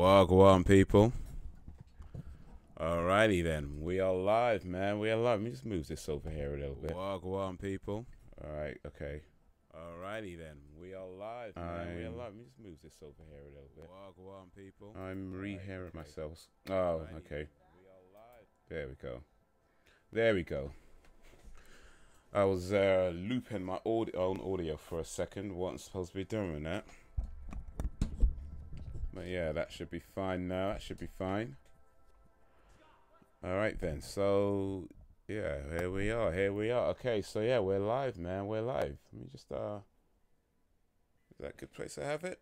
Wagwan people. Alrighty then, we are live, man. We are live. Let me just move this over here a little bit. Wagwan people. Alright, okay. Alrighty then, we are live, man. We are live. Let me just move this over here a little bit. Wagwan people. I'm re-hearing myself. Oh, okay. There we go. There we go. I was looping my own audio for a second. Wasn't supposed to be doing that. But yeah, that should be fine now. That should be fine. Alright then, so yeah, here we are. Okay, so yeah, we're live, man. We're live. Let me just is that a good place to have it?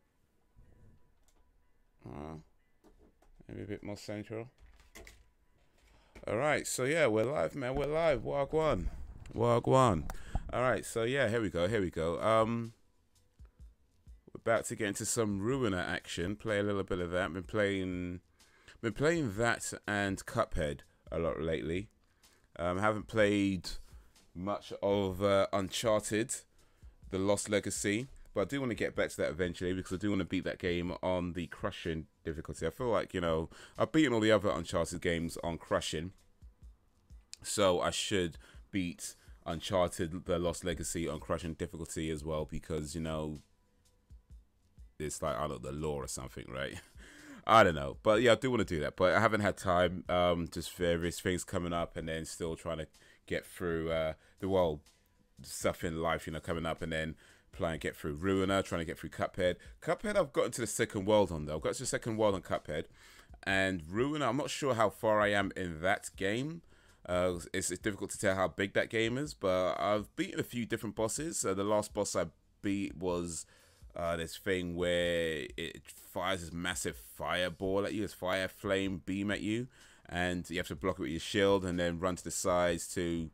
Maybe a bit more central. Alright, so yeah, we're live, man. We're live. Wagwan. Alright, so yeah, here we go. We're about to get into some RUINER action. Play a little bit of that. Been playing that and Cuphead a lot lately. Haven't played much of Uncharted, The Lost Legacy, but I do want to get back to that eventually because I do want to beat that game on the crushing difficulty. I feel like, you know, I've beaten all the other Uncharted games on crushing, so I should beat Uncharted, The Lost Legacy on crushing difficulty as well because, you know, it's like, I don't know, the law or something, right? I don't know, but yeah, I do want to do that, but I haven't had time. Just various things coming up, and then still trying to get through the stuff in life, you know, coming up, and then trying to get through RUINER, trying to get through Cuphead. I've gotten to the second world on though. I've got to the second world on Cuphead, and RUINER, I'm not sure how far I am in that game. It's difficult to tell how big that game is, but I've beaten a few different bosses. The last boss I beat was this thing where it fires this massive fireball at you, this fire flame beam at you, and you have to block it with your shield and then run to the sides to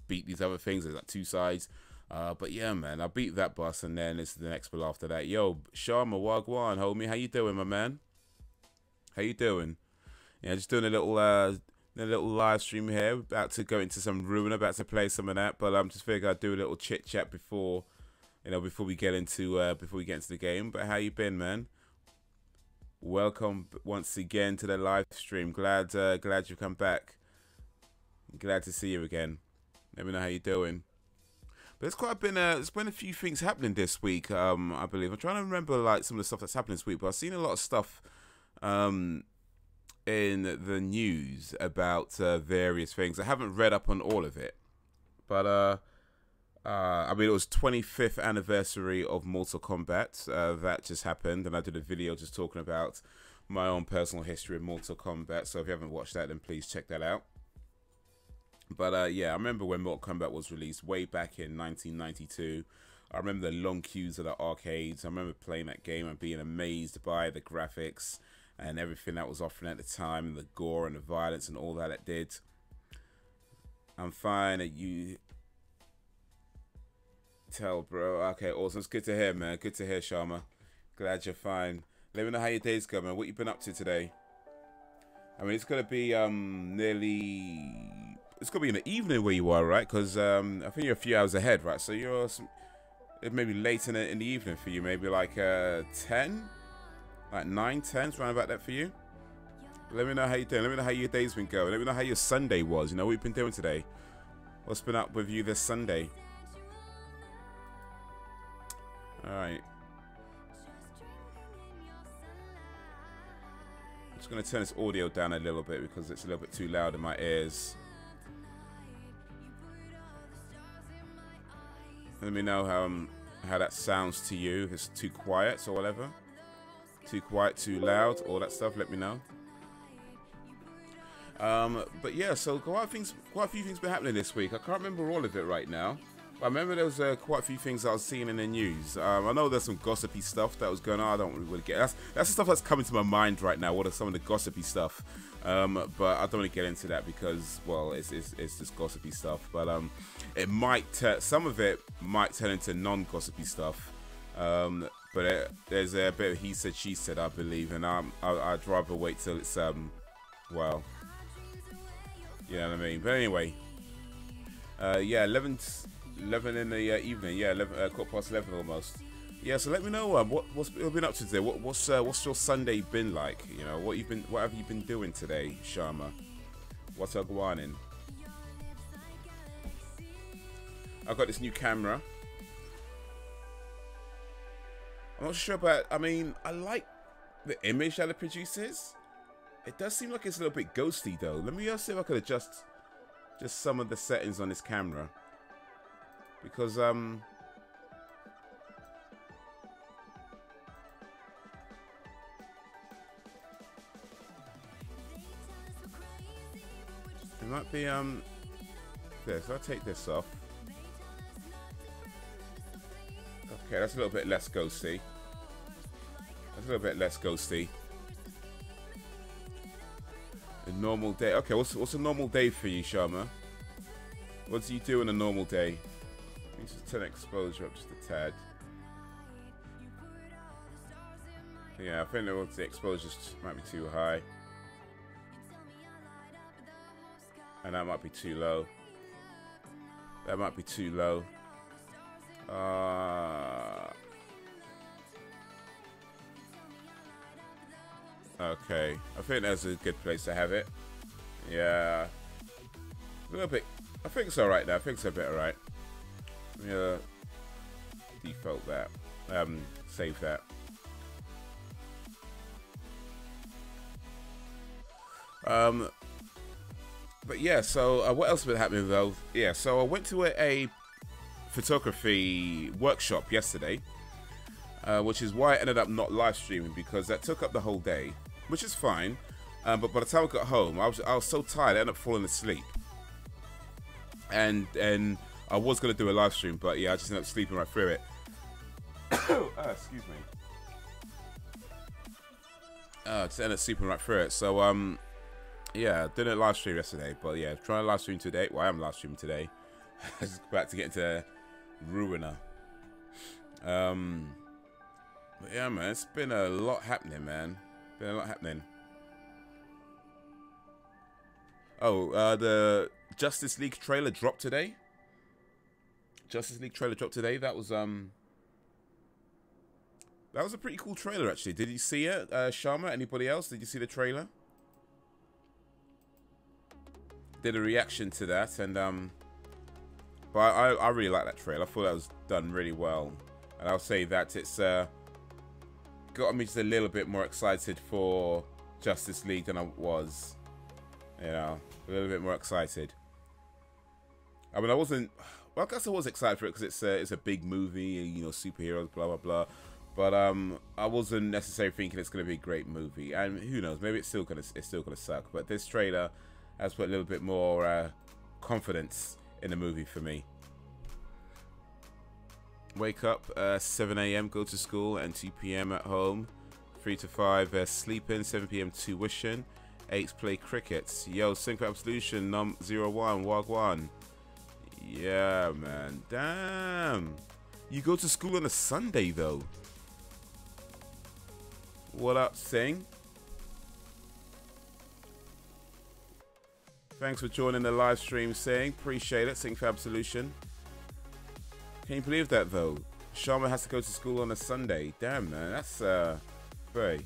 beat these other things. There's like two sides. But yeah, man, I beat that boss, and then it's the next one after that. Yo, Sharma Wagwan, homie, how you doing, my man? How you doing? Yeah, just doing a little live stream here. About to go into some RUINER, about to play some of that, but I'm just figuring I'd do a little chit chat before, you know, before we get into the game. But how you been, man? Welcome once again to the live stream. Glad you come back. Glad to see you again. Let me know how you're doing. But there's been a few things happening this week. I believe I'm trying to remember like some of the stuff that's happened this week. But I've seen a lot of stuff in the news about various things. I haven't read up on all of it, but I mean, it was 25th anniversary of Mortal Kombat. That just happened, and I did a video just talking about my own personal history of Mortal Kombat. So if you haven't watched that, then please check that out. But yeah, I remember when Mortal Kombat was released way back in 1992. I remember the long queues at the arcades. I remember playing that game and being amazed by the graphics and everything that was offering at the time, and the gore and the violence and all that it did. I'm fine. You tell, bro. Okay, awesome. It's good to hear, man. Good to hear, Sharma. Glad you're fine. Let me know how your day's going, man. What you been up to today? I mean, it's gonna be it's gonna be in the evening where you are, right? Because I think you're a few hours ahead, right? So you're maybe late in the evening for you. Maybe like 10, like 9, 10, around about that for you. Let me know how you're doing. Let me know how your day's been going. Let me know how your Sunday was. You know what you've been doing today. What's been up with you this Sunday? Alright. I'm just going to turn this audio down a little bit because it's a little bit too loud in my ears. Let me know how that sounds to you. If it's too quiet or whatever. Too quiet, too loud, all that stuff, let me know. But yeah, so quite a few things been happening this week. I can't remember all of it right now. I remember there was quite a few things I was seeing in the news. I know there's some gossipy stuff that was going on. I don't really get that's the stuff that's coming to my mind right now. What are some of the gossipy stuff? But I don't want to get into that because, well, it's just gossipy stuff. But it might some of it might turn into non-gossipy stuff. But there's a bit of he said, she said, I believe, and I'd rather wait till it's well, you know what I mean. But anyway, yeah, 11 in the evening, yeah, 11, 11:15 almost. Yeah, so let me know what's been up to today. What's your Sunday been like? You know, what have you been doing today, Sharma? What's up, Guanin? I've got this new camera. I'm not sure about. I mean, I like the image that it produces. It does seem like it's a little bit ghosty though. Let me see if I could adjust just some of the settings on this camera, because it might be there. So I'll take this off. Okay, that's a little bit less ghosty. That's a little bit less ghosty. A normal day. Okay, what's a normal day for you, Sharma? What do you do on a normal day? Let me just turn exposure up just a tad. Yeah, I think the exposure might be too high. And that might be too low. That might be too low. Okay, I think that's a good place to have it. Yeah, a little bit. I think it's all right now. I think it's a bit all right. Yeah, default that. Save that. But yeah. So what else has been happening though? Yeah. So I went to a photography workshop yesterday, which is why I ended up not live streaming, because that took up the whole day, which is fine. But by the time I got home, I was so tired I ended up falling asleep. And I was gonna do a live stream, but yeah, I just ended up sleeping right through it. Excuse me. Just ended up sleeping right through it. So yeah, didn't live stream yesterday, but yeah, trying to live stream today. Well, I am live streaming today. I was about to get into RUINER. But yeah, man, it's been a lot happening, man. Been a lot happening. Oh, the Justice League trailer dropped today. Justice League trailer dropped today. That was a pretty cool trailer, actually. Did you see it, Sharma? Anybody else? Did you see the trailer? Did a reaction to that, and but I really like that trailer. I thought that was done really well, and I'll say that it's got me just a little bit more excited for Justice League than I was. You know, a little bit more excited. I mean, I wasn't. Well, I guess I was excited for it because it's a big movie, you know, superheroes, blah blah blah. But I wasn't necessarily thinking it's going to be a great movie, and who knows, maybe it's still gonna suck. But this trailer has put a little bit more confidence in the movie for me. Wake up 7 AM, go to school, and 2 PM at home. 3 to 5 sleeping, 7 PM tuition, 8 play cricket. Yo, Sync Absolution num 01 Wagwan. Yeah, man. Damn. You go to school on a Sunday though. What up, Sing? Thanks for joining the live stream, Sing. Appreciate it, Sing Fab Solution. Can you believe that though? Sharma has to go to school on a Sunday. Damn, man, that's very.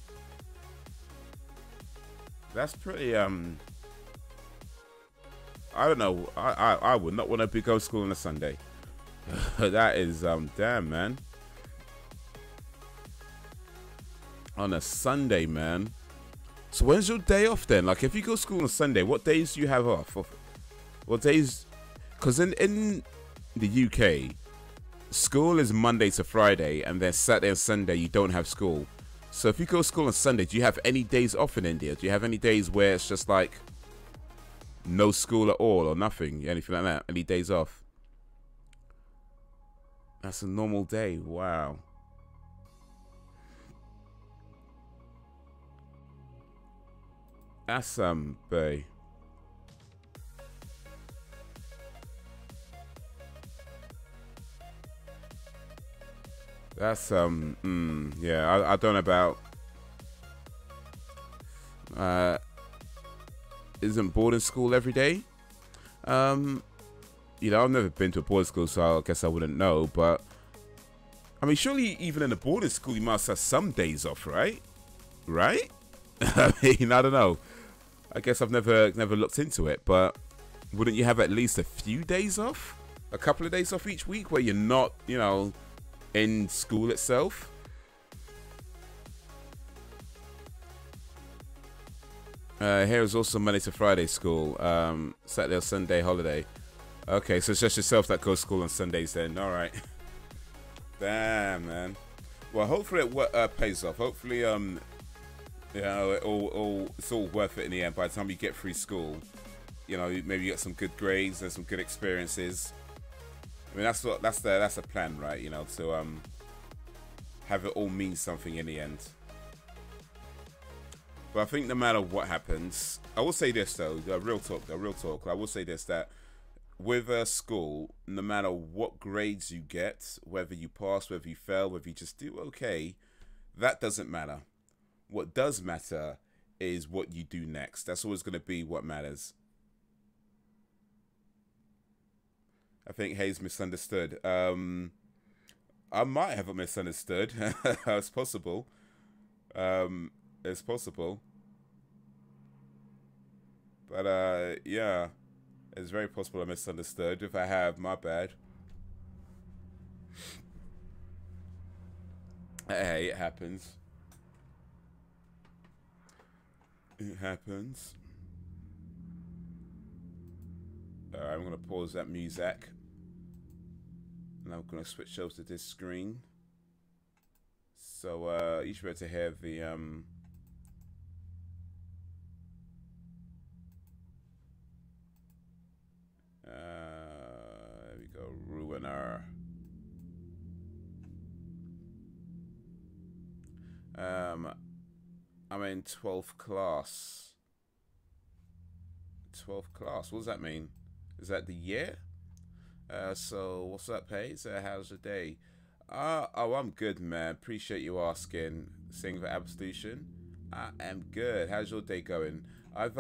That's pretty. I don't know. I would not want to go to school on a Sunday. That is damn, man. On a Sunday, man. So when's your day off then? Like, if you go to school on a Sunday, what days do you have off? What days? Because in the UK, school is Monday to Friday, and then Saturday and Sunday you don't have school. So if you go to school on Sunday, do you have any days off in India? Do you have any days where it's just like no school at all or nothing, anything like that? Any days off? That's a normal day. Wow. That's bae. That's yeah, I don't know about isn't boarding school every day? You know, I've never been to a boarding school, so I guess I wouldn't know, but I mean, surely even in a boarding school, you must have some days off, right? Right? I mean, I don't know. I guess I've never looked into it, but wouldn't you have at least a few days off? A couple of days off each week where you're not, you know, in school itself? Here is also Monday to Friday school. Saturday or Sunday holiday. Okay, so it's just yourself that goes to school on Sundays then. All right. Damn, man. Well, hopefully it pays off. Hopefully, you know, it's all worth it in the end. By the time you get through school, you know, maybe you get some good grades and some good experiences. I mean, that's the plan, right? You know, to have it all mean something in the end. But I think no matter what happens, I will say this though, real talk. I will say this, that with school, no matter what grades you get, whether you pass, whether you fail, whether you just do okay, that doesn't matter. What does matter is what you do next. That's always going to be what matters. I think Haze misunderstood. I might have misunderstood. It's possible. It's possible. But yeah, it's very possible I misunderstood. If I have, my bad. Hey, it happens. It happens. Alright, I'm gonna pause that music. And I'm gonna switch over to this screen. So you should be able to hear the there we go, RUINER. I'm in 12th class. 12th class, what does that mean? Is that the year? So what's up, Haze? How's your day? Oh, I'm good, man. Appreciate you asking. Sing for Absolution. I am good. How's your day going? I've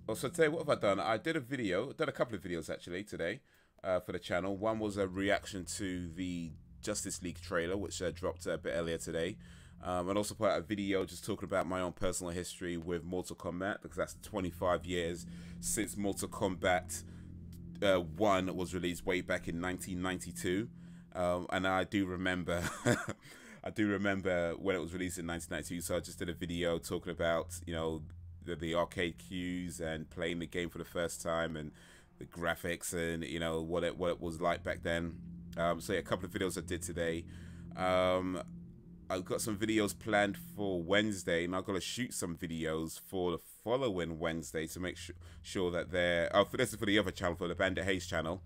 also today, what have I done? I did a video, done a couple of videos actually today for the channel. One was a reaction to the Justice League trailer, which dropped a bit earlier today. And also put out a video just talking about my own personal history with Mortal Kombat, because that's 25 years since Mortal Kombat 1 was released way back in 1992. And I do remember I do remember when it was released in 1992, so I just did a video talking about, you know, the arcade cues and playing the game for the first time and the graphics and, you know, what it was like back then. So yeah, a couple of videos I did today. I've got some videos planned for Wednesday, and I've got to shoot some videos for the following Wednesday to make sure that they're... Oh, this is for the other channel, for the Bandit Haze channel.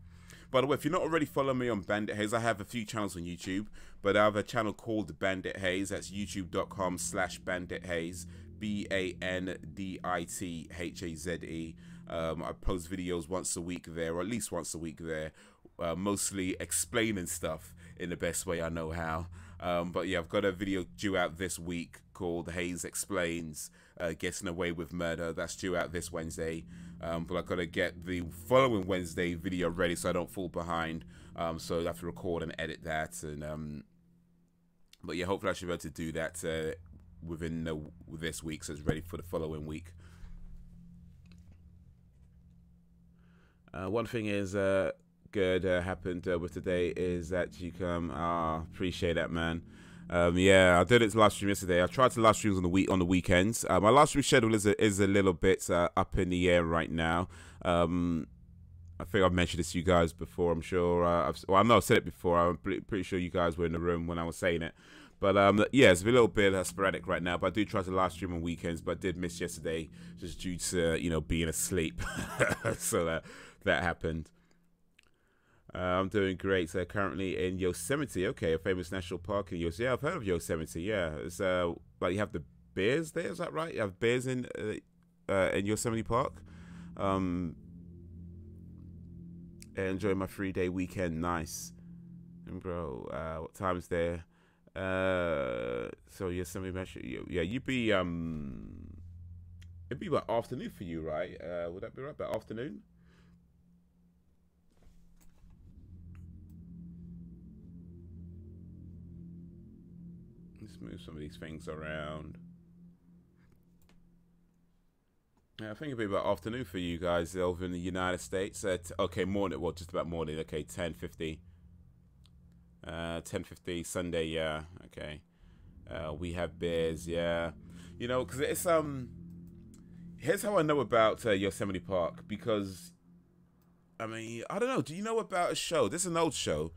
By the way, if you're not already following me on Bandit Haze, I have a few channels on YouTube, but I have a channel called Bandit Haze. That's youtube.com/Bandit Haze, BANDITHAZE. I post videos once a week there, or at least once a week there, mostly explaining stuff in the best way I know how. But yeah, I've got a video due out this week called Haze Explains Getting Away with Murder. That's due out this Wednesday. But I've got to get the following Wednesday video ready so I don't fall behind. So I have to record and edit that. And but yeah, hopefully I should be able to do that within this week, so it's ready for the following week. One thing is good happened with today is that you come. Appreciate that, man. Yeah, I did it live stream yesterday. I tried to live streams on the weekends. My live stream schedule is a little bit up in the air right now. I think I've mentioned this to you guys before. I'm sure. Well, I know I've said it before. I'm pretty sure you guys were in the room when I was saying it. But yeah, it's a little bit sporadic right now. But I do try to live stream on weekends. But I did miss yesterday just due to, you know, being asleep. So that happened. I'm doing great. So currently in Yosemite. Okay, a famous national park in Yosemite. Yeah, I've heard of Yosemite. Yeah, it's like you have the bears there. Is that right? You have bears in Yosemite Park. Enjoy my 3-day weekend. Nice. And bro, what time is there? So Yosemite Metro. Yeah, you'd be it'd be about afternoon for you, right? Would that be right? About afternoon? Let's move some of these things around. I think it'll be about afternoon for you guys over in the United States. Okay, morning. Well, just about morning. Okay, 10:50. 10:50 Sunday. Yeah. Okay. We have bears. Yeah. You know, because it's Here's how I know about Yosemite Park, because I mean, I don't know. Do you know about a show? This is an old show.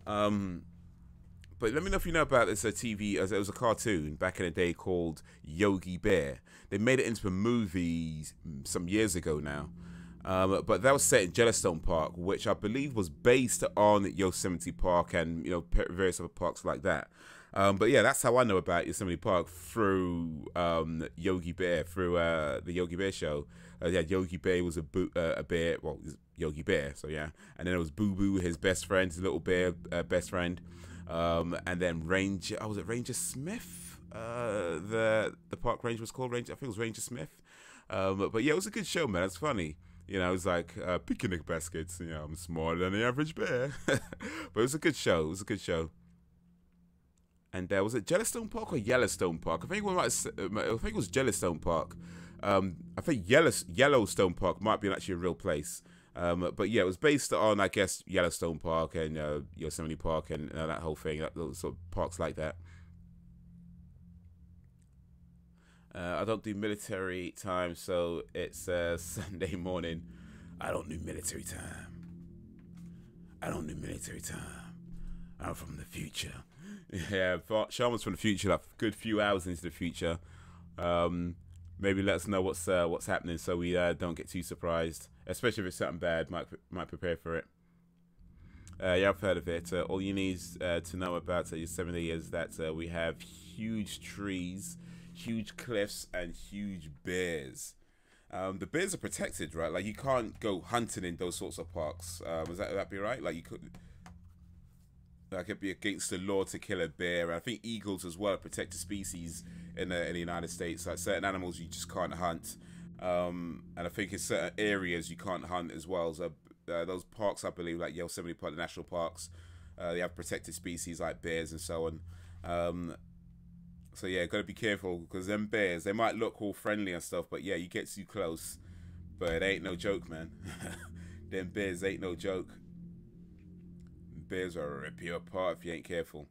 But let me know if you know about this TV. It was a cartoon back in the day called Yogi Bear. They made it into a movie some years ago now. But that was set in Yellowstone Park, which I believe was based on Yosemite Park and, you know, various other parks like that. But yeah, that's how I know about Yosemite Park, through Yogi Bear, through the Yogi Bear show. Yeah, Yogi Bear was a bear, well, Yogi Bear, so yeah. And then it was Boo Boo, his best friend, his little bear best friend. And then Ranger, was it Ranger Smith? The park ranger was called Ranger. I think it was Ranger Smith. But yeah, it was a good show, man. It's funny. You know, it was like picnic baskets. You know, I'm smaller than the average bear. But it was a good show. It was a good show. And was it Yellowstone Park or Yellowstone Park? I think it was Yellowstone Park. I think Yellowstone Park might be actually a real place. But yeah, it was based on, I guess, Yellowstone Park and Yosemite Park and that whole thing, those sort of parks like that. I don't do military time, so it's Sunday morning. I don't do military time. I don't do military time. I'm from the future. Yeah, Sharman's from the future, like a good few hours into the future. Maybe let us know what's happening, so we don't get too surprised. Especially if it's something bad, might prepare for it. Yeah, I've heard of it. All you need to know about Yosemite is that we have huge trees, huge cliffs, and huge bears. The bears are protected, right? Like, you can't go hunting in those sorts of parks. Would that be right? Like, you could. Like, it'd be against the law to kill a bear. And I think eagles as well are protected species in the United States. Like, certain animals you just can't hunt. And I think in certain areas you can't hunt as well. So those parks, I believe, like Yosemite Park, the national parks, they have protected species like bears and so on. So yeah, gotta be careful, because them bears, they might look all friendly and stuff, but yeah, you get too close, but it ain't no joke, man. Them bears ain't no joke. Bears will rip you apart if you ain't careful.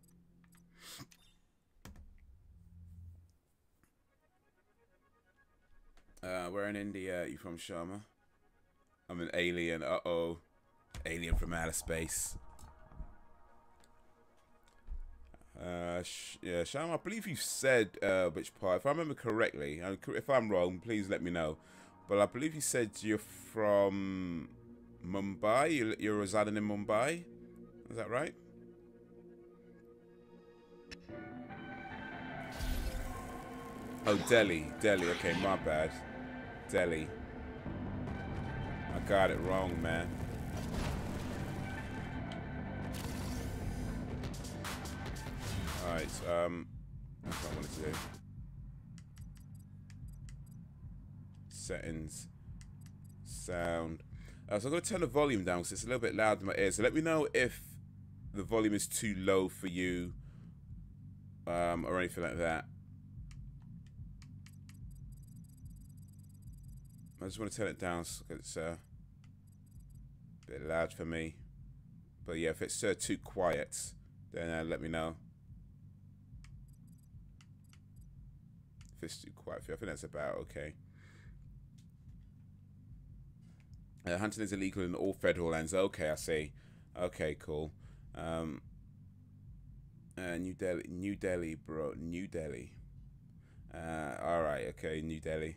Where in India are you from, Sharma? I'm an alien. Uh-oh. Alien from outer space. Yeah, Sharma, I believe you said which part. If I remember correctly, if I'm wrong, please let me know. But I believe you said you're from Mumbai. You're residing in Mumbai. Is that right? Oh, Delhi. Delhi. Okay, my bad. Delhi. I got it wrong, man. Alright, that's what I wanted to do. Settings. Sound. So I'm going to turn the volume down because it's a little bit loud in my ears. So let me know if the volume is too low for you, or anything like that. I just want to turn it down because it's a bit loud for me. But yeah, if it's too quiet, then let me know. If it's too quiet for you, I think that's about okay. Hunting is illegal in all federal lands. Okay, I see. Okay, cool. New Delhi, bro. New Delhi. All right. Okay, New Delhi.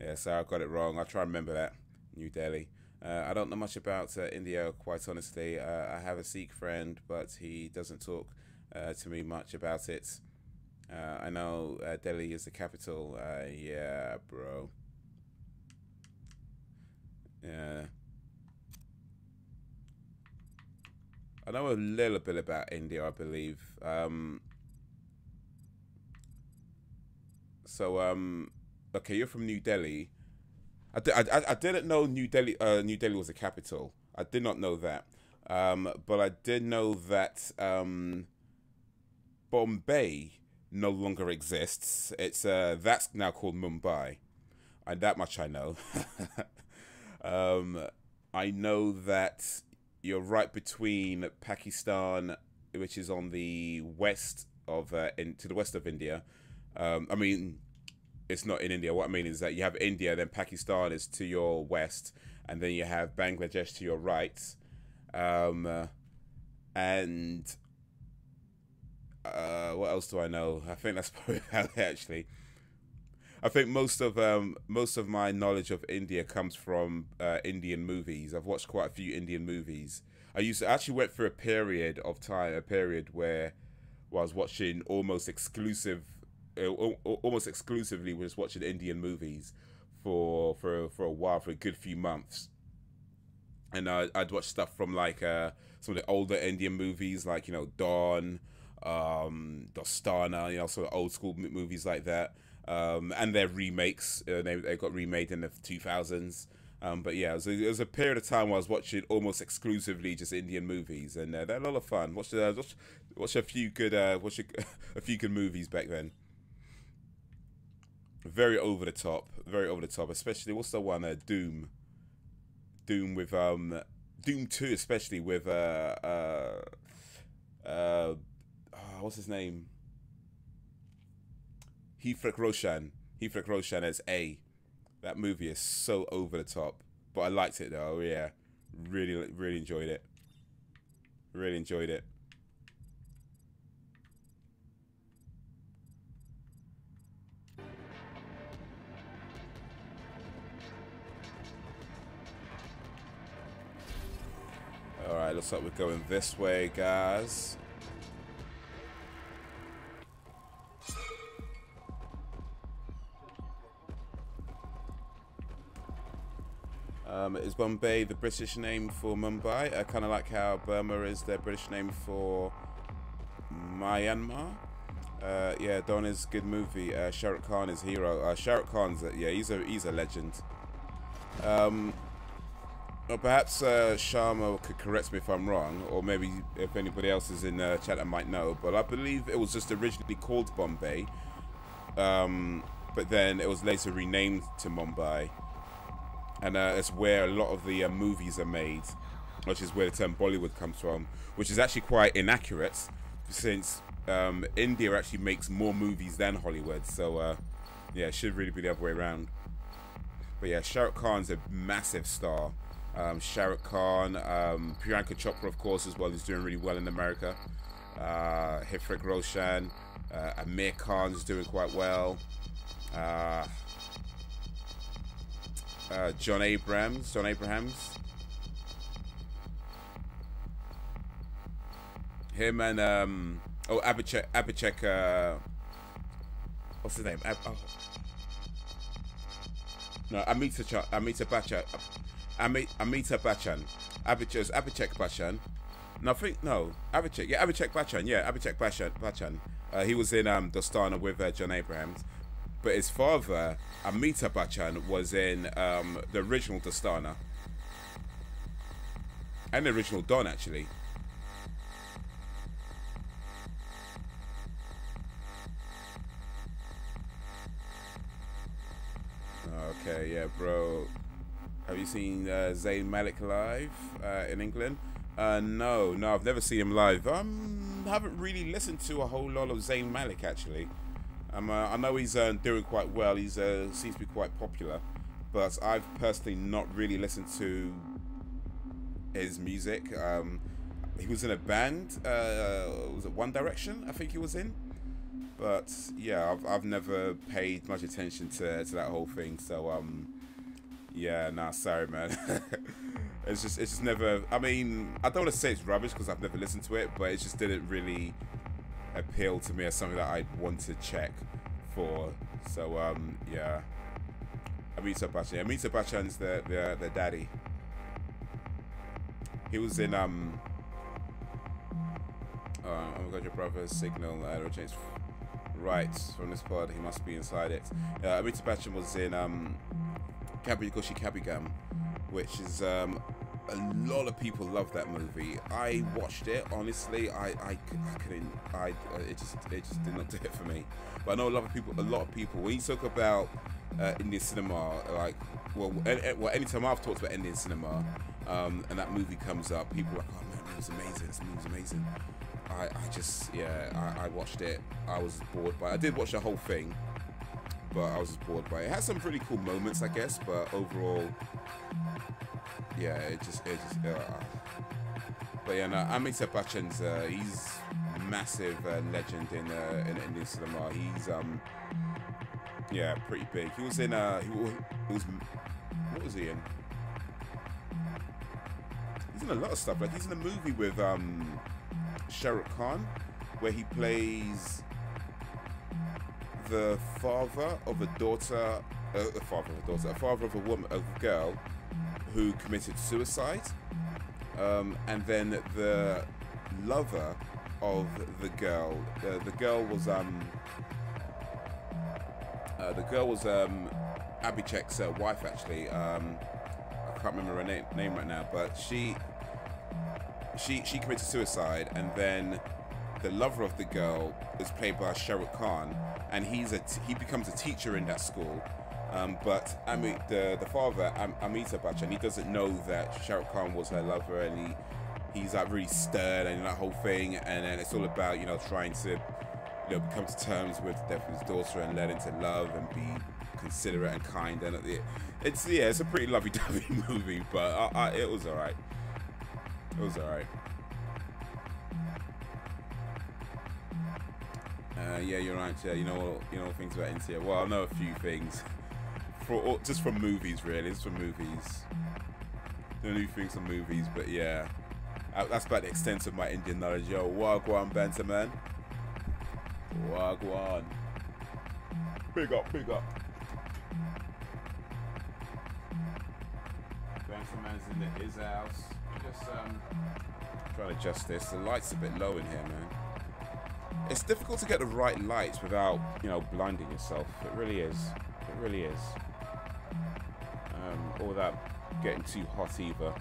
Yeah, so I got it wrong. I'll try and remember that. New Delhi. I don't know much about India, quite honestly. I have a Sikh friend, but he doesn't talk to me much about it. I know Delhi is the capital. Yeah, bro. Yeah. I know a little bit about India, I believe. Okay, you're from New Delhi. I didn't know New Delhi was the capital. I did not know that. But I did know that Bombay no longer exists. It's that's now called Mumbai, and that much I know. I know that you're right between Pakistan, which is on the west of to the west of India. I mean, it's not in India. What I mean is that you have India, then Pakistan is to your west, and then you have Bangladesh to your right. And what else do I know? I think that's probably about it, actually. I think most of my knowledge of India comes from Indian movies. I've watched quite a few Indian movies. I actually went through a period of time, where I was watching almost exclusively was watching Indian movies for a while, for a good few months. And I'd watch stuff from like some of the older Indian movies, like, you know, Dawn, Dostana, you know, sort of old school movies like that. And their remakes, they got remade in the 2000s. But yeah, it was a period of time where I was watching almost exclusively just Indian movies, and they're a lot of fun. Watch a few good a few good movies back then. Very over the top, especially what's the one, Doom with Doom 2, especially with what's his name, Hithrik Roshan as A. That movie is so over the top, but I liked it though. Yeah, really enjoyed it. Really enjoyed it. All right, looks like we're going this way, guys. Is Bombay the British name for Mumbai? Kind of like how Burma is their British name for Myanmar. Yeah, Don is a good movie. Shah Rukh Khan is hero. Shah Rukh Khan's yeah, he's a legend. Well, perhaps Sharma could correct me if I'm wrong, or maybe if anybody else is in chat that might know. But I believe it was just originally called Bombay, but then it was later renamed to Mumbai. And it's where a lot of the movies are made, which is where the term Bollywood comes from, which is actually quite inaccurate, since India actually makes more movies than Hollywood. So yeah, it should really be the other way around. But yeah, Shah Rukh Khan's a massive star. Shah Rukh Khan, Priyanka Chopra, of course, as well, is doing really well in America. Hithrik Roshan, Amir Khan's doing quite well. John Abrahams. Him and Abhishek. What's his name? Amitabh Bachchan. Abhishek Bachchan. Abhishek Bachchan. He was in Dostana with John Abrahams. But his father, Amitabh Bachchan, was in the original Dostana. And the original Don, actually. Okay, yeah, bro. Have you seen Zayn Malik live in England? No, I've never seen him live. Haven't really listened to a whole lot of Zayn Malik, actually. I know he's doing quite well. He's seems to be quite popular, but I've personally not really listened to his music. He was in a band. Was it One Direction? I think he was in. But yeah, I've never paid much attention to that whole thing. So yeah, nah, sorry, man. It's just never. I mean, I don't want to say it's rubbish because I've never listened to it, but it just didn't really appeal to me as something that I'd want to check for. So yeah, Amitabh Bachchan's the daddy. He was in oh my god, your brother's signal originates right from this pod. He must be inside it. Amitabh Bachchan was in Kabhi Khushi Kabhie Gham, which is a lot of people love that movie. I watched it, honestly. I couldn't. It just did not do it for me. But I know a lot of people. When you talk about Indian cinema, like, well, anytime I've talked about Indian cinema, and that movie comes up, people are like, oh man, it was amazing. This movie's amazing. I watched it. I was bored by it. I did watch the whole thing, but I was just bored by it. It had some pretty cool moments, I guess, but overall, yeah, but yeah, no, Amitabh Bachchan's he's massive legend in Indian cinema. He's yeah, pretty big. He was in what was he in? He's in a lot of stuff. Like, he's in a movie with Shah Rukh Khan, where he plays the father of a daughter, a father of a woman, of a girl who committed suicide, and then the lover of the girl. The girl was Abhishek's wife, actually. I can't remember her name right now, but she committed suicide, and then the lover of the girl is played by Shah Rukh Khan, and he becomes a teacher in that school. But the father, Amitabh Bachchan, he doesn't know that Shah Rukh Khan was her lover, and he's like really stern and that whole thing, and then it's all about, you know, trying to, you know, come to terms with the death of his daughter and learning to love and be considerate and kind. And it's a pretty lovey-dovey movie, but it was alright. It was alright. Yeah, you're right. Yeah, you know things about India. Well, I know a few things, just from movies, really. It's from movies. Don't know things from movies, but yeah, that's about the extent of my Indian knowledge. Yo, wagwan, banter man. Wagwan. Big up, big up. Banter man's in his house. Just trying to adjust this. The light's a bit low in here, man. It's difficult to get the right lights without, you know, blinding yourself. It really is. It really is. Or without getting too hot either.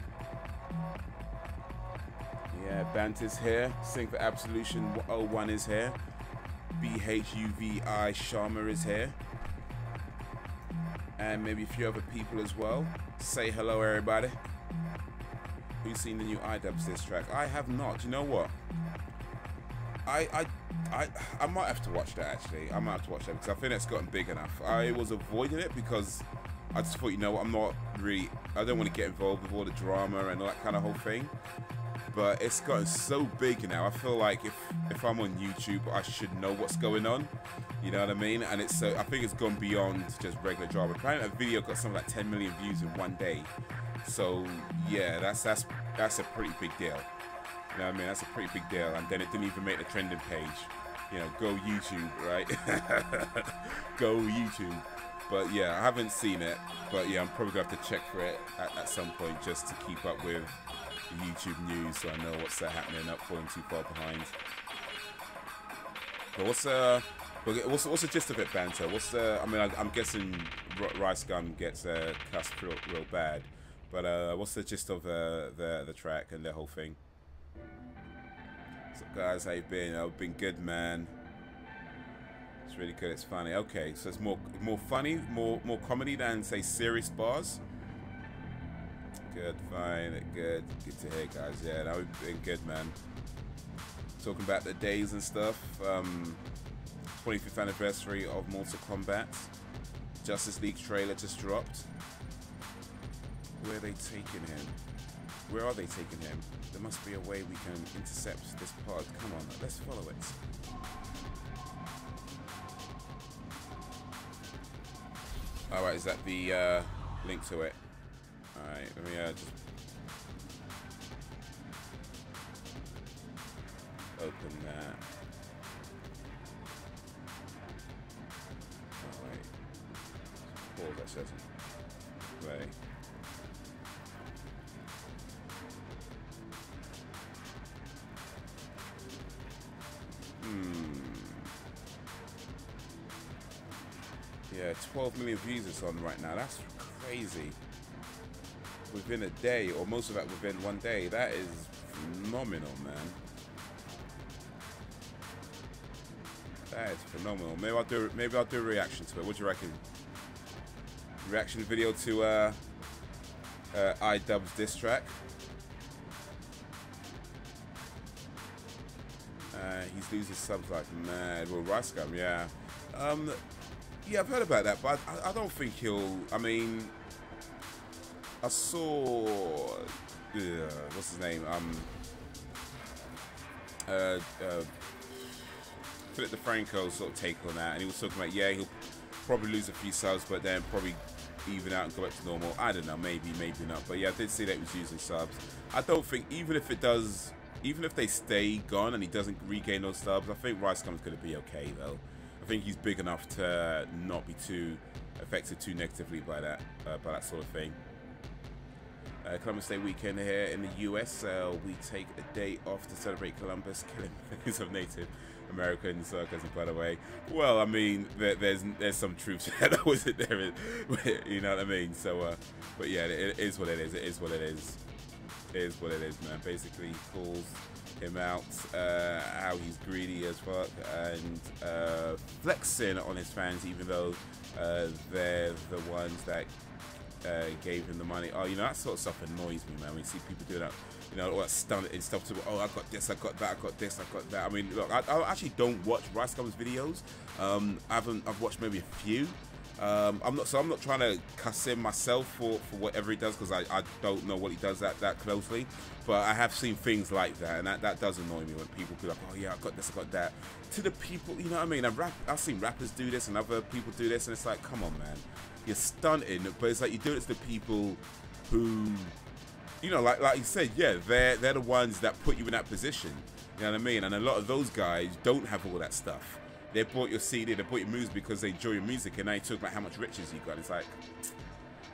Yeah, Banter's here. Sing for Absolution 01 is here. BHUVI Sharma is here. And maybe a few other people as well. Say hello, everybody. Who's seen the new iDubbbz diss track? I have not. You know what? I might have to watch that, actually. I might have to watch that because I think it's gotten big enough. I was avoiding it because I just thought, you know what, I don't want to get involved with all the drama and all that kind of whole thing. But it's gotten so big now. I feel like if I'm on YouTube, I should know what's going on. You know what I mean? And it's I think it's gone beyond just regular drama. Apparently, that video got something like 10 million views in one day. So yeah, that's a pretty big deal. You know what I mean? That's a pretty big deal. And then it didn't even make the trending page. You know, go YouTube, right? Go YouTube. But yeah, I haven't seen it. But yeah, I'm probably going to have to check for it at some point just to keep up with the YouTube news so I know what's happening, not falling too far behind. But what's the gist of it, Banter? I mean, I'm guessing Rice Gum gets cussed real bad. But what's the gist of the track and the whole thing? So guys, how you been? I've been good, man. It's really good. It's funny. Okay, so it's more funny, more comedy than, say, serious bars. Good, fine, good to hear, guys. Yeah, no, we've been good, man. Talking about the days and stuff. 25th anniversary of Mortal Kombat. Justice League trailer just dropped. Where are they taking him? Where are they taking him? There must be a way we can intercept this pod. Come on, let's follow it. Alright, is that the link to it? Alright, let me just open that. Oh wait. Pause that session. Ready. Yeah, 12 million views it's on right now. That's crazy. within a day, or most of that within one day. That is phenomenal, man. That is phenomenal. Maybe I'll do a reaction to it. What do you reckon? Reaction video to iDubbbz's diss track. He's losing subs like mad. Well, RiceGum, yeah. Yeah, I've heard about that, but I don't think he'll. I mean, I saw what's his name? Philip DeFranco sort of take on that, and he was talking about, yeah, he'll probably lose a few subs, but then probably even out and go back to normal. I don't know, maybe not, but yeah, I did see that he was losing subs. I don't think, even if they stay gone and he doesn't regain those subs, I think RiceGum's going to be okay though. I think he's big enough to not be too affected too negatively by that sort of thing. Columbus Day weekend here in the US. We take a day off to celebrate Columbus, killing millions of Native Americans. By the way, well, I mean, there's some truth to that, wasn't there? You know what I mean? So, but yeah, it is what it is. It is what it is. It is what it is, man. Basically, he calls him out, how he's greedy as fuck, and flexing on his fans, even though they're the ones that gave him the money. Oh, you know, that sort of stuff annoys me, man. When you see people doing that, you know, all that stunt and stuff. To, oh, I got this, I got that, I got this, I got that. I mean, look, I actually don't watch RiceGum's videos. I've watched maybe a few. I'm not trying to cuss him myself for whatever he does, because I don't know what he does that closely. But I have seen things like that, and that does annoy me when people be like, oh yeah, I got this, I got that. To the people, you know what I mean? I've seen rappers do this and other people do this, and it's like, come on, man. You're stunting, but it's like you do it to the people who, you know, like you said, yeah, they're the ones that put you in that position. You know what I mean? And a lot of those guys don't have all that stuff. They bought your CD, they bought your music because they enjoy your music, and now you talk about how much riches you got. It's like,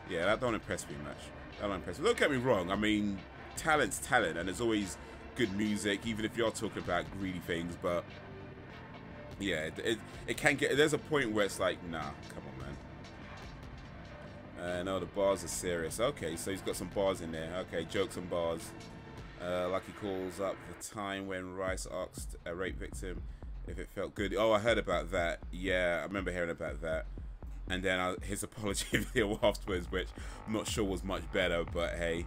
yeah, that don't impress me much. That don't impress me. Don't get me wrong. I mean, talent's talent, and there's always good music, even if you're talking about greedy things. But yeah, it can get. There's a point where it's like, nah, come on, man. No, the bars are serious. Okay, so he's got some bars in there. Okay, jokes and bars. Like he calls up the time when Rice asked a rape victim if it felt good. Oh, I heard about that. Yeah, I remember hearing about that. And then his apology video afterwards, which I'm not sure was much better, but hey.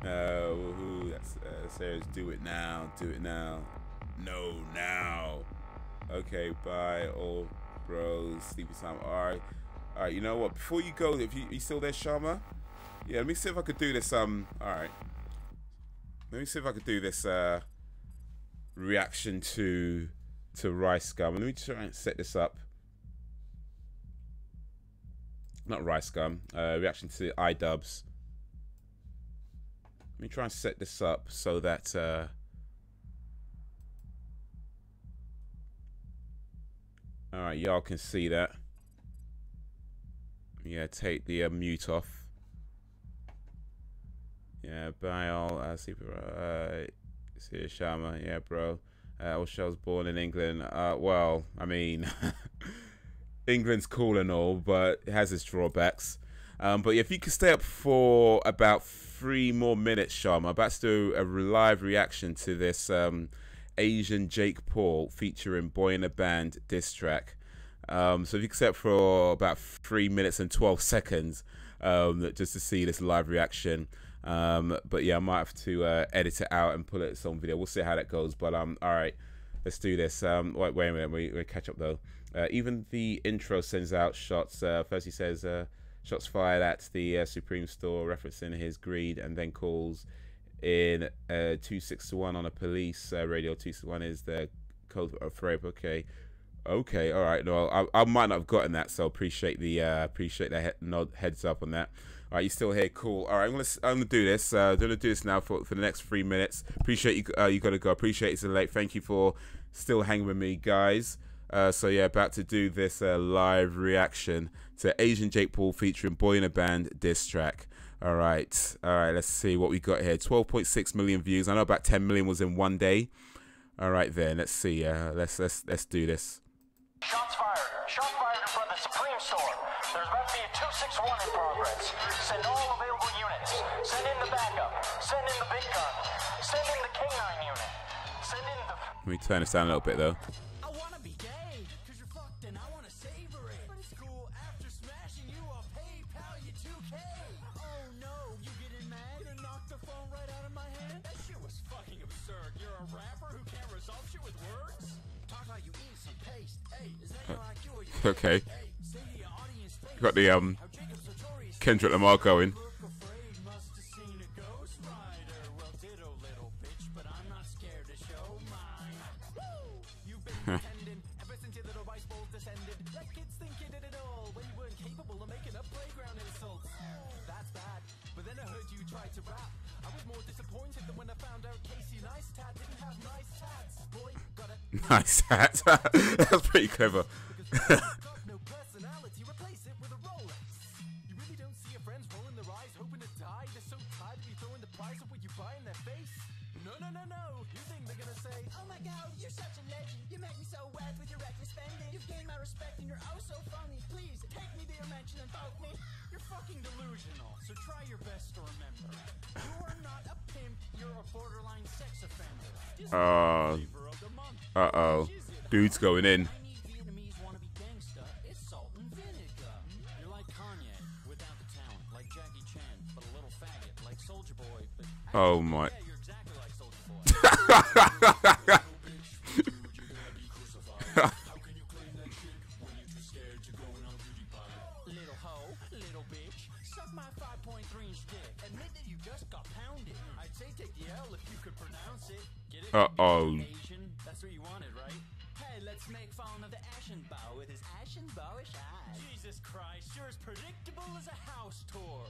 That's Sarah's do it now. Do it now. No, now. Okay, bye, all bros. Sleepy time. Alright. Alright, you know what? Before you go, if you still there, Sharma? Yeah, let me see if I could do this. Alright. Let me see if I could do this reaction to RiceGum. Let me try and set this up. Not RiceGum. Reaction to iDubbbz. Let me try and set this up so that alright, y'all can see that. Yeah, take the mute off. Yeah, bye all. See you, Shama. Yeah, bro. Oshel's born in England. Well, I mean, England's cool and all, but it has its drawbacks. But if you could stay up for about 3 more minutes, Shama, I'm about to do a live reaction to this Asian Jake Paul featuring Boy in a Band diss track. So if you could stay up for about 3 minutes and 12 seconds, just to see this live reaction. But yeah, I might have to edit it out and put it as its own video. We'll see how that goes. But all right, let's do this. Wait a minute, we catch up though. Even the intro sends out shots. First he says shots fired at the Supreme store, referencing his greed, and then calls in 261 on a police radio. 261 is the code for rape. Okay, all right. No, I might not have gotten that, so appreciate the heads up on that. All right, you still here? Cool. All right, I'm gonna do this. I'm gonna do this now for the next 3 minutes. Appreciate you. You gotta go. Appreciate it's late. Thank you for still hanging with me, guys. So yeah, about to do this live reaction to Asian Jake Paul featuring Boy in a Band diss track. All right. Let's see what we got here. 12.6 million views. I know about 10 million was in one day. All right, then. Let's see. Let's do this. Shots fired. Shots fired in front of the Supreme store. There's about to be a 261 in progress. Send all available units Send in the backup. Send in the big gun. Send in the K9 unit. Send in the... Let me turn this down a little bit, though. I wanna be gay, cause you're fucked and I wanna savor it. But it's cool, after smashing you, I'll PayPal you 2K. Oh no, you getting mad and knocked the phone right out of my hand? That shit was fucking absurd. You're a rapper who can't resolve shit with words? Talk like you eat some paste. Hey, is that your IQ or your... Okay. Hey, say to your audience, Got the Kendrick Lamar going. Nice hat. That's pretty clever. No personality, replace it with a Rolex. You really don't see your friends rolling their eyes, hoping to die. They're so tired of you throwing the price of what you buy in their face. No, no, no, no. You think they're gonna say, oh my god, you're such a legend. You make me so wet with your reckless spending. You've gained my respect and you're oh so funny. Please, take me to your mansion and vote me. You're fucking delusional, so try your best to remember. You're not a pimp, you're a borderline sex offender. Uh-oh. Dude's going in. Vietnamese wannabe gangsta, it's salt and vinegar. You're like Kanye, without the talent, like Jackie Chan, but a little faggot, like Soulja Boy, but Oh my. yeah, you're exactly like Soulja Boy. Little hoe, little bitch, suck my 5.3-inch dick. Admit that you just got pounded. I'd say take the L if you could pronounce it. Get it? Uh-oh. Asian? That's what you wanted, right? Hey, let's make fun of the ashen bow with his ashen bowish eyes. Jesus Christ, you're as predictable as a house tour.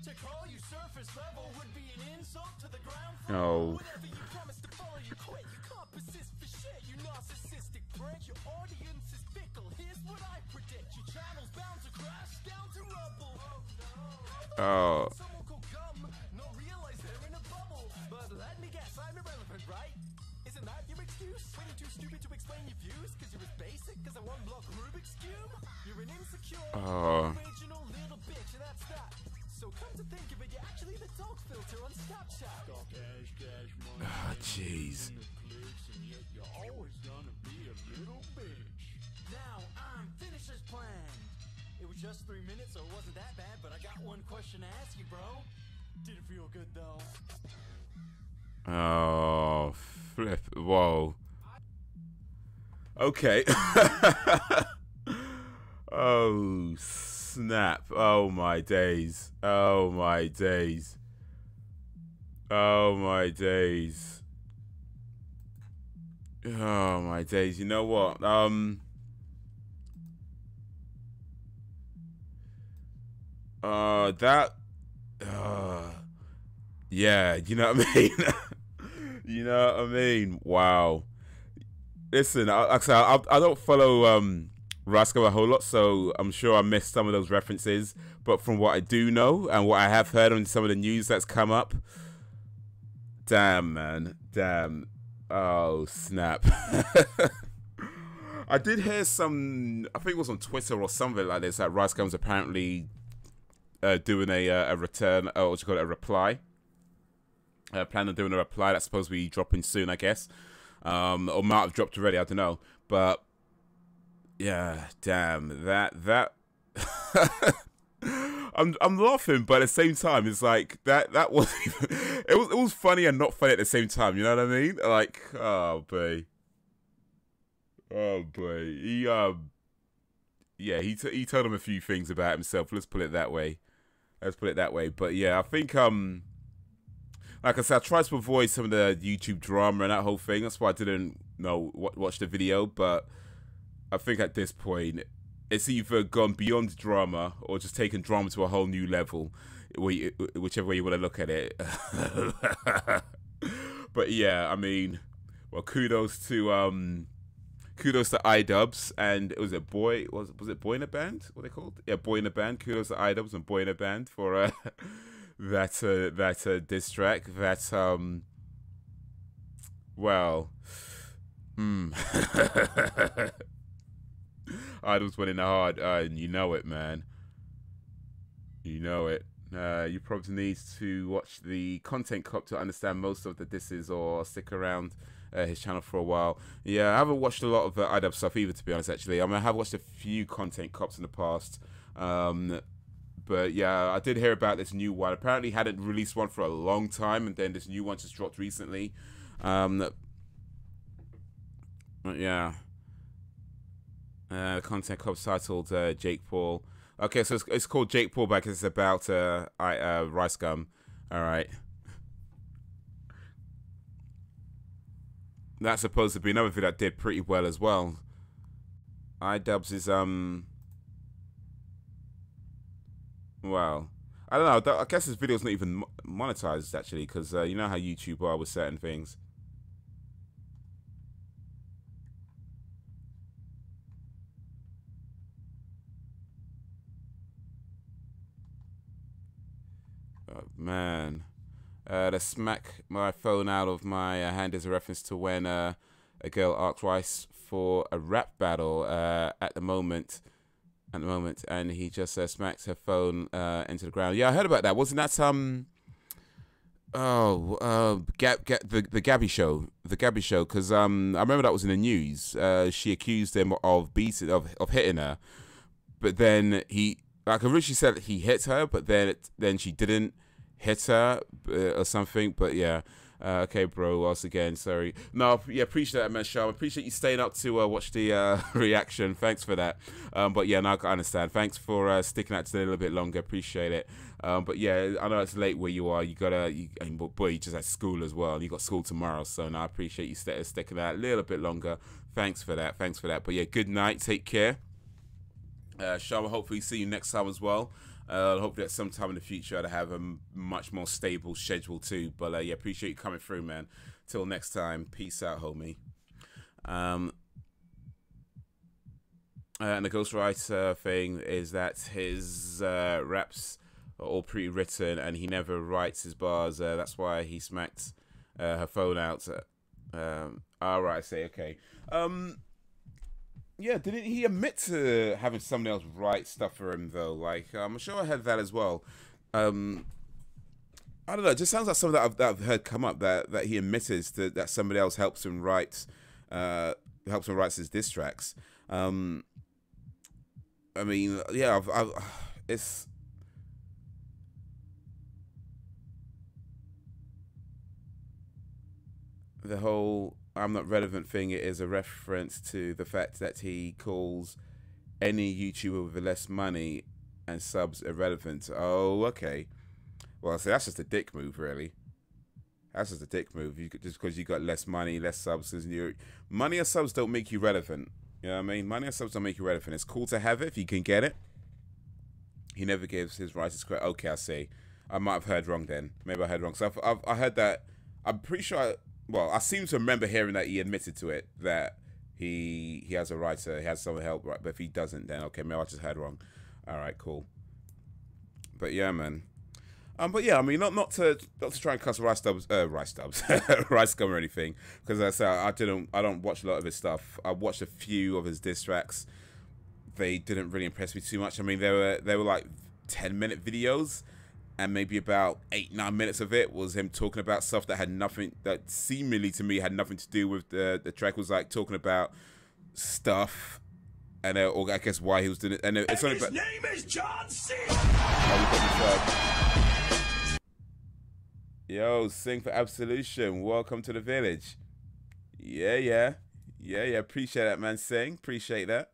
To call you surface level would be an insult to the ground floor. No. Whatever you promise to follow, you quit. You can't persist for shit, you narcissistic prick. Your audience is fickle. Here's what I predict. Your channel's bound to crash down to rubble. Oh. Someone called Gum, not realize they're in a bubble. But let me guess, I'm irrelevant, right? Isn't that your excuse? When you're too stupid to explain your views? Cause you're as basic as a one-block Rubik's Cube? You're an insecure, original little bitch, and that's that. So come to think of it, you're actually the dog filter on Snapchat. Ah, jeez. You're always gonna be a little bitch. Now I'm finished as planned. It was just 3 minutes, so it wasn't that bad, but I got one question to ask you, bro. Did it feel good, though? Oh, flip. Whoa. Okay. Oh, snap. Oh, my days. Oh, my days. Oh, my days. Oh, my days. You know what? Yeah, you know what I mean? You know what I mean? Wow. Listen, I don't follow Rascal a whole lot, so I'm sure I missed some of those references. But from what I do know and what I have heard on some of the news that's come up, damn, man. Damn. Oh, snap. I did hear some, I think it was on Twitter or something like this, that Rascal's apparently doing a return, or what you call it, a reply. Plan on doing a reply that's supposed to be dropping soon, I guess. Or might have dropped already, I don't know. But yeah, damn, that I'm laughing, but at the same time, it's like that was it was funny and not funny at the same time. You know what I mean? Like, oh boy, he he told him a few things about himself. Let's put it that way. But yeah, I think like I said, I tried to avoid some of the YouTube drama and that whole thing. That's why I didn't watch the video. But I think at this point, it's either gone beyond drama or just taken drama to a whole new level, whichever way you want to look at it. But yeah, I mean, well, kudos to iDubbbz and was it Boy in a Band? What they called? Yeah, Boy in a Band. Kudos to iDubbbz and Boy in a Band for that diss track. That well, iDubbbz went in hard, and you know it, man. You know it. You probably need to watch the content cop to understand most of the disses, or stick around his channel for a while. Yeah, I haven't watched a lot of IDub stuff either, to be honest, actually. I mean, I have watched a few content cops in the past. But yeah, I did hear about this new one. Apparently hadn't released one for a long time, and then this new one just dropped recently. But yeah. Content cop titled Jake Paul. Okay, so it's called Jake Paul because it's about rice gum. All right. That's supposed to be another video that did pretty well as well. iDubbbz is well, I don't know. I guess this video's not even monetized actually, because you know how YouTube are with certain things. Oh, man, to smack my phone out of my hand is a reference to when a girl asked Rice for a rap battle at the moment, and he just smacks her phone into the ground. Yeah, I heard about that. Wasn't that the Gabby show? The Gabby show, because I remember that was in the news. She accused him of hitting her, but then he, like, originally said he hit her, but then she didn't hit her or something. But yeah. Okay, bro, once again, sorry. No, yeah, appreciate that, man, Sean. Appreciate you staying up to watch the reaction. Thanks for that. But yeah, now I understand. Thanks for sticking out today a little bit longer. Appreciate it. But yeah, I know it's late where you are. You just at school as well. You got school tomorrow, so now I appreciate you sticking out a little bit longer. Thanks for that. Thanks for that. But yeah, good night. Take care. Sean, will hopefully see you next time as well. Hopefully at some time in the future I'd have a much more stable schedule too. But yeah, appreciate you coming through, man. Till next time, peace out, homie. And the ghostwriter thing is that his raps are all pre-written and he never writes his bars. That's why he smacked her phone out. All right, I say, okay. Yeah, didn't he admit to having somebody else write stuff for him though? Like, I'm sure I heard that as well. I don't know. It just sounds like something that I've heard come up, that he admitted that somebody else helps him write his diss tracks. I mean, yeah, it's. The whole I'm not relevant thing is a reference to the fact that he calls any YouTuber with less money and subs irrelevant. Oh, okay. Well, so that's just a dick move, really. That's just a dick move. Just because you got less money, less subs, money and subs don't make you relevant. You know what I mean? Money and subs don't make you relevant. It's cool to have it if you can get it. He never gives his writers credit. Okay, I see. I might have heard wrong then. Maybe I heard wrong. So I heard that. I'm pretty sure. Well, I seem to remember hearing that he admitted to it, that he has a writer, he has someone help, right? But if he doesn't, then okay, maybe I just heard wrong. All right, cool. But yeah, man. But yeah, I mean, not to try and cuss rice gum or anything, because as I said, I don't watch a lot of his stuff. I watched a few of his diss tracks. They didn't really impress me too much. I mean, they were like 10-minute videos. And maybe about 8-9 minutes of it was him talking about stuff that had nothing, that seemingly to me had nothing to do with the track. Was like talking about stuff, and or I guess why he was doing it. And it's only about. His name is John C. Yo, sing for Absolution. Welcome to the village. Yeah. Appreciate that, man. Sing. Appreciate that.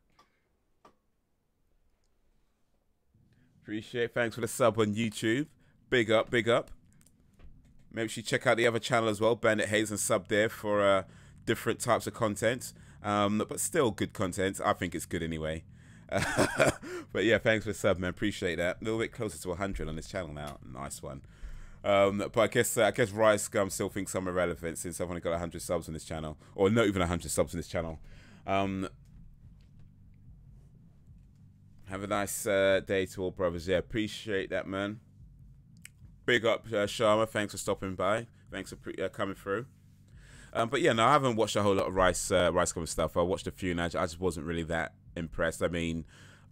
Appreciate. Thanks for the sub on YouTube. Big up, big up. Maybe you should check out the other channel as well, Bandit Haze, and sub there for different types of content. But still good content. I think it's good anyway. But yeah, thanks for the sub, man. Appreciate that. A little bit closer to 100 on this channel now. Nice one. But I guess Rice Gum still thinks I'm irrelevant since I've only got 100 subs on this channel, or not even 100 subs on this channel. Have a nice day to all brothers. Yeah, appreciate that, man. Big up, Sharma. Thanks for stopping by. Thanks for coming through. But yeah, no, I haven't watched a whole lot of Rice Gum stuff. I watched a few, and I just wasn't really that impressed. I mean,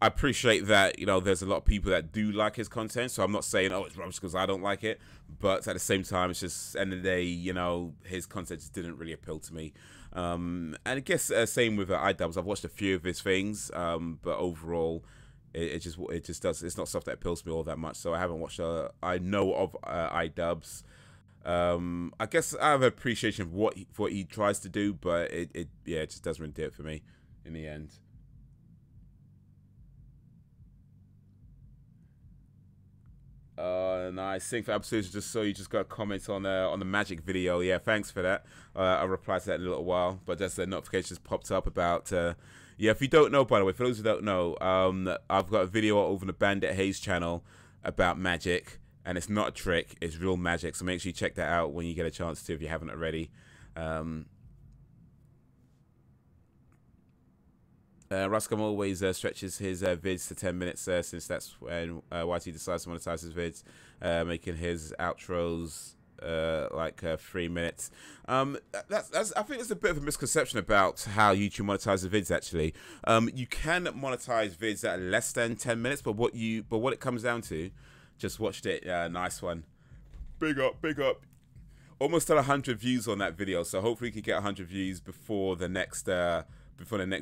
I appreciate that, you know, there's a lot of people that do like his content, so I'm not saying, oh, it's rubbish because I don't like it, but at the same time, it's just, end of the day, you know, his content just didn't really appeal to me. And I guess same with iDubbbz. I've watched a few of his things, but overall, it just does, it's not stuff that appeals to me all that much, so I haven't watched, I know of iDubbbz. I guess I have an appreciation of what he tries to do, but it just doesn't really do it for me in the end. Nice. Sync for absolutely. Just so you just got a comment on the magic video. Yeah, thanks for that. I'll reply to that in a little while. But just the notifications popped up about. Yeah, if you don't know, by the way, for those who don't know, I've got a video over on the Bandit Haze channel about magic, and it's not a trick. It's real magic. So make sure you check that out when you get a chance to, if you haven't already. Ruscom always stretches his vids to 10 minutes since that's when YT decides to monetize his vids, making his outros like 3 minutes. I think there's a bit of a misconception about how YouTube monetizes vids. Actually, you can monetize vids that are less than 10 minutes, but what it comes down to, just watched it. Nice one. Big up, big up. Almost at 100 views on that video, so hopefully you can get 100 views before the next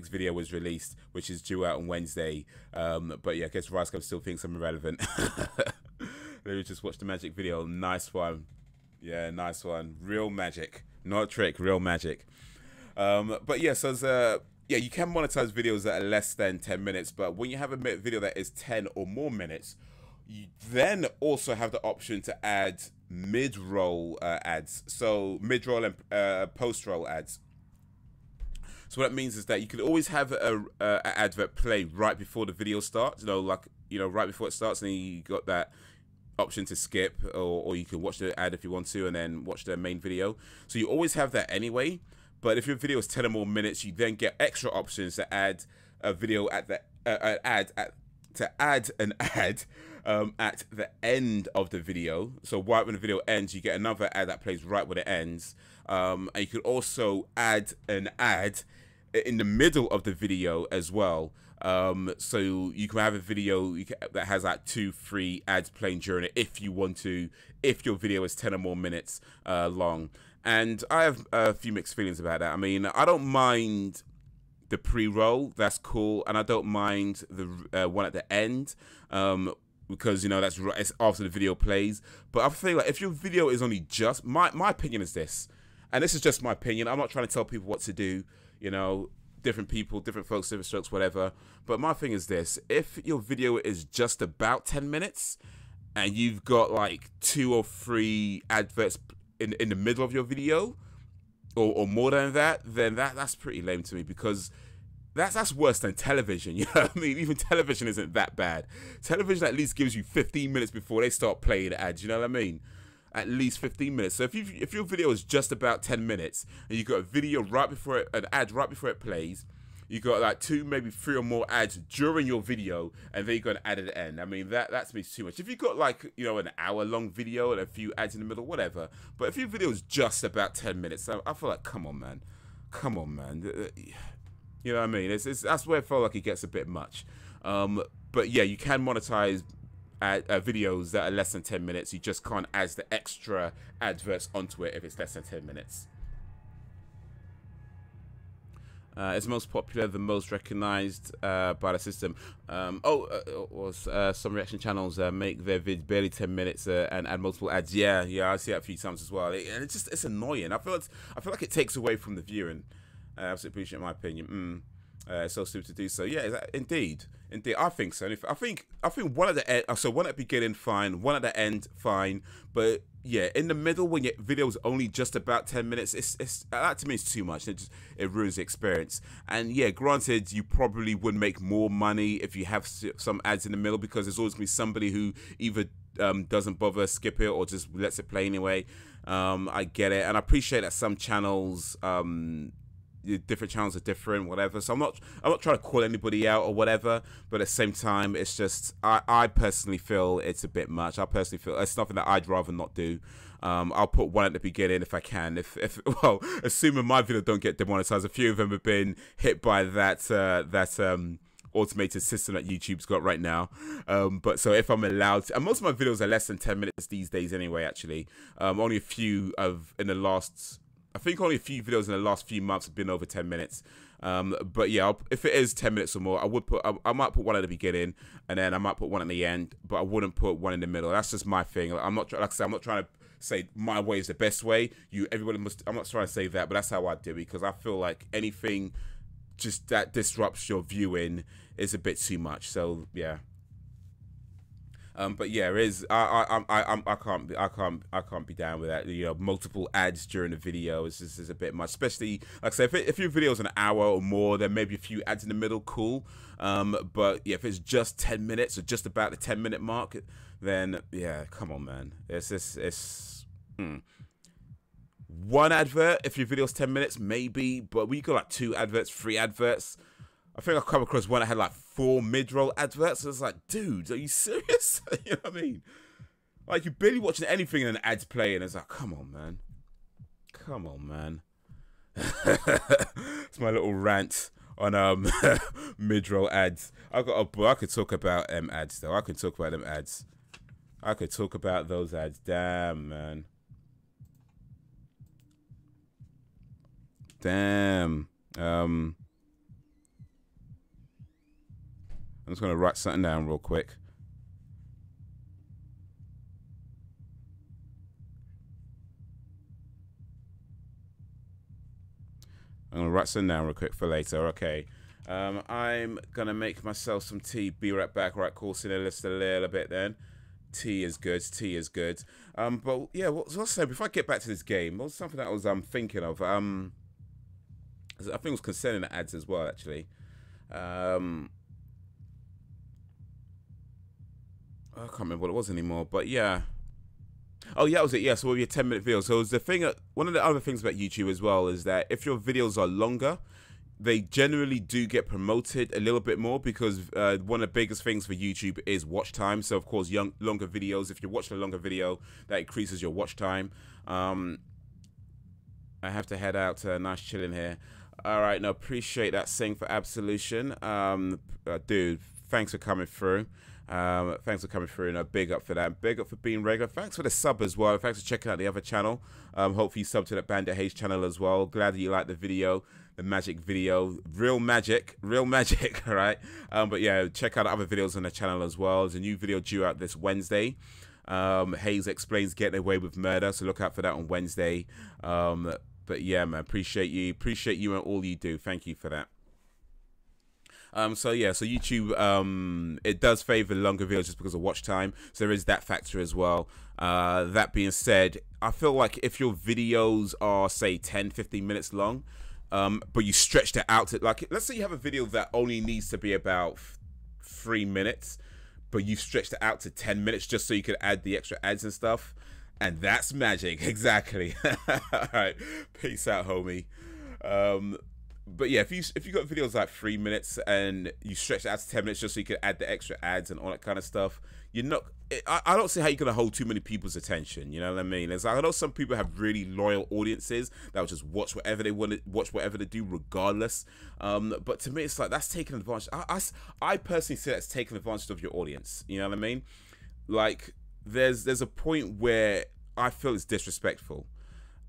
video was released, which is due out on Wednesday. But yeah, I guess Rascom still thinks I'm irrelevant. Let me just watch the magic video. Nice one. Yeah, nice one. Real magic, not a trick. Real magic. But yeah, so yeah, you can monetize videos that are less than 10 minutes, but when you have a video that is 10 or more minutes, you then also have the option to add mid-roll ads. So mid-roll and post-roll ads. So what that means is that you can always have an advert play right before the video starts, right before it starts, and then you got that option to skip, or you can watch the ad if you want to, and then watch the main video. So you always have that anyway. But if your video is 10 or more minutes, you then get extra options to add a video at the at the end of the video. So right when the video ends, you get another ad that plays right when it ends. And you could also add an ad in the middle of the video as well. So you can have a video that has like 2-3 ads playing during it if you want to, if your video is 10 or more minutes long. And I have a few mixed feelings about that. I mean, I don't mind the pre-roll, that's cool, and I don't mind the one at the end, because, you know, it's after the video plays. But I feel like if your video is only just, my opinion is this, and this is just my opinion, I'm not trying to tell people what to do, you know, different people, different folks, different strokes, whatever, but my thing is this: if your video is just about 10 minutes, and you've got like 2 or 3 adverts in the middle of your video, or more than that, then that's pretty lame to me, because that's worse than television. You know what I mean? Even television isn't that bad. Television at least gives you 15 minutes before they start playing ads. You know what I mean? At least 15 minutes. So if your video is just about 10 minutes and you got a video right before it, an ad right before it plays, you got like 2, maybe 3 or more ads during your video, and then you got an ad at the end. I mean, that's me too much. If you got like, you know, an hour-long video and a few ads in the middle, whatever. But if your video is just about 10 minutes, I feel like, come on, man. Come on, man. You know what I mean? That's where I feel like it gets a bit much. But yeah, you can monetize videos that are less than 10 minutes. You just can't add the extra adverts onto it if it's less than 10 minutes. It's most popular, the most recognized by the system. Some reaction channels make their vids barely 10 minutes and add multiple ads. Yeah, I see that a few times as well. And it's annoying. I feel like it takes away from the viewing. I absolutely appreciate my opinion. It's so stupid to do so. Yeah, indeed, I think so. I think one at the end, so one at the beginning, fine. One at the end, fine. But yeah, in the middle, when your video is only just about 10 minutes, it's that to me is too much. It ruins the experience. And yeah, granted, you probably would make more money if you have some ads in the middle, because there's always gonna be somebody who either doesn't bother skip it or just lets it play anyway. I get it, and I appreciate that some channels. Different channels are different, whatever. So I'm not trying to call anybody out or whatever, but at the same time, it's just I personally feel it's a bit much. I personally feel it's something that I'd rather not do. I'll put one at the beginning if I can. If assuming my video don't get demonetized, a few of them have been hit by that automated system that YouTube's got right now. But so if I'm allowed to, and most of my videos are less than 10 minutes these days anyway, actually. Only a few in the last, I think only a few videos in the last few months have been over 10 minutes. But yeah, if it is 10 minutes or more, I might put one at the beginning, and then I might put one at the end, but I wouldn't put one in the middle. That's just my thing. I'm not, like I said, I'm not trying to say my way is the best way. Everybody must. I'm not trying to say that, but that's how I do it, because I feel like anything just that disrupts your viewing is a bit too much. So yeah. But yeah, I can't be down with that. You know, multiple ads during the video is a bit much. Especially, like I say, if your video is an hour or more, then maybe a few ads in the middle, cool. But yeah, if it's just 10 minutes or just about the 10-minute mark, then yeah, come on, man. It's one advert if your video's 10 minutes, maybe. But we got like 2 adverts, 3 adverts. I think I come across one that had like 4 mid-roll adverts. So it's like, dude, are you serious? You know what I mean? Like, you're barely watching anything and an ad's playing. It's like, come on, man. Come on, man. It's my little rant on mid-roll ads. I could talk about ads, though. I could talk about them ads. I could talk about those ads. Damn, man. Damn. I'm just going to write something down real quick. I'm going to write something down real quick for later. Okay. I'm going to make myself some tea. Be right back. Right, coursing the list a little bit then. Tea is good. Tea is good. But yeah, what was I saying? Before I get back to this game, what was something that I was thinking of? I think it was concerning the ads as well, actually. I can't remember what it was anymore, but yeah. Oh, yeah, that was it. Yeah, so we'll be a 10-minute video. So the thing, one of the other things about YouTube as well is that if your videos are longer, they generally do get promoted a little bit more, because one of the biggest things for YouTube is watch time. So, of course, longer videos, if you're watching a longer video, that increases your watch time. I have to head out. Nice chilling here. All right, no, appreciate that. Sing for Absolution. Dude, thanks for coming through. Thanks for coming through, and a big up for that. Big up for being regular. Thanks for the sub as well. Thanks for checking out the other channel. Hopefully you sub to that Bandit Haze channel as well. Glad that you liked the video, the magic video. Real magic, all right? But yeah, check out the other videos on the channel as well. There's a new video due out this Wednesday. Haze explains Getting Away with Murder, so look out for that on Wednesday. But yeah, man, appreciate you and all you do. Thank you for that. So yeah, so YouTube, it does favor longer videos just because of watch time. So there is that factor as well. That being said, I feel like if your videos are, say, 10-15 minutes long, but you stretched it out to, like, let's say you have a video that only needs to be about 3 minutes, but you stretched it out to 10 minutes just so you could add the extra ads and stuff. And that's magic. Exactly. All right. Peace out, homie. But yeah, if you got videos like 3 minutes and you stretch it out to 10 minutes just so you can add the extra ads and all that kind of stuff, you're not. I don't see how you're gonna hold too many people's attention. You know what I mean? It's like, I know some people have really loyal audiences that will just watch whatever they want to watch, whatever they do, regardless. But to me, it's like that's taking advantage. I personally say that's taking advantage of your audience. You know what I mean? Like, there's a point where I feel it's disrespectful.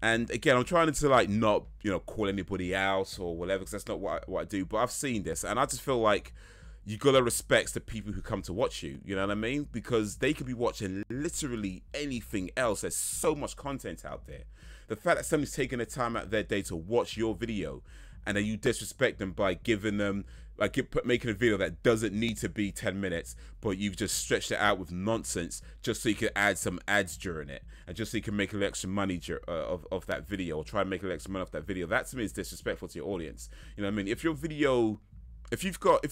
And again, I'm trying to, like, not, you know, call anybody out or whatever, because that's not what I do. But I've seen this, and I just feel like you gotta respect the people who come to watch you. You know what I mean? Because they could be watching literally anything else. There's so much content out there. The fact that somebody's taking the time out of their day to watch your video, and then you disrespect them by giving them, like, making a video that doesn't need to be 10 minutes, but you've just stretched it out with nonsense just so you can add some ads during it, and just so you can make a little extra money of that video, or try and make a little extra money off that video. That to me is disrespectful to your audience. You know what I mean? If your video, if you've got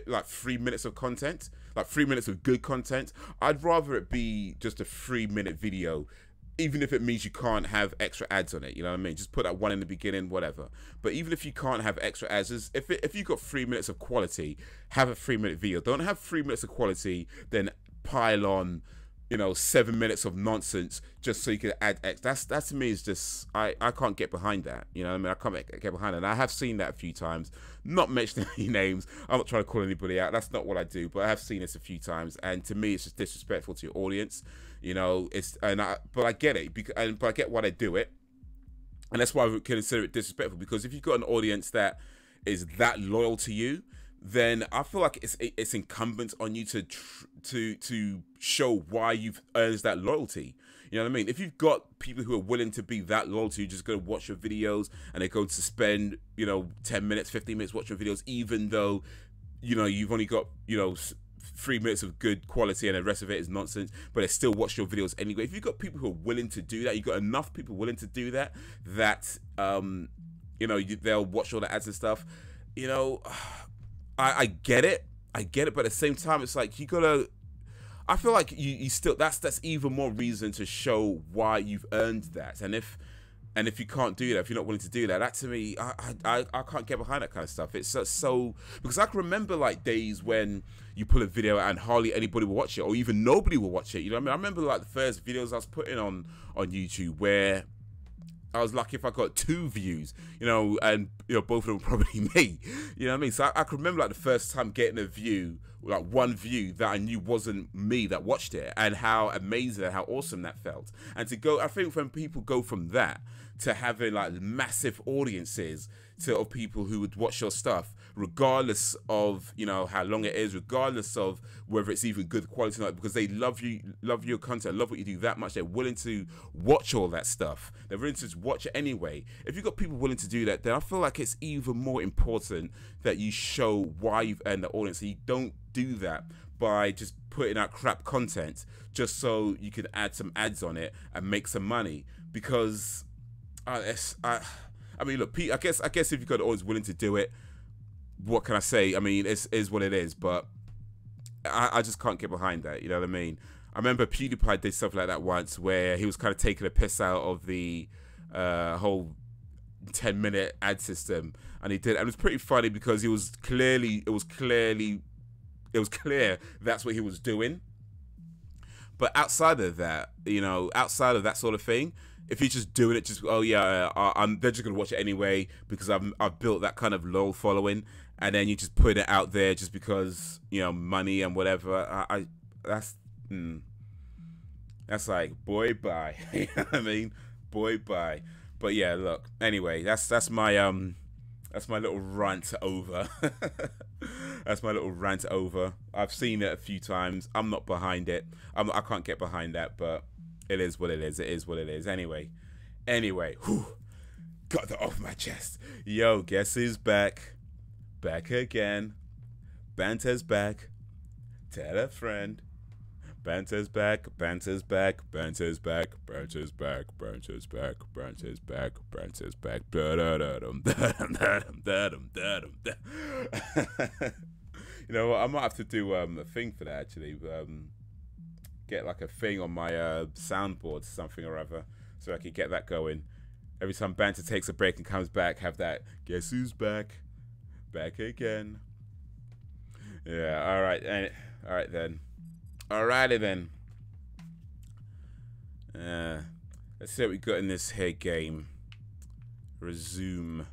like 3 minutes of content, like 3 minutes of good content, I'd rather it be just a 3-minute video, even if it means you can't have extra ads on it. You know what I mean? Just put that one in the beginning, whatever. But even if you can't have extra ads, if you've got 3 minutes of quality, have a 3-minute video. Don't have 3 minutes of quality, then pile on, you know, 7 minutes of nonsense just so you can add X. That to me is just, I can't get behind that. You know what I mean? I can't get behind it. And I have seen that a few times. Not mentioning any names. I'm not trying to call anybody out. That's not what I do. But I have seen this a few times. And to me, it's just disrespectful to your audience. You know, but I get it. But I get why they do it. And that's why I would consider it disrespectful. Because if you've got an audience that is that loyal to you, then I feel like it's incumbent on you to show why you've earned that loyalty. You know what I mean? If you've got people who are willing to be that loyal to you, just go watch your videos, and they're going to spend, you know, 10 minutes, 15 minutes watching your videos, even though, you know, you've only got, you know, 3 minutes of good quality and the rest of it is nonsense, but they still watch your videos anyway. If you've got people who are willing to do that, you've got enough people willing to do that, you know, they'll watch all the ads and stuff, you know. I get it, but at the same time, it's like you gotta. I feel like you still that's even more reason to show why you've earned that. And if you can't do that, if you're not willing to do that, that to me, I can't get behind that kind of stuff. It's so because I can remember like days when you put a video out and hardly anybody will watch it, or even nobody will watch it. You know what I mean? I remember like the first videos I was putting on YouTube where I was lucky if I got 2 views, you know, and you know both of them were probably me. You know what I mean? So I can remember like the first time getting a view, like 1 view that I knew wasn't me that watched it, and how amazing and how awesome that felt. And to go, I think when people go from that to having like massive audiences of people who would watch your stuff, regardless of, you know, how long it is, regardless of whether it's even good quality or not, because they love you, love your content, love what you do that much, they're willing to watch all that stuff. They're willing to watch it anyway. If you've got people willing to do that, then I feel like it's even more important that you show why you've earned the audience. So you don't do that by just putting out crap content just so you can add some ads on it and make some money. Because I mean, look, I guess if you've got an audience willing to do it, what can I say? I mean, it is what it is, but I just can't get behind that. You know what I mean? I remember PewDiePie did something like that once, where he was kind of taking a piss out of the whole 10-minute ad system, and he did, and it was pretty funny because it was clear that's what he was doing. But outside of that, you know, outside of that sort of thing, if you're just doing it, just they're just gonna watch it anyway because I've built that kind of loyal following, and then you just put it out there just because, you know, money and whatever. That's like, boy, bye. You know what I mean? Boy, bye. But yeah, look. Anyway, that's my little rant over. That's my little rant over. I've seen it a few times. I'm not behind it. I can't get behind that, but it is what it is. It is what it is. Anyway, whew, got that off my chest. Yo, guess who's back? Back again. Banter's back. Tell a friend. Banter's back. Banter's back. Banter's back. Banter's back. Banter's back. Banter's back. Banter's back. You know what? I might have to do a thing for that actually. Get like a thing on my soundboard, something or other, so I can get that going. Every time Banter takes a break and comes back, have that. Guess who's back? Back again. Yeah. All right. All right then. Alrighty then. Let's see what we got in this here game. Resume.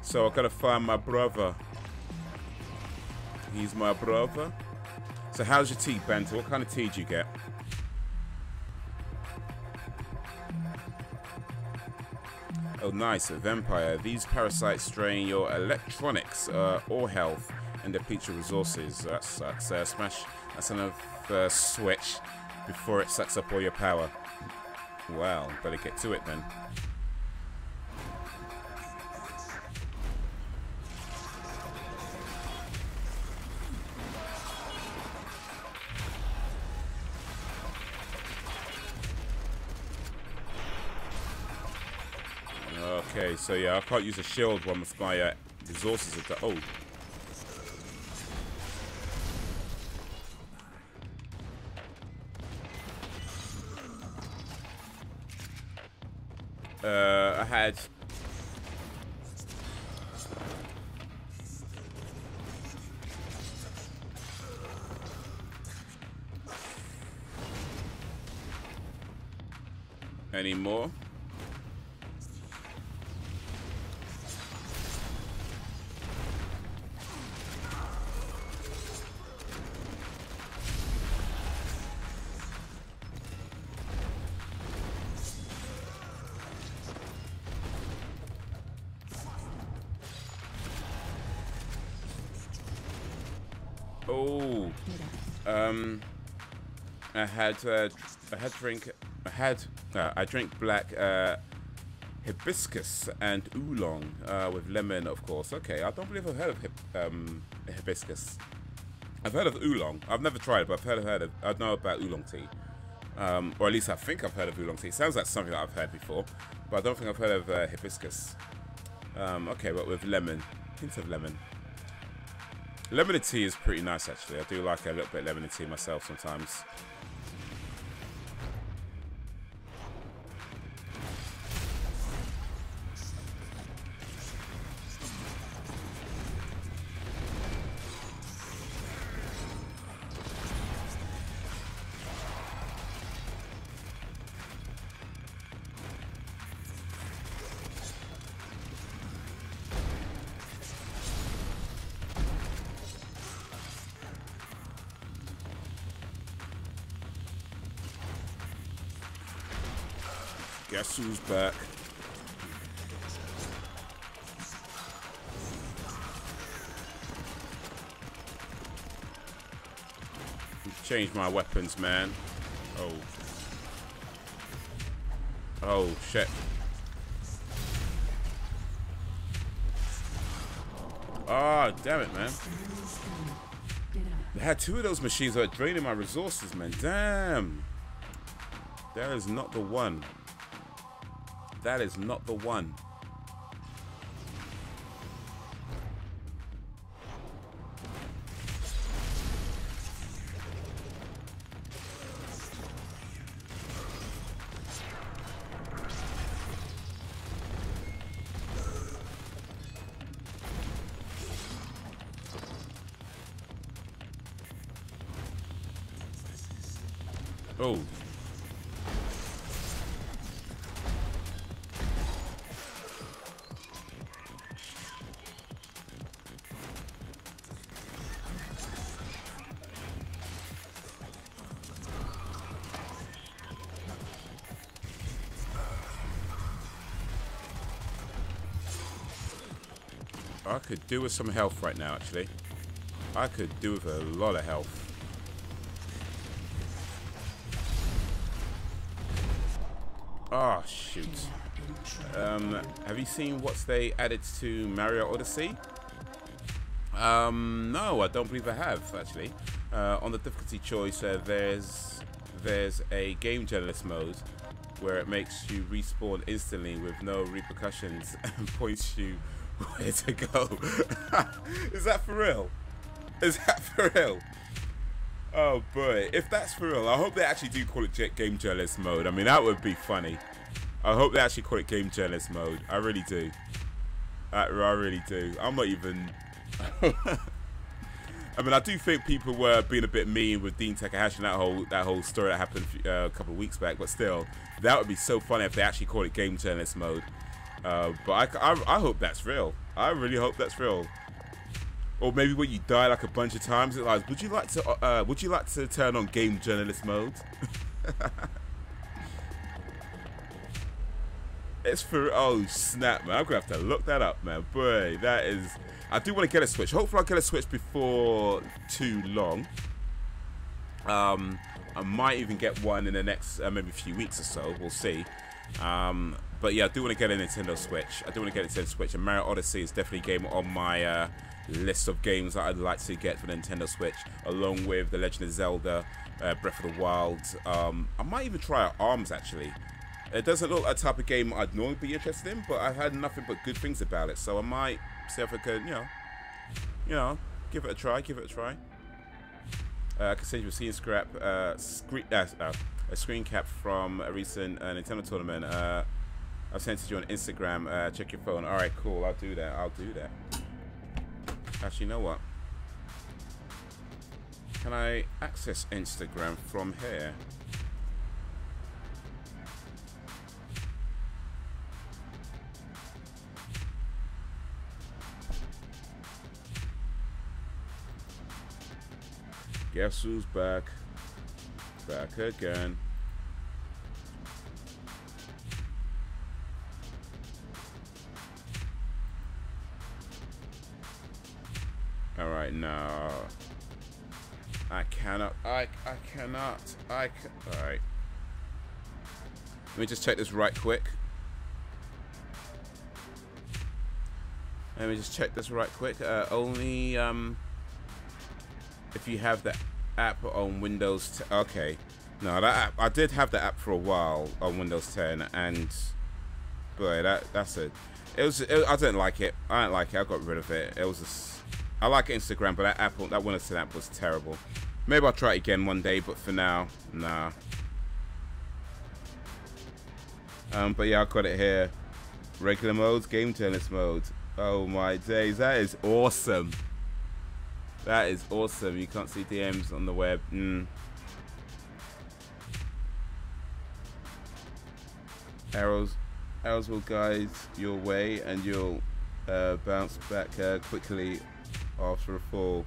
So I gotta find my brother. He's my brother. So how's your tea, Banter? What kind of tea do you get? Oh, nice. A vampire. These parasites drain your electronics or health and deplete your resources. That sucks. Smash. That's another switch before it sucks up all your power. Well, better get to it then. Okay, so yeah, I can't use a shield once my resources are done. Oh. I had Any more? Oh, I drink black hibiscus and oolong with lemon, of course. Okay, I don't believe I've heard of hibiscus. I've heard of oolong. I've never tried it, but I've heard of. I know about oolong tea, or at least I think I've heard of oolong tea. Sounds like something that I've heard before, but I don't think I've heard of hibiscus. Okay, but with lemon, hint of lemon. Lemon tea is pretty nice, actually. I do like a little bit of lemon tea myself sometimes. Guess who's back? Change my weapons, man. Oh. Oh, shit. Ah, oh, damn it, man. I had two of those machines that were draining my resources, man. Damn. That is not the one. That is not the one. Oh. I could do with some health right now, actually. I could do with a lot of health. Oh, shoot. Have you seen what they added to Mario Odyssey? No, I don't believe I have, actually. On the difficulty choice, there's a game journalist mode where it makes you respawn instantly with no repercussions and points you where to go. Is that for real? Is that for real? Oh boy, if that's for real, I hope they actually do call it game journalist mode. I mean, that would be funny. I hope they actually call it game journalist mode. I really do. I really do. I'm not even... I mean, I do think people were being a bit mean with Dean Takahashi and that whole story that happened a couple of weeks back, but still, that would be so funny if they actually called it game journalist mode. But I hope that's real. I really hope that's real. Or maybe when you die like a bunch of times, it's like, would you like to turn on game journalist mode? It's for, oh snap, man! I'm gonna have to look that up, man. Boy, that is. I do want to get a Switch. Hopefully, I'll get a Switch before too long. I might even get one in the next maybe a few weeks or so. We'll see. But yeah, I do want to get a Nintendo Switch. I do want to get a Nintendo Switch, and Mario Odyssey is definitely a game on my list of games that I'd like to get for the Nintendo Switch, along with The Legend of Zelda, Breath of the Wild. I might even try out ARMS, actually. It doesn't look like a type of game I'd normally be interested in, but I've had nothing but good things about it, so I might see if I could, you know, give it a try, I can send you a screen scrap, a screen cap from a recent Nintendo tournament. I've sent it to you on Instagram. Check your phone. All right, cool. I'll do that. Actually, you know what? Can I access Instagram from here? Guess who's back? Back again. All right, now I cannot. All right. Let me just check this right quick. Only if you have the app on Windows. Okay, no, that app. I did have the app for a while on Windows 10, and boy, that's it. I didn't like it. I didn't like it. I got rid of it. It was just. I like Instagram, but that Windows 10 app was terrible. Maybe I'll try it again one day, but for now, nah. But yeah, I got it here. Regular modes, game journalist mode. Oh my days, that is awesome. That is awesome. You can't see DMs on the web. Arrows will guide your way, and you'll bounce back quickly after a fall.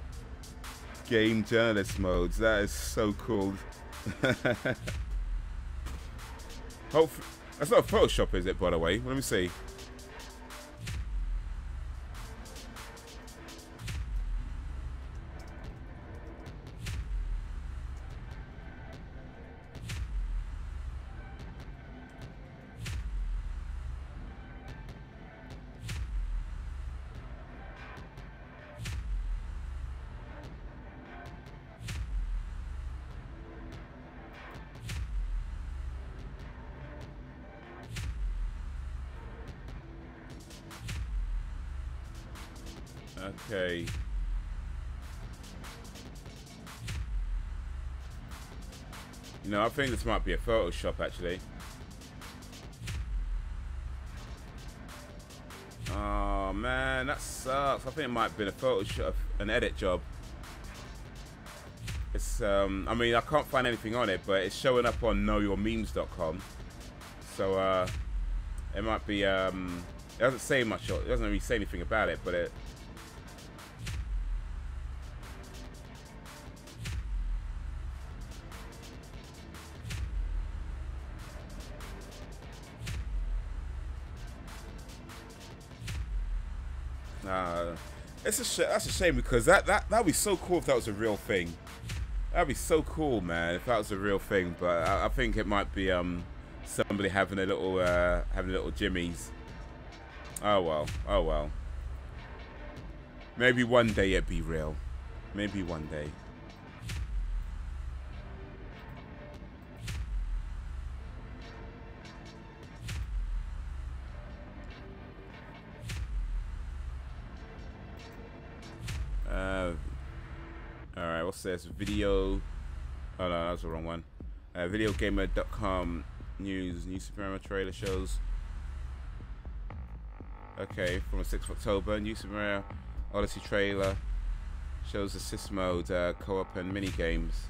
Game journalist modes. That is so cool. Hopefully, that's not Photoshop, is it? By the way, let me see. Okay. You know, I think this might be a Photoshop actually. Oh man, that sucks. I think it might have been a Photoshop, an edit job. It's I mean, I can't find anything on it, but it's showing up on knowyourmemes.com. So it might be it doesn't say much, it doesn't really say anything about it, but it that's a shame, because that'd be so cool if that was a real thing. That'd be so cool, man, if that was a real thing. But I think it might be somebody having a little jimmies. Oh well. Maybe one day it'd be real. Maybe one day. Alright, what's this? Video. Oh no, that was the wrong one. Videogamer.com news. New Super Mario trailer shows. Okay, from the 6th of October. New Super Mario Odyssey trailer shows assist mode, co-op, and mini games.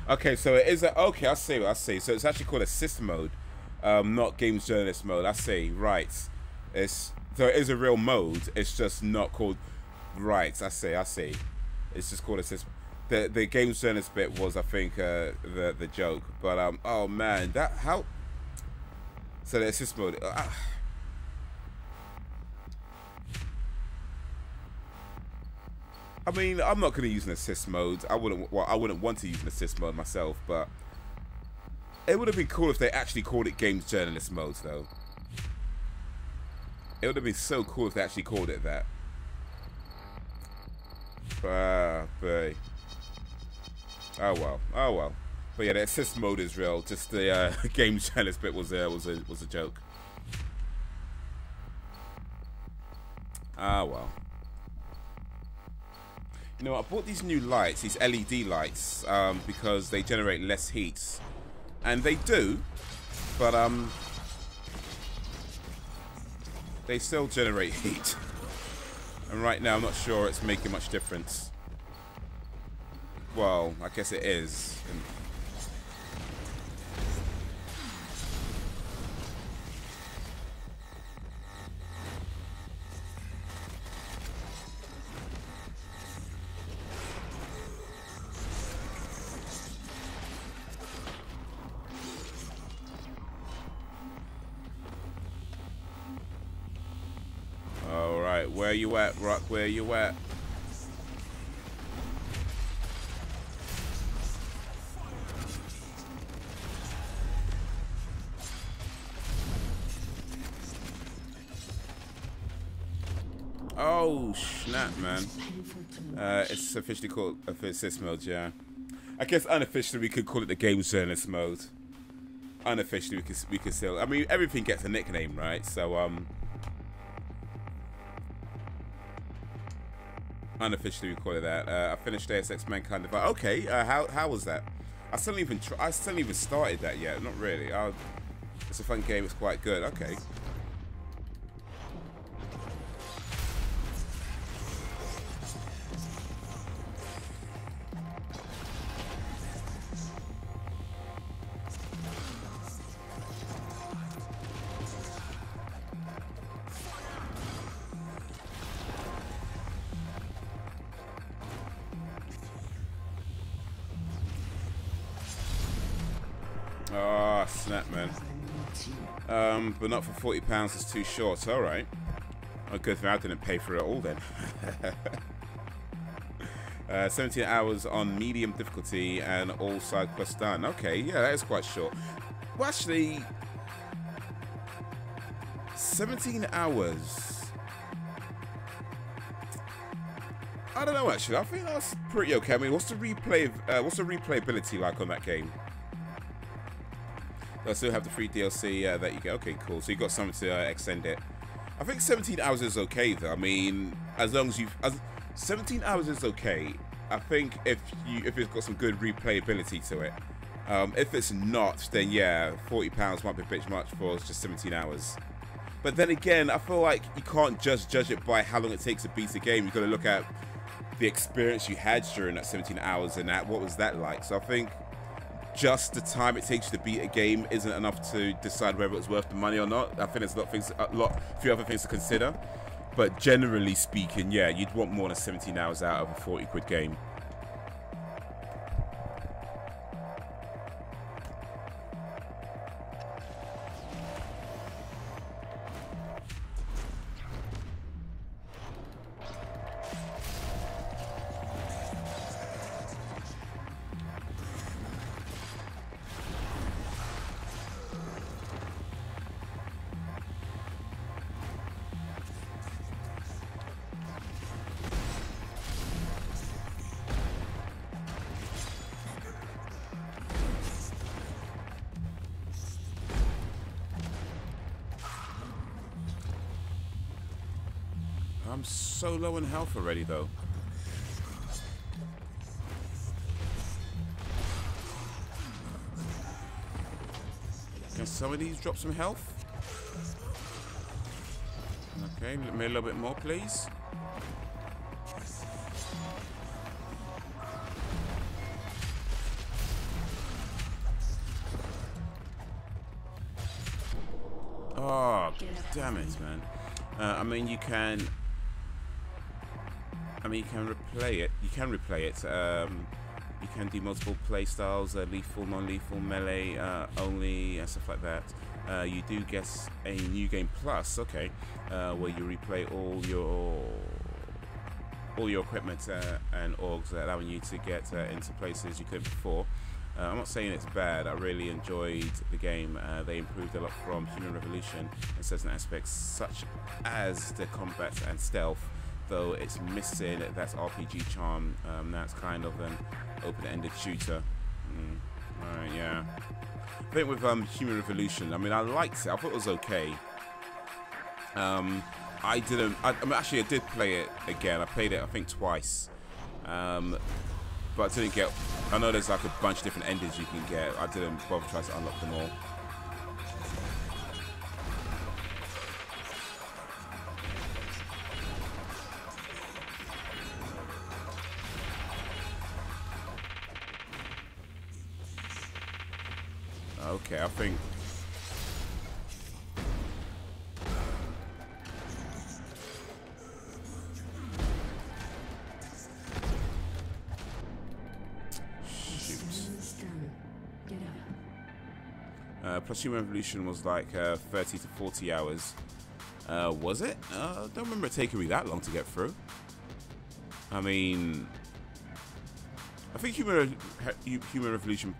Okay, so it is a. Okay, I see. So it's actually called assist mode, not games journalist mode. I see. Right. So it is a real mode. It's just not called. Right, I see. It's just called assist. The games journalist bit was, I think, the joke. But oh man, that how. So the assist mode. I mean, I'm not gonna use an assist mode. I wouldn't want to use an assist mode myself, but it would have been cool if they actually called it games journalist mode, though. It would have been so cool if they actually called it that. But oh well. But yeah, the assist mode is real. Just the game journalist bit was a joke. Ah well. You know, I bought these new lights, these LED lights, because they generate less heat, and they do, but they still generate heat. And right now, I'm not sure it's making much difference. Well, I guess it is. Alright, where you at, Rock? Where you at? Oh, snap, man. It's officially called assist mode, yeah. I guess unofficially we could call it the game journalist mode. Unofficially we could still, I mean, everything gets a nickname, right? So unofficially we call it that. I finished Deus Ex Mankind Divide. Okay, how was that? I still haven't even started that yet. Not really. It's a fun game. It's quite good. Okay. Oh, snap, man. But not for £40, it's too short. All right. Oh, good thing I didn't pay for it all then. 17 hours on medium difficulty and all side quests done. Okay, yeah, that is quite short. Well, actually, 17 hours. I don't know, actually. I think that's pretty okay. I mean, what's the replayability like on that game? I still have the free DLC that you get. Okay, cool. So you got something to extend it. I think 17 hours is okay, though. I mean, as long as 17 hours is okay. I think if it's got some good replayability to it. If it's not, then yeah, £40 might be a bit much for just 17 hours. But then again, I feel like you can't just judge it by how long it takes to beat a game. You've got to look at the experience you had during that 17 hours and what was that like. So I think just the time it takes you to beat a game isn't enough to decide whether it's worth the money or not. I think there's a few other things to consider. But generally speaking, yeah, you'd want more than 17 hours out of a 40 quid game. I'm so low in health already, though. Can some of these drop some health? Okay, let me a little bit more, please. Oh, damn it, man. I mean, you can replay it. You can replay it. You can do multiple play styles, lethal, non-lethal, melee only, and stuff like that. You do get a new game plus, okay, where you replay all your equipment and orgs, allowing you to get into places you couldn't before. I'm not saying it's bad. I really enjoyed the game. They improved a lot from Human Revolution in certain aspects, such as the combat and stealth. Though it's missing that RPG charm. That's kind of an open-ended shooter. Alright, yeah. I think with Human Revolution, I mean, I liked it. I thought it was okay. I did play it again. I played it, I think, twice. But I didn't get. I know there's like a bunch of different endings you can get. I didn't bother trying to unlock them all. Okay, I think. Plus Human Revolution was like 30 to 40 hours. Was it? Don't remember it taking me that long to get through. I mean, I think Human Revolution,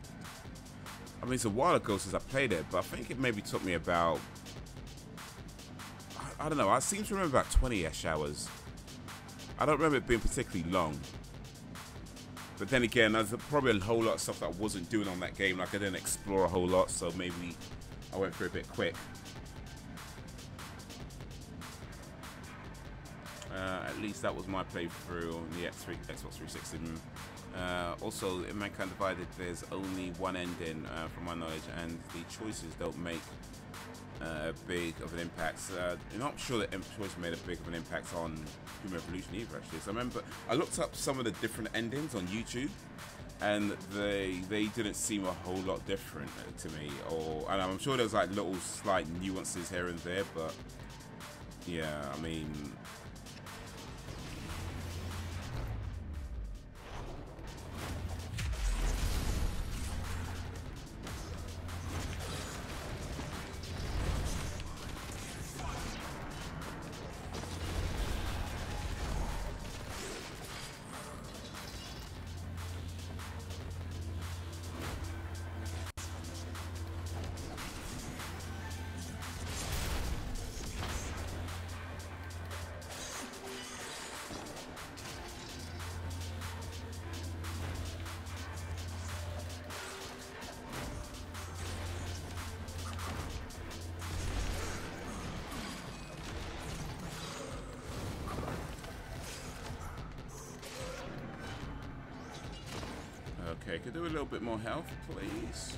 I mean, it's a while ago since I played it, but I think it maybe took me about, I don't know, I seem to remember about 20-ish hours. I don't remember it being particularly long. But then again, there's probably a whole lot of stuff that I wasn't doing on that game. Like, I didn't explore a whole lot, so maybe I went through a bit quick. At least that was my playthrough on the Xbox 360. Also, in Mankind Divided, there's only one ending, from my knowledge, and the choices don't make big of an impact. I'm not sure that choices made a big of an impact on Human Revolution either, actually. So I remember I looked up some of the different endings on YouTube, and they didn't seem a whole lot different to me. And I'm sure there's like little slight nuances here and there, but yeah, I mean. Okay, could do a little bit more health, please.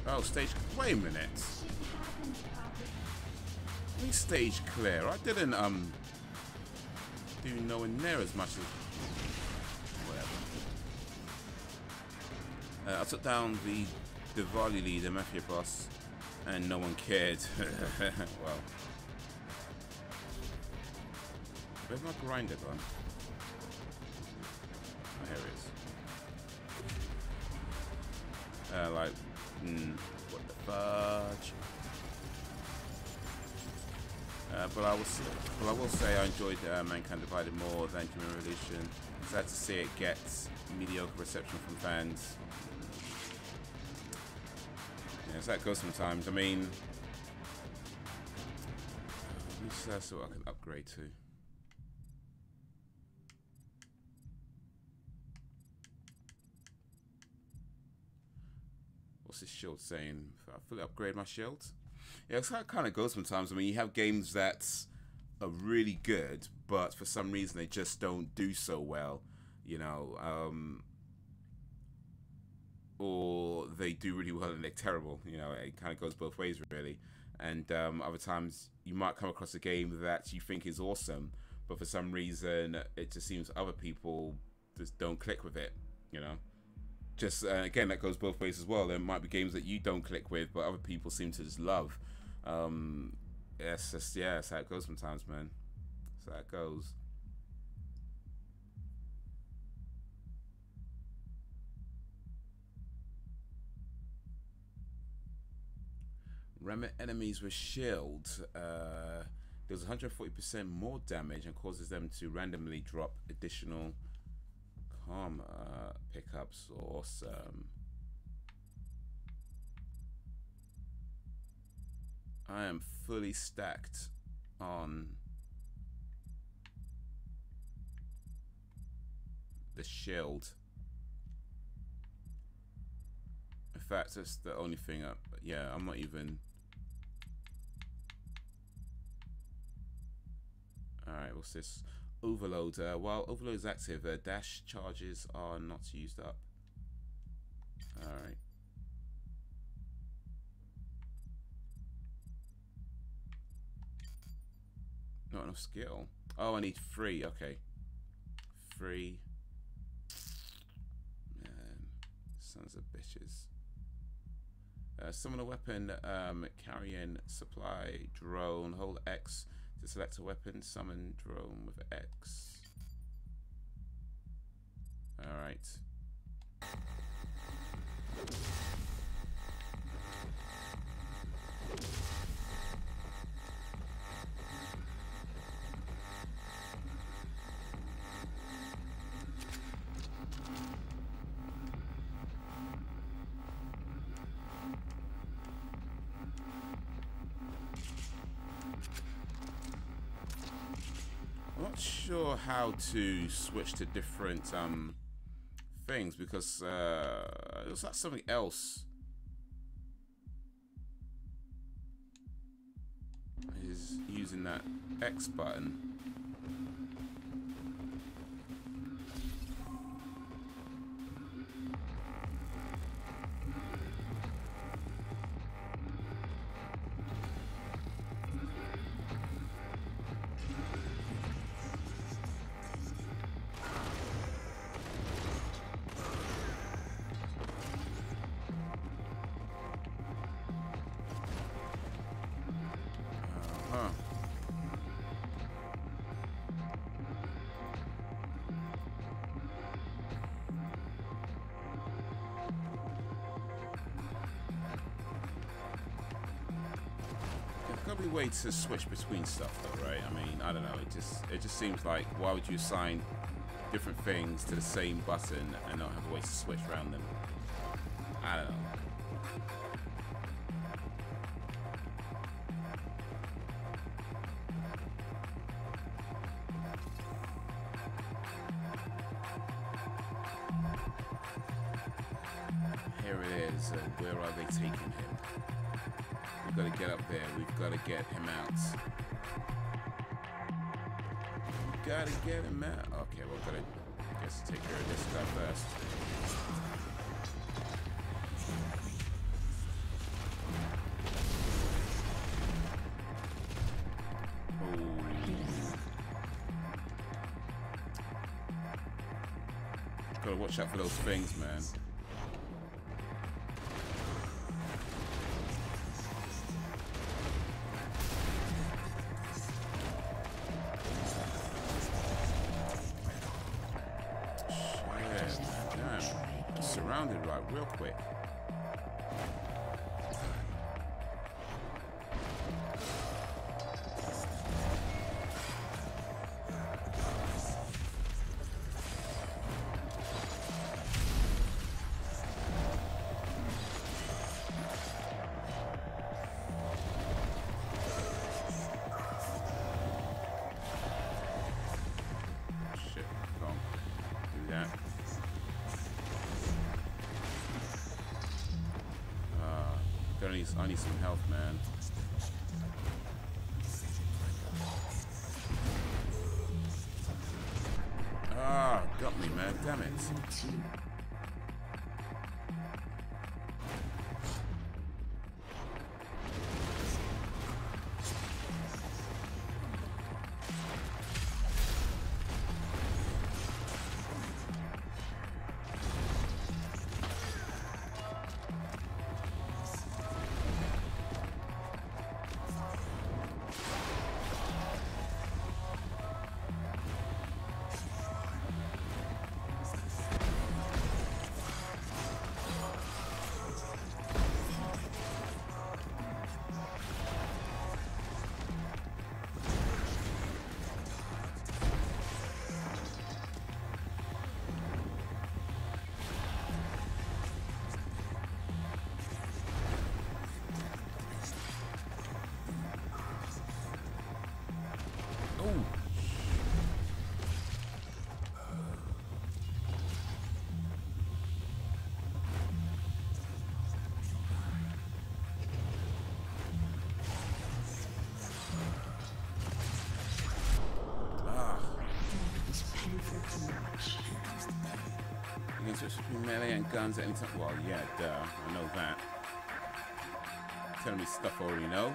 Oh, stage. Wait a minute. Let me stage clear. I didn't do nowhere near as much as whatever. I took down the Diwali leader, Mafia boss, and no one cared. Well, where's my grinder gone? Oh, here it is. Like, what the fudge? But I will say I enjoyed Mankind Divided more than Human Revolution. Sad to see it get mediocre reception from fans. Yeah, so that goes sometimes. I mean, let me see what I can upgrade to. What's this shield saying? If I fully upgrade my shield? Yeah, it's how it kind of goes sometimes. I mean, you have games that are really good, but for some reason they just don't do so well, you know, or they do really well and they're terrible. You know, it kind of goes both ways, really. And other times you might come across a game that you think is awesome, but for some reason it just seems other people just don't click with it, you know. Just again, that goes both ways as well. There might be games that you don't click with, but other people seem to just love. It's just, yeah, that's how it goes sometimes, man. That's how it goes. Remit enemies with shield does 140% more damage and causes them to randomly drop additional karma pickups. Awesome. I am fully stacked on the shield. In fact, that's the only thing up. Yeah, I'm not even. Alright, what's this? Overload. While overload is active, dash charges are not used up. Alright. Not enough skill. Oh, I need 3. Okay. 3. Man, sons of bitches. Summon a weapon carrying supply drone. Hold X to select a weapon. Summon drone with X. Alright. I'm not sure how to switch to different things because it looks like something else is using that X button. Way to switch between stuff though, right? I mean, I don't know, it just seems like, why would you assign different things to the same button and not have a way to switch around them? I don't know. Here it is. Where are they taking him? We've got to get up there. We've got to get him out. We've got to get him out. Okay, we've got to, I guess, take care of this guy first. Oh. Got to watch out for those things, man. Surrounded right real quick. Shit, don't do that. I need some health, man. Ah, got me, man. Damn it. You can switch between melee and guns at any time. Well, yeah, duh. I know that. Telling me stuff I already know.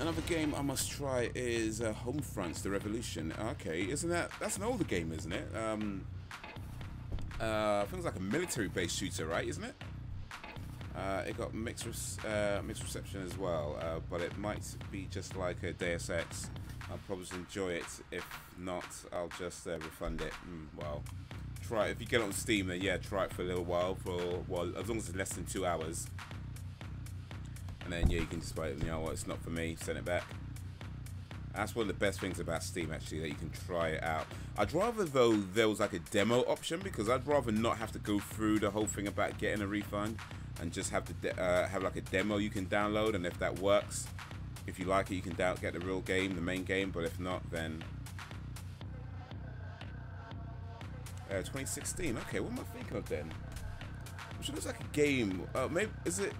Another game I must try is Homefronts: The Revolution. Okay, that's an older game, isn't it? I think it's like a military-based shooter, right? Isn't it? It got mixed reception as well, but it might be just like a Deus Ex. I'll probably enjoy it. If not, I'll just refund it. Well, try it. If you get it on Steam, then yeah, try it for a little while. As long as it's less than 2 hours. And then yeah, you can just buy it. You know what? It's not for me. Send it back. That's one of the best things about Steam, actually, that you can try it out. I'd rather though there was like a demo option, because I'd rather not have to go through the whole thing about getting a refund, and just have to have like a demo you can download. And if that works, if you like it, you can get the real game, the main game. But if not, then 2016. Okay, what am I thinking of then? Which looks like a game. Maybe is it?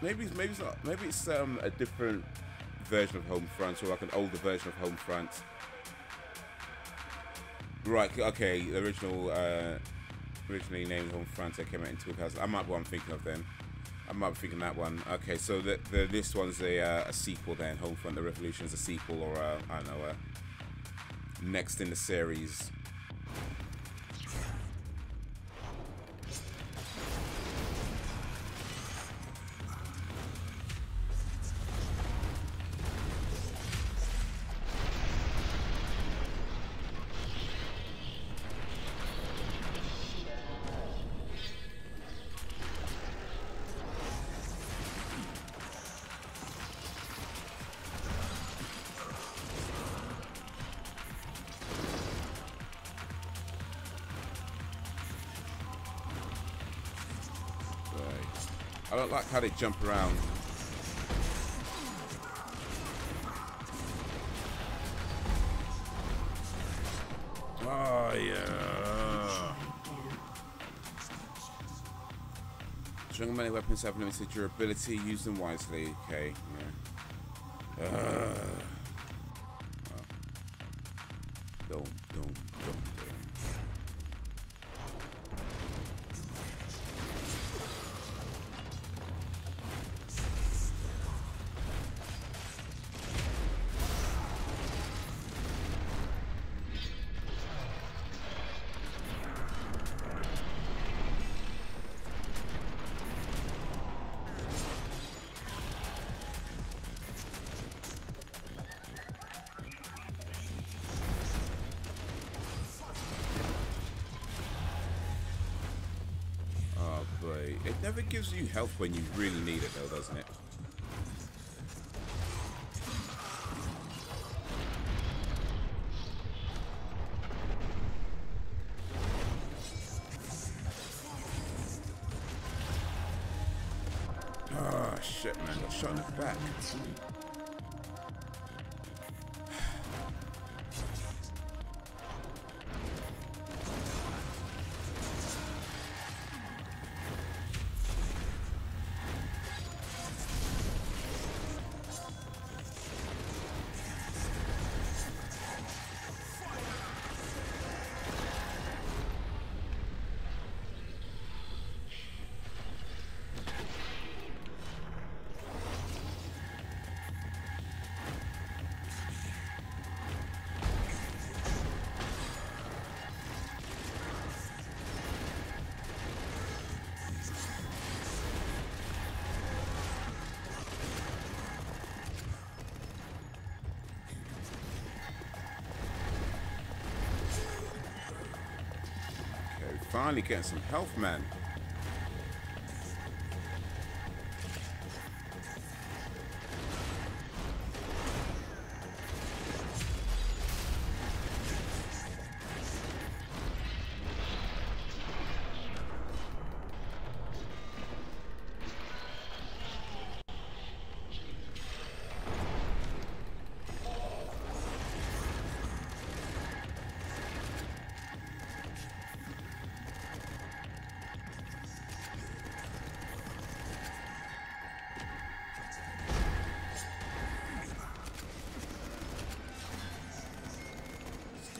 Maybe it's not. Maybe it's a different version of Homefront, or like an older version of Homefront. Right. Okay. The originally named Homefront, that came out in 2000. I might be what I'm thinking of then. I might be thinking that one. Okay. So this one's a sequel then. Homefront: The Revolution is a sequel, or I don't know, next in the series. I don't like how they jump around. Oh, yeah. Strong melee weapons have limited durability. Use them wisely. Okay, yeah. Don't. It never gives you health when you really need it, though, doesn't it? Oh, shit, man. Got shot in the back. Finally getting some health, man.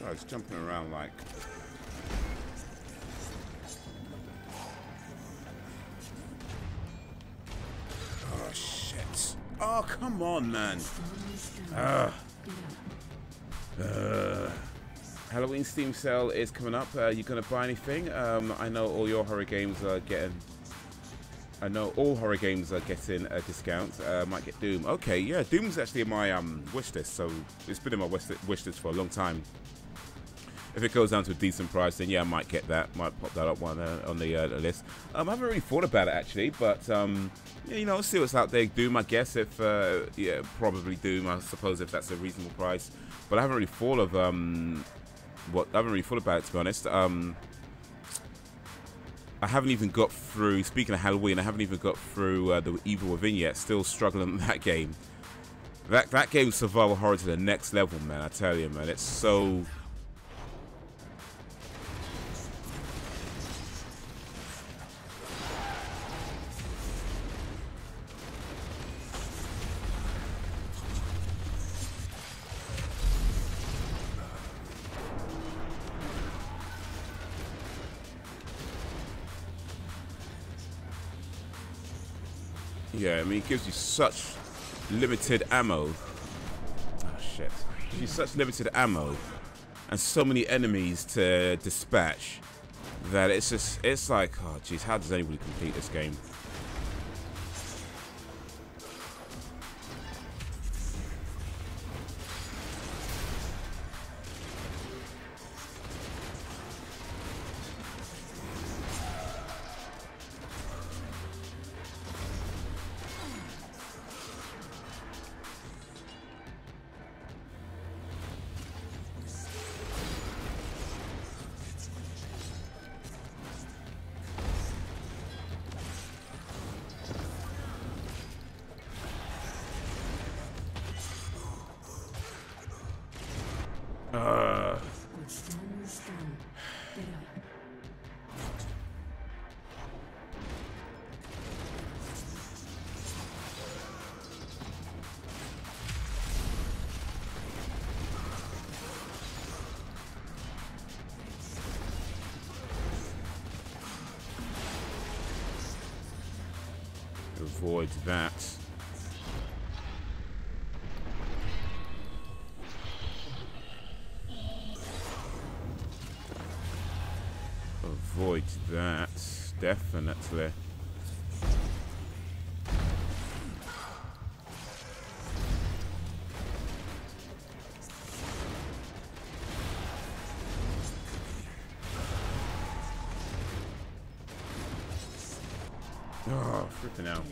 Oh, it's jumping around like... Oh, Oh, come on, man. Halloween Steam sale is coming up. You gonna buy anything? I know all your horror games are getting. I know all horror games are getting a discount. Might get Doom. Okay, yeah, Doom's actually in my wish list, so it's been in my wish list for a long time. If it goes down to a decent price, then yeah, I might get that. Might pop that up on the list. I haven't really thought about it actually, but yeah, you know, see what's out there. Doom, I guess. If yeah, probably Doom. I suppose if that's a reasonable price. But I haven't really thought of I haven't really thought about it, to be honest. I haven't even got through. Speaking of Halloween, I haven't even got through the Evil Within yet. Still struggling with that game. That game's survival horror to the next level, man. I tell you, man, it's so. Yeah, I mean, it gives you such limited ammo. Oh, shit. It gives you such limited ammo and so many enemies to dispatch that it's just, it's like, oh, jeez, how does anybody complete this game? Avoid that. Avoid that, definitely. Oh, freaking out.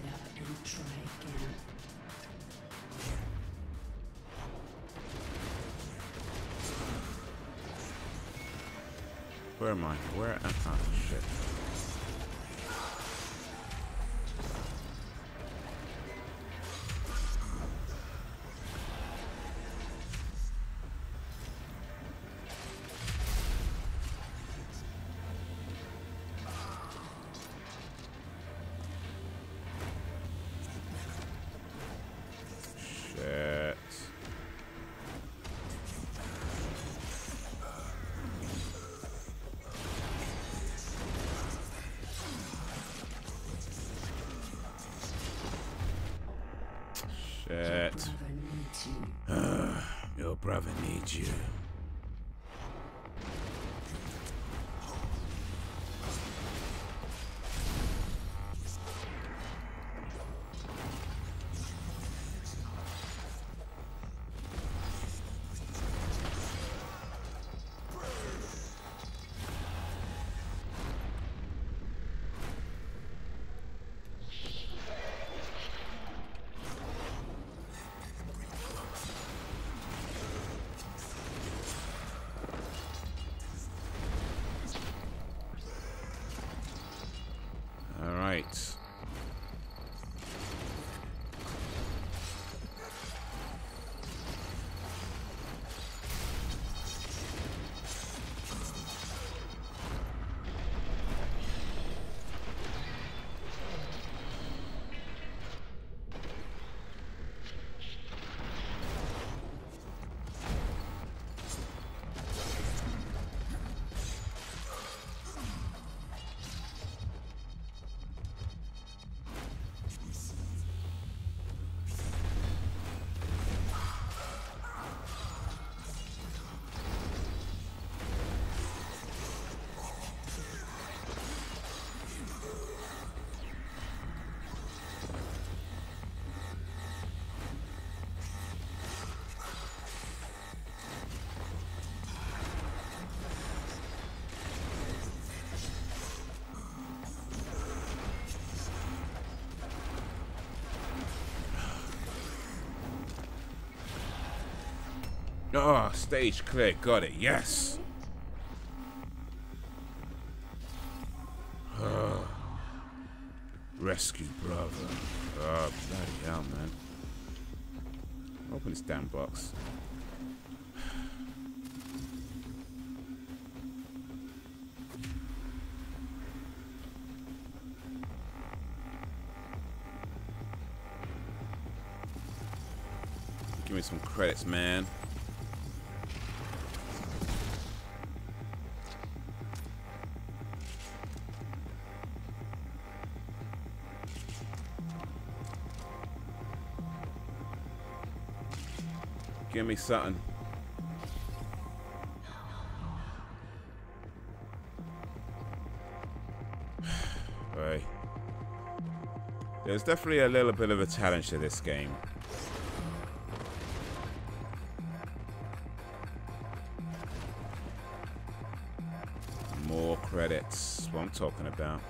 Where am I? Where am I? Oh, shit. Shit. Your brother needs you. Oh, stage clear. Got it. Yes. Rescue brother. Oh, bloody hell, man. Open this damn box. Give me some credits, man. Give me something. Right. There's definitely a little bit of a challenge to this game. More credits. That's what I'm talking about.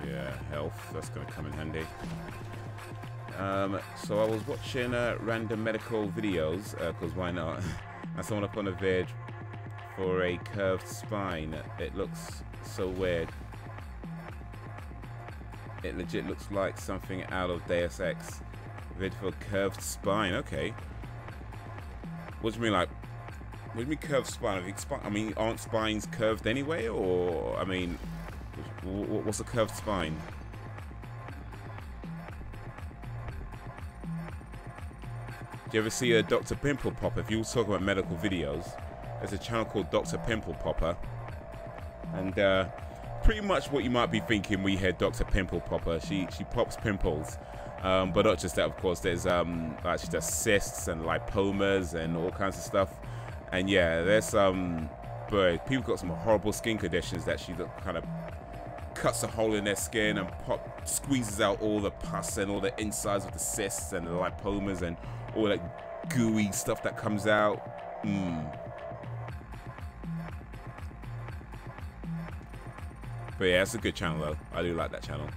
Yeah, health. That's going to come in handy. So I was watching random medical videos, because why not? I saw one up on a vid for a curved spine. It looks so weird. It legit looks like something out of Deus Ex. Vid for curved spine. Okay. What do you mean, like? What do you mean curved spine? I mean, aren't spines curved anyway, or I mean, what's a curved spine? Do you ever see a Dr. Pimple Popper? If you were talking about medical videos, there's a channel called Dr. Pimple Popper, and pretty much what you might be thinking when you hear Dr. Pimple Popper. She pops pimples, but not just that. Of course, there's like she does cysts and lipomas and all kinds of stuff. And yeah, there's but people got some horrible skin conditions that she kind of cuts a hole in their skin and squeezes out all the pus and all the insides of the cysts and the lipomas and all that gooey stuff that comes out. But yeah, it's a good channel though. I do like that channel.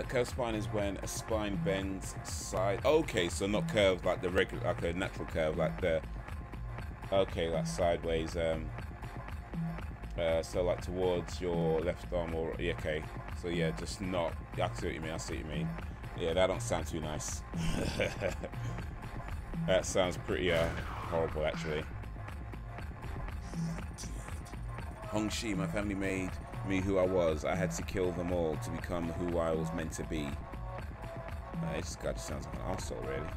Curved spine is when a spine bends side. Okay, so not curved like the regular, like a natural curve, like the. Okay, like sideways. So like towards your left arm, or yeah, okay. So yeah, just not. I see what you mean. I see what you mean. Yeah, that don't sound too nice. That sounds pretty horrible, actually. Hongxi, my family made me who I was. I had to kill them all to become who I was meant to be. This guy just sounds like an arsehole, really.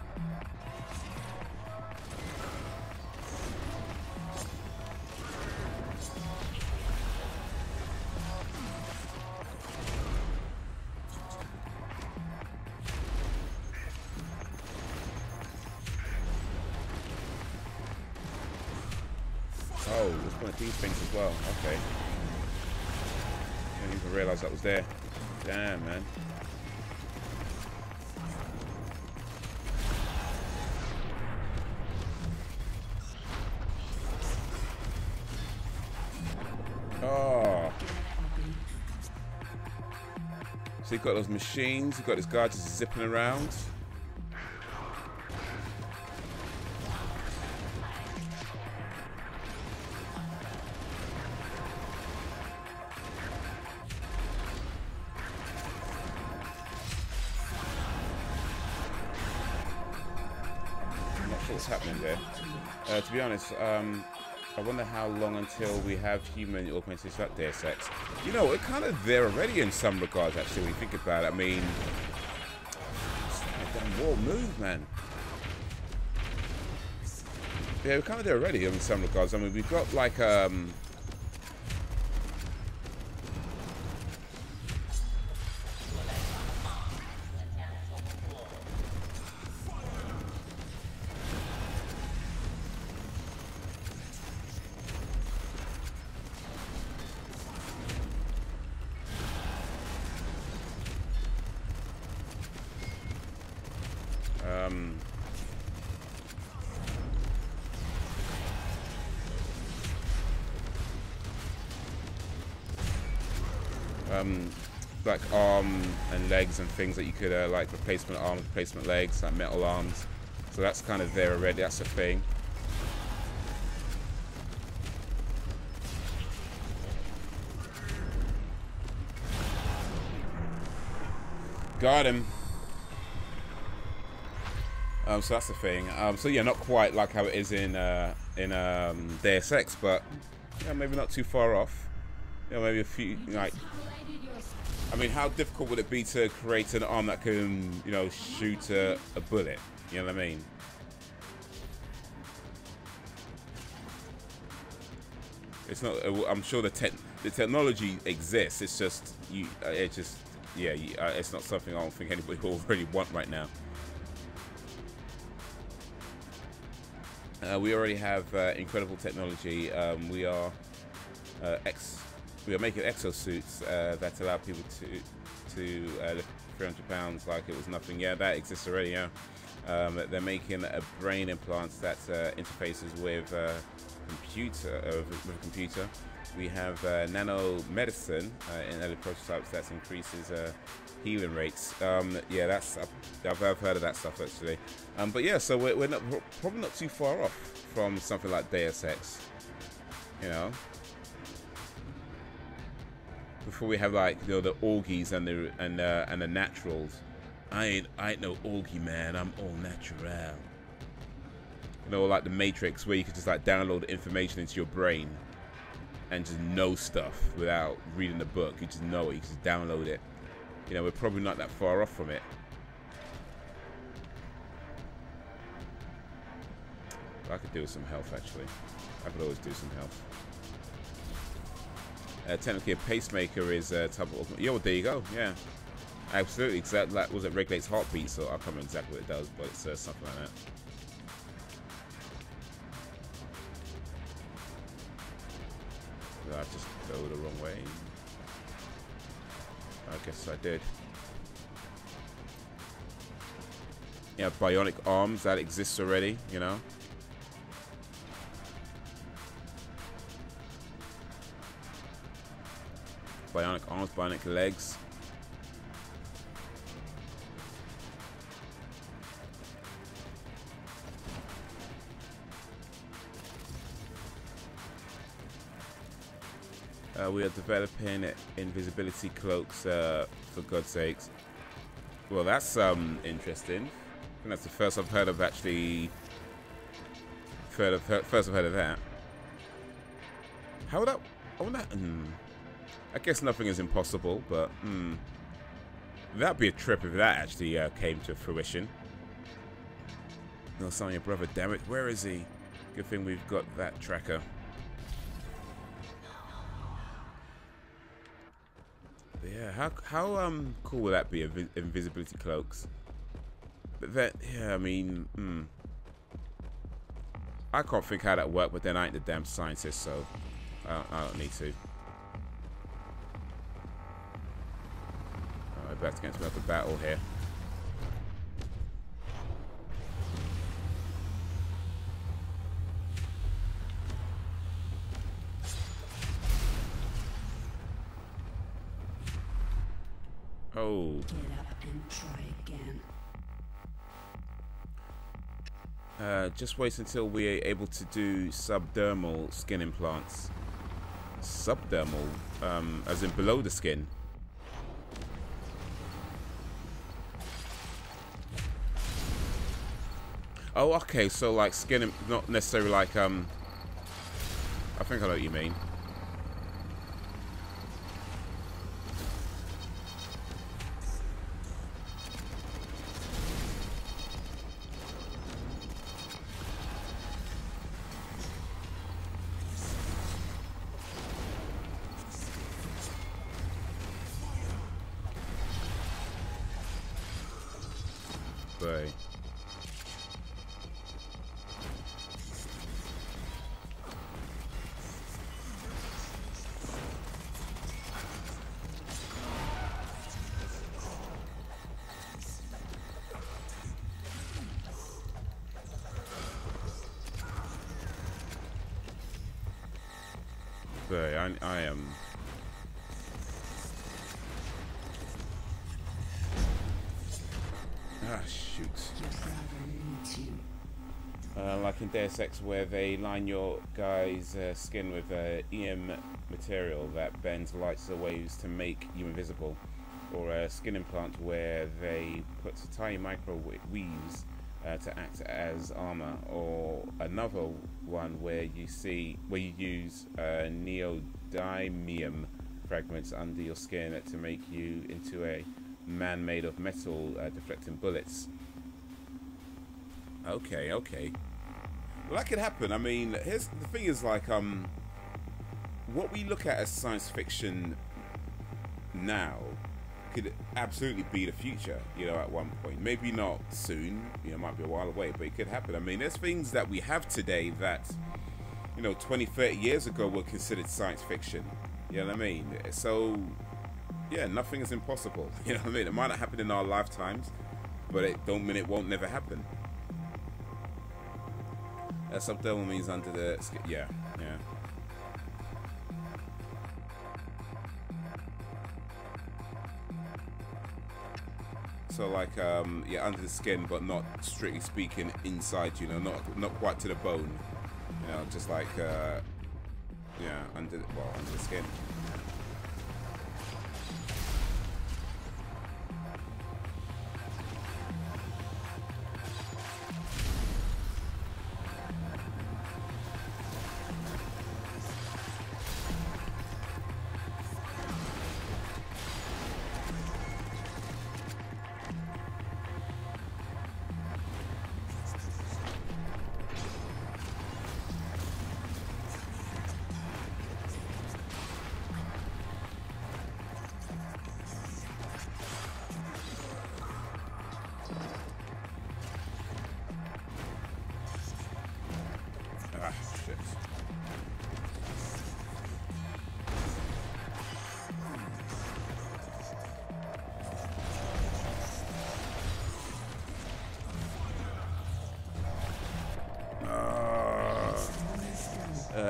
Oh, there's one of these things as well. Okay. Didn't even realise that was there. Damn, man. Oh. So you've got those machines, you've got this guy just zipping around. What's happening there? To be honest, I wonder how long until we have human augmentation like Deus Ex. You know, we're kind of there already in some regards, actually, when you think about it. I mean, damn wall move, man. Yeah, we're kind of there already in some regards. I mean, we've got like like arm and legs and things that you could like replacement arms, replacement legs, like metal arms. So that's kind of there already. That's a thing. Got him. So that's the thing. So yeah, not quite like how it is in Deus Ex, but yeah, maybe not too far off. You know, maybe a few like. I mean, how difficult would it be to create an arm that can, you know, shoot a bullet? You know what I mean? It's not. I'm sure the technology exists. It's just you. Yeah. It's not something I don't think anybody will really want right now. We already have incredible technology. We are making exosuits that allow people to lift 300 pounds like it was nothing. Yeah, that exists already. Yeah, they're making a brain implant that interfaces with a computer. We have nano medicine in early prototypes that increases healing rates. Yeah, I've heard of that stuff actually. But yeah, so we're probably not too far off from something like Deus Ex, you know. Before we have like, you know, the Augies and the naturals. I ain't no Augie, man. I'm all natural. You know, like the Matrix, where you could just like download information into your brain and just know stuff without reading the book. You just know it. You just download it. You know, we're probably not that far off from it. I could do with some health, actually. I could always do some health. Technically, a pacemaker is a type of... Yeah, well, there you go. Yeah, absolutely. Because that was it regulates heartbeat, so I can't remember exactly what it does, but it's something like that. Did I just go the wrong way? I guess I did. Yeah, bionic arms, that exists already, you know. Bionic arms, bionic legs. We are developing invisibility cloaks, for God's sakes. Well, that's interesting. I think that's the first I've heard of actually. First I've heard of that. How would that? I wonder. I guess nothing is impossible, but that'd be a trip if that actually came to fruition. No sign of your brother, damn it. Where is he? Good thing we've got that tracker. But yeah, how cool would that be? Invisibility cloaks. But that, yeah, I mean, I can't think how that worked, but then I ain't the damn scientist, so I don't need to. About to get into another battle here. Oh. Get up and try again. Just wait until we're able to do subdermal skin implants. Subdermal, as in below the skin. Oh, okay, so like skin, not necessarily like, I think I know what you mean. Right. I am. shoot. Like in Deus Ex, where they line your guy's skin with EM material that bends lights or waves to make you invisible, or a skin implant where they put tiny microweaves to act as armor, or another one where you use neodymium fragments under your skin to make you into a man made of metal deflecting bullets. Okay. Well, that could happen. I mean, here's the thing: is like what we look at as science fiction now could absolutely be the future. You know, at one point, maybe not soon. You know, might be a while away, but it could happen. I mean, there's things that we have today that, you know, 20, 30 years ago were considered science fiction. You know what I mean? So, yeah, nothing is impossible. You know what I mean? It might not happen in our lifetimes, but it don't mean it won't never happen. Subdermal means under the skin. Yeah. So like, yeah, under the skin, but not strictly speaking inside. You know, not quite to the bone. You know, just like, yeah, under the skin.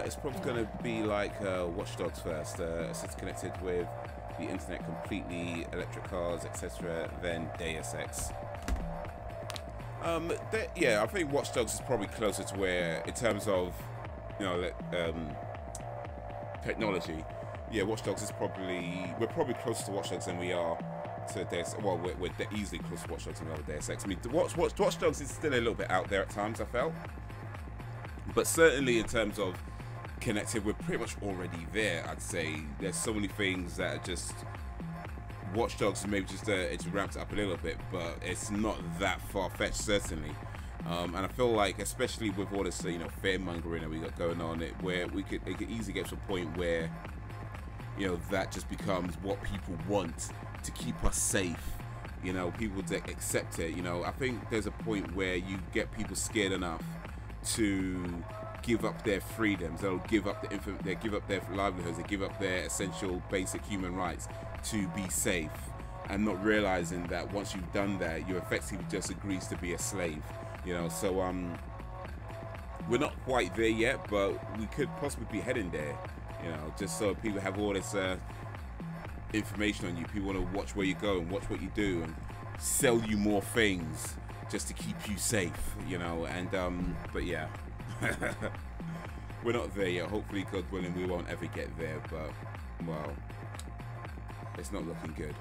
It's probably going to be like Watch Dogs first. It's connected with the internet completely, electric cars, etc. Then Deus Ex. Yeah, I think Watch Dogs is probably closer to where, in terms of, you know, technology. Yeah, Watch Dogs is we're probably closer to Watch Dogs than we are to Deus. Well, we're easily close to Watch Dogs than we are to Deus Ex. I mean, Watch Dogs is still a little bit out there at times, I felt. But certainly in terms of connected, we're pretty much already there. I'd say there's so many things that are just Watch Dogs, maybe just it's ramped up a little bit, but it's not that far-fetched, certainly. And I feel like, especially with all this, you know, fear mongering that we got going on, it could easily get to a point where, you know, that just becomes what people want to keep us safe. You know, people that accept it. You know, I think there's a point where you get people scared enough to give up their freedoms. They'll give up they give up their livelihoods. They give up their essential, basic human rights to be safe, and not realizing that once you've done that, you're effectively just agrees to be a slave. You know, so we're not quite there yet, but we could possibly be heading there. You know, just so people have all this information on you. People want to watch where you go and watch what you do and sell you more things just to keep you safe. You know, and but yeah. We're not there yet. Hopefully, God willing, we won't ever get there, but well, it's not looking good.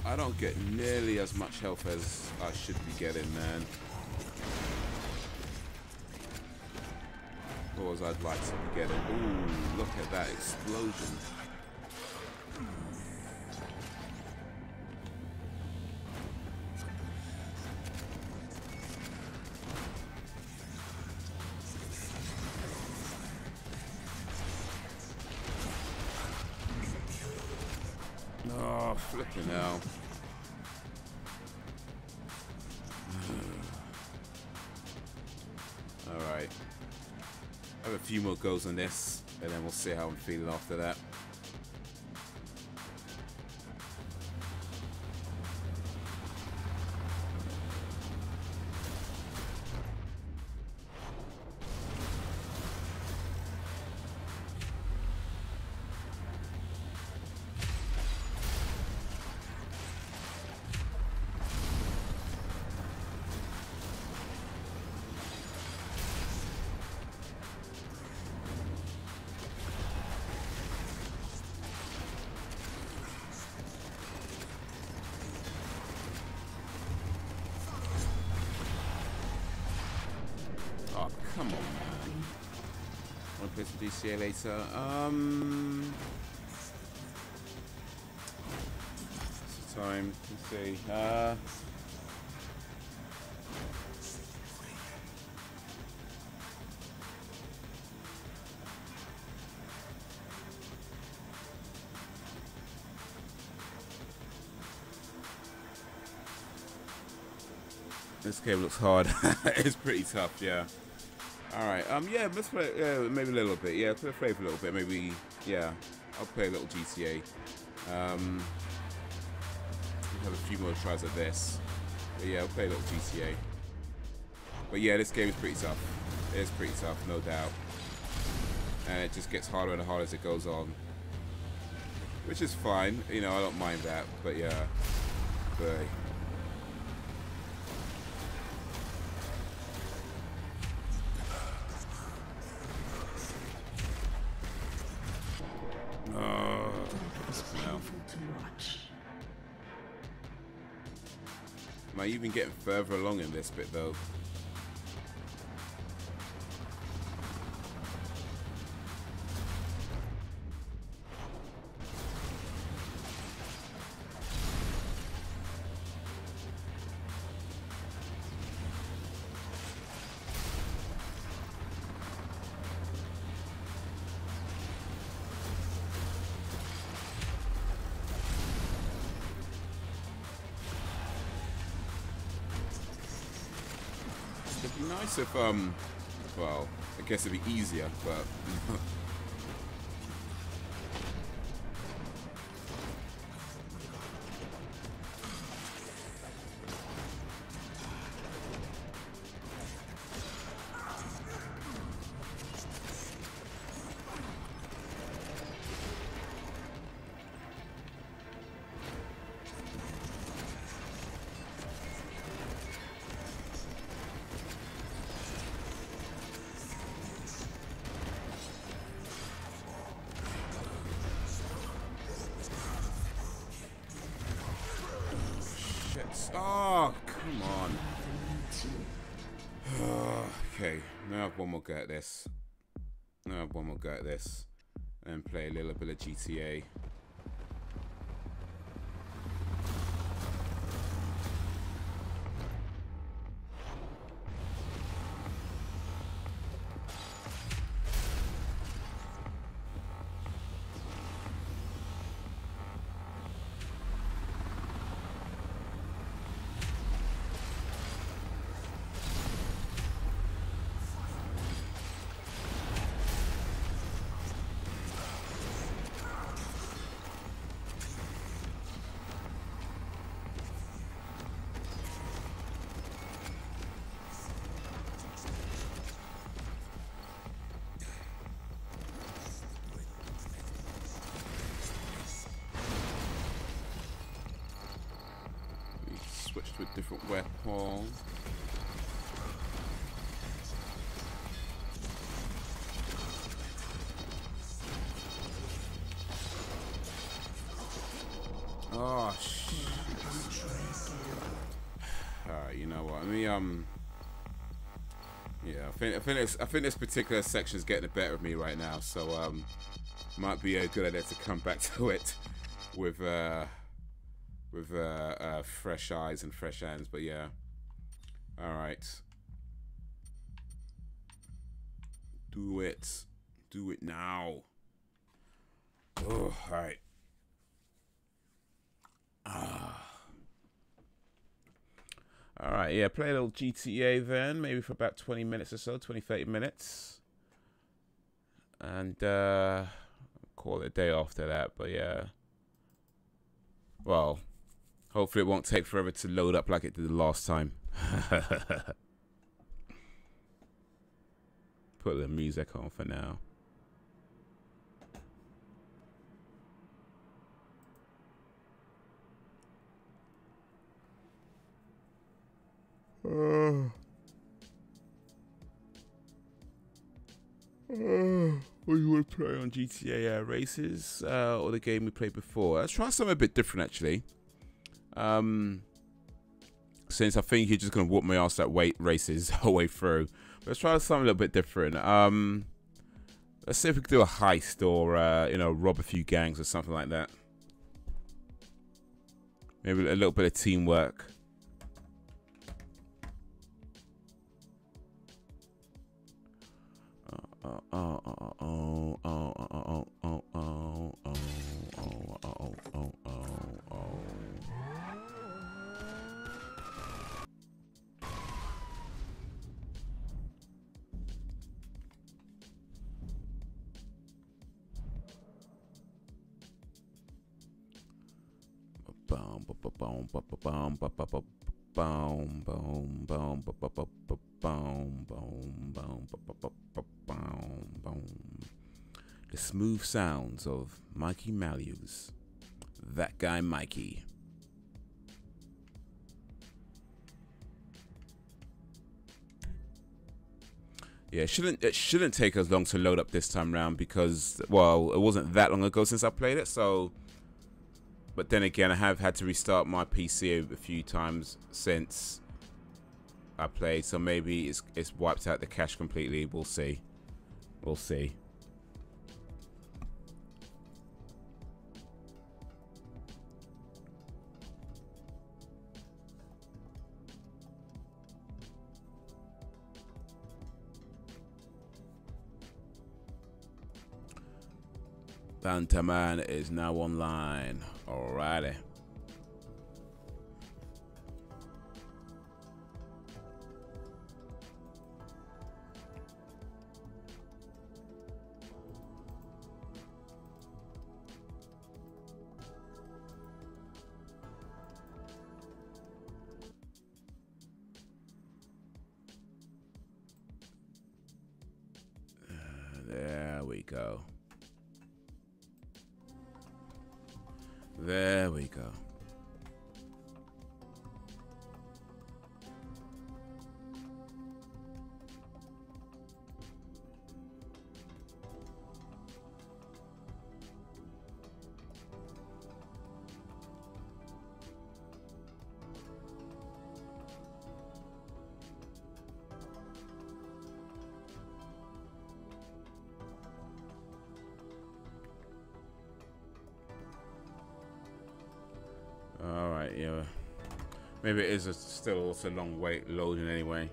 I don't get nearly as much health as I should be getting, man. Or as I'd like to be getting. Ooh, look at that explosion. Oh, flipping hell. Alright. Have a few more goes on this, and then we'll see how I'm feeling after that. Come on, man. Want to play some DCA later? What's the time? Let's see. This game looks hard. It's pretty tough, yeah. Alright, yeah, let's play, maybe a little bit, yeah, play for a little bit, maybe, yeah, I'll play a little GTA, have a few more tries at this, but yeah, I'll play a little GTA, but yeah, this game is pretty tough, it's pretty tough, no doubt, and it just gets harder and harder as it goes on, which is fine, you know, I don't mind that, but yeah, but... Am I even getting further along in this bit though? It'd be nice if, well, I guess it'd be easier, but... Oh, come on. Okay, now I have one more go at this. Now I have one more go at this. And play a little bit of GTA. Switch to a different weapon. Oh shit. Alright, you know what? I mean, yeah, I think this particular section is getting the better of me right now, so might be a good idea to come back to it with fresh eyes and fresh hands, but yeah. Alright. Do it. Do it now. Oh, alright. All right, yeah, play a little GTA then, maybe for about 20 minutes or so, 20, 30 minutes. And call it a day after that, but yeah. Well, hopefully it won't take forever to load up like it did the last time. Put the music on for now. What do you want to play on GTA races or the game we played before? Let's try something a bit different actually. Since I think you're just gonna whoop my ass at races all the way through. Let's try something a little bit different. Let's see if we can do a heist or you know, rob a few gangs or something like that. Maybe a little bit of teamwork. The smooth sounds of Mikey Malues. That guy Mikey. Yeah, it shouldn't take as long to load up this time round because, well, it wasn't that long ago since I played it, so. But then again, I have had to restart my PC a few times since I played, so maybe it's wiped out the cache completely. We'll see. We'll see. Bantaman is now online. Alrighty. There we go. There we go. Alright, yeah. Maybe it is still also a long wait loading anyway.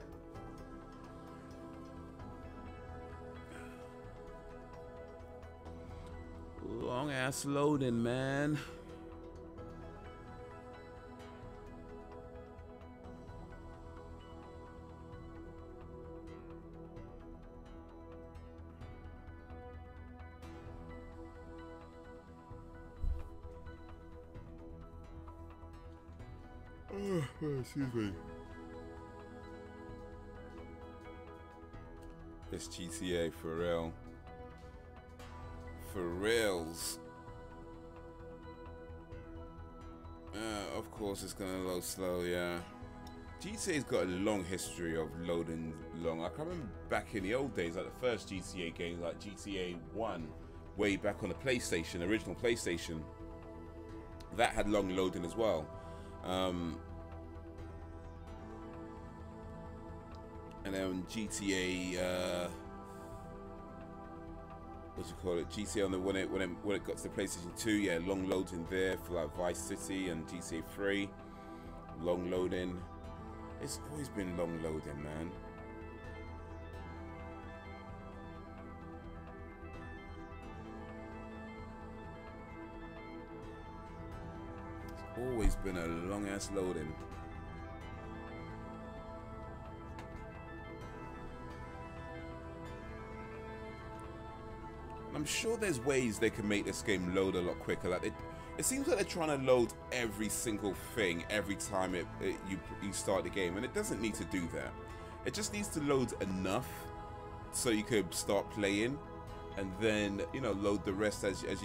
Long ass loading, man. Excuse me. It's GTA for real. For reals. Of course it's gonna load slow, yeah. GTA's got a long history of loading long. I can remember back in the old days, like the first GTA games, like GTA 1, way back on the PlayStation, original PlayStation, that had long loading as well. And then GTA, what do you call it? GTA on the when it got to the PlayStation 2, yeah, long loading there for like Vice City and GTA 3, long loading. It's always been long loading, man. It's always been a long ass loading. I'm sure there's ways they can make this game load a lot quicker. Like it seems like they're trying to load every single thing every time you start the game, and it doesn't need to do that. It just needs to load enough so you could start playing, and then, you know, load the rest as you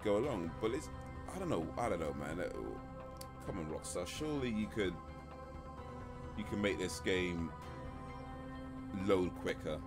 go along. But it's, I don't know, man. Come on, Rockstar. Surely you can make this game load quicker.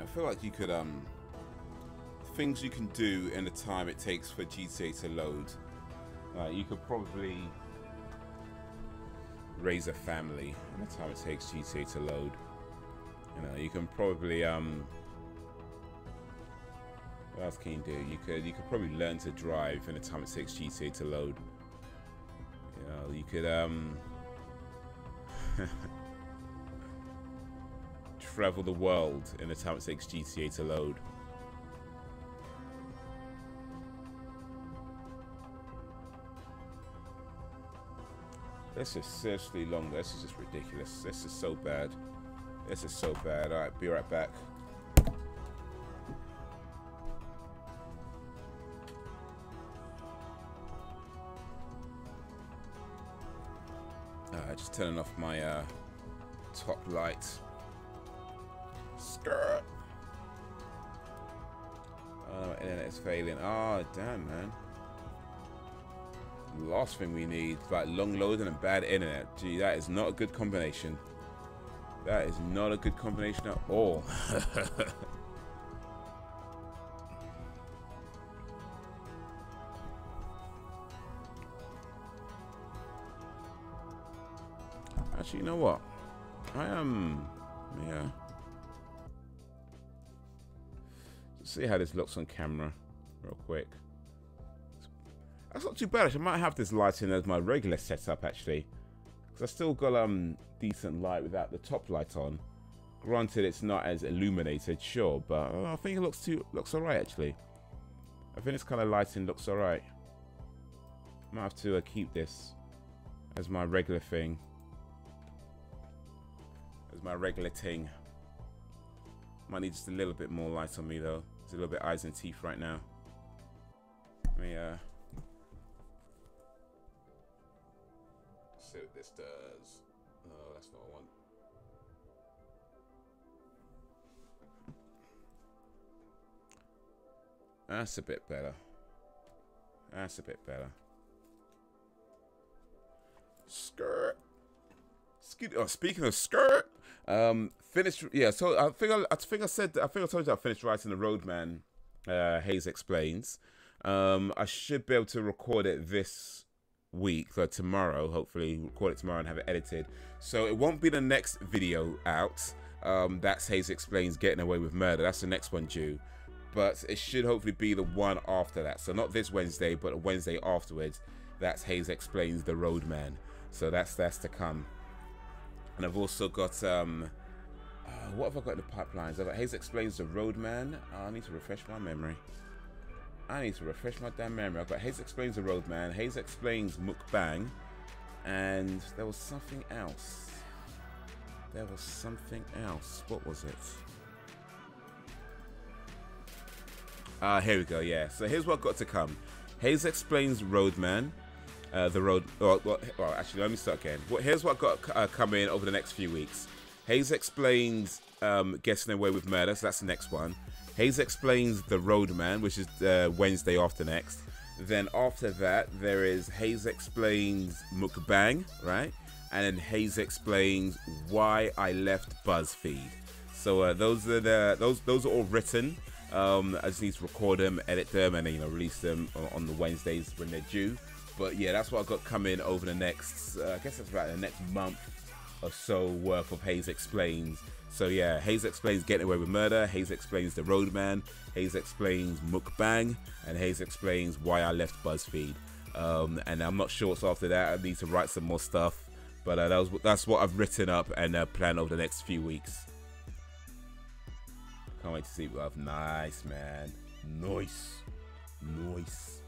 I feel like you could things you can do in the time it takes for GTA to load. You could probably raise a family in the time it takes GTA to load. You know, you can probably what else can you do? You could probably learn to drive in the time it takes GTA to load. You know, you could travel the world in the time it takes GTA to load. This is seriously long. This is just ridiculous. This is so bad. This is so bad. Alright, be right back. Just turning off my top light. Skirt. Oh, my internet is failing. Oh, damn, man. Last thing we need, like long loading and bad internet. Gee, that is not a good combination. That is not a good combination at all. Actually, you know what? I am, yeah. Let's see how this looks on camera, real quick. That's not too bad. Actually, I might have this lighting as my regular setup, actually, because I still got decent light without the top light on. Granted, it's not as illuminated, sure, but I think it looks alright, actually. I think this kind of lighting looks alright. Might have to keep this as my regular thing. As my regular thing. Might need just a little bit more light on me though. It's a little bit eyes and teeth right now. Let me see what this does. Oh, that's not one. That's a bit better. That's a bit better. Skirt. Oh, speaking of skirt, finished. Yeah, so I think I told you I finished writing the Roadman. Haze Explains. I should be able to record it this week, so tomorrow. Hopefully, record it tomorrow and have it edited. So it won't be the next video out. That's Haze Explains Getting Away with Murder. That's the next one due. But it should hopefully be the one after that. So not this Wednesday, but a Wednesday afterwards. That's Haze Explains the Roadman. So that's to come. And I've also got what have I got in the pipelines? I've got Haze Explains the Roadman. I need to refresh my memory. I need to refresh my damn memory. I've got Haze Explains the Roadman, Haze Explains Mukbang, and there was something else. There was something else. What was it? Here we go. Yeah. So here's what got to come. Haze Explains Roadman. Well, actually, let me start again. Here's what got coming over the next few weeks. Haze Explains Getting Away with Murder, so that's the next one. Haze Explains The Roadman, which is Wednesday after next. Then after that, there is Haze Explains Mukbang, right? And then Haze Explains Why I Left BuzzFeed. So those are all written. I just need to record them, edit them, and then release them on the Wednesdays when they're due. But yeah, that's what I've got coming over the next, I guess that's about the next month. or so worth of Haze Explains. So yeah, Haze Explains Getting Away with Murder, Haze Explains The Roadman, Haze Explains Mukbang, and Haze Explains Why I Left BuzzFeed. And I'm not sure what's after that. I need to write some more stuff, but that's what I've written up and plan over the next few weeks. Can't wait to see what I've. Nice, man. Nice. Nice.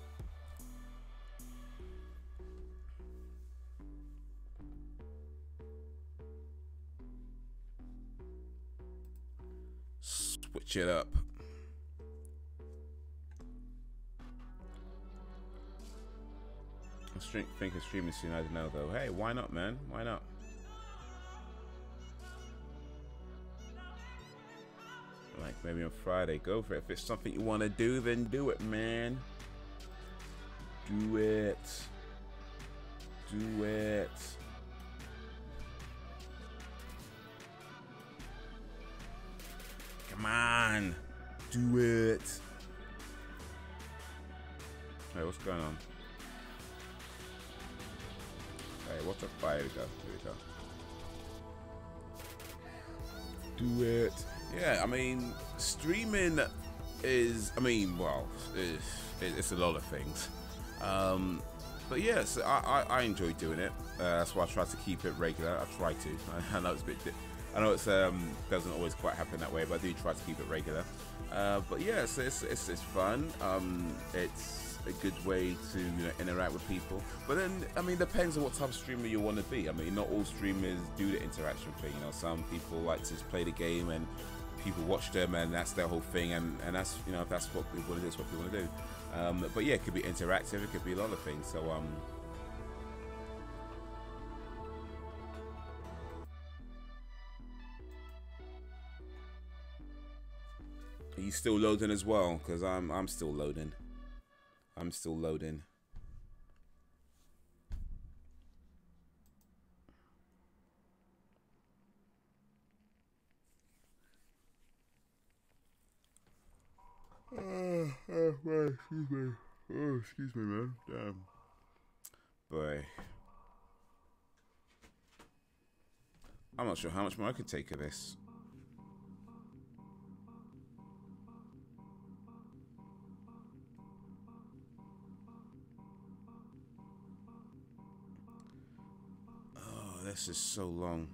Switch it up. I'm thinking streaming soon. I don't know though. Hey, why not, man? Why not? Like maybe on Friday, go for it. If it's something you want to do, then do it, man. Do it. Do it. Come on. Do it. Hey, what's going on? Hey, what's up? Here we go. Here we go. Do it. Yeah, I mean, streaming is, I mean, well, it's a lot of things. But yes, I enjoy doing it. That's why I try to keep it regular. I try to. I know it's a bit, I know it's doesn't always quite happen that way, but I do try to keep it regular. But yes, it's fun. It's a good way to interact with people. But then, I mean, depends on what type of streamer you want to be. I mean, not all streamers do the interaction thing. Some people like to just play the game and people watch them, and that's their whole thing. And that's that's what people want to do. That's what people want to do. But yeah, it could be interactive. It could be a lot of things. So are you still loading as well? Because I'm still loading. I'm still loading. Excuse me. Oh, excuse me, man. Damn. Boy. I'm not sure how much more I could take of this. This is so long.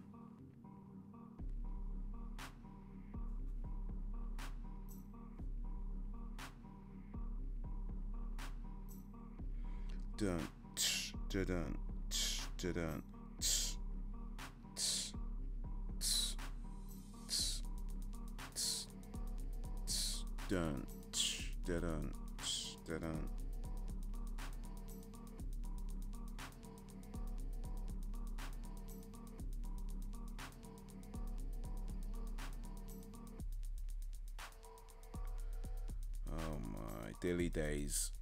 Dun, tsh, dun, tsh, dun, tsh, tsh, tsh, tsh, tsh, tsh, dun, tsh, dun, tsh, dun. Dilly days.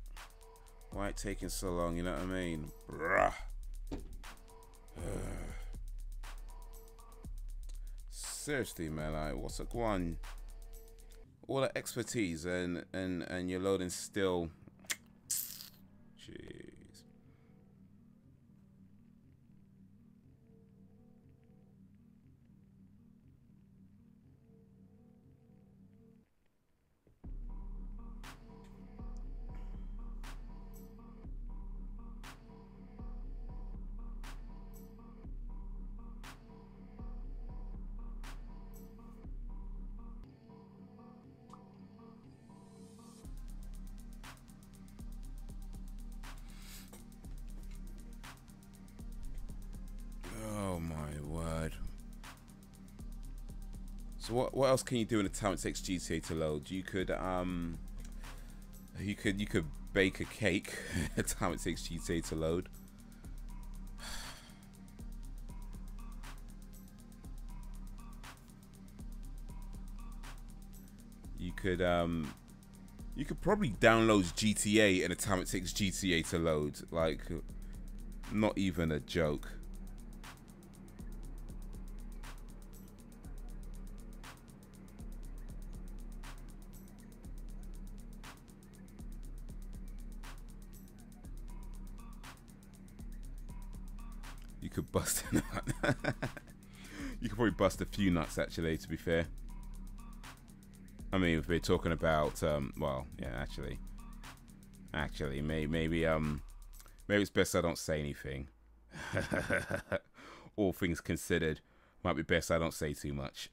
Why it taking so long, you know what I mean? Bruh. Seriously, man, like, what's up, one? All that expertise and you're loading still. Jeez. So what else can you do in the time it takes GTA to load? You could bake a cake the time it takes GTA to load. You could probably download GTA in the time it takes GTA to load. Like, not even a joke. You could bust it out. You could probably bust a few nuts, actually, to be fair. I mean, if we're talking about, well, yeah, actually, maybe it's best I don't say anything. All things considered, might be best I don't say too much.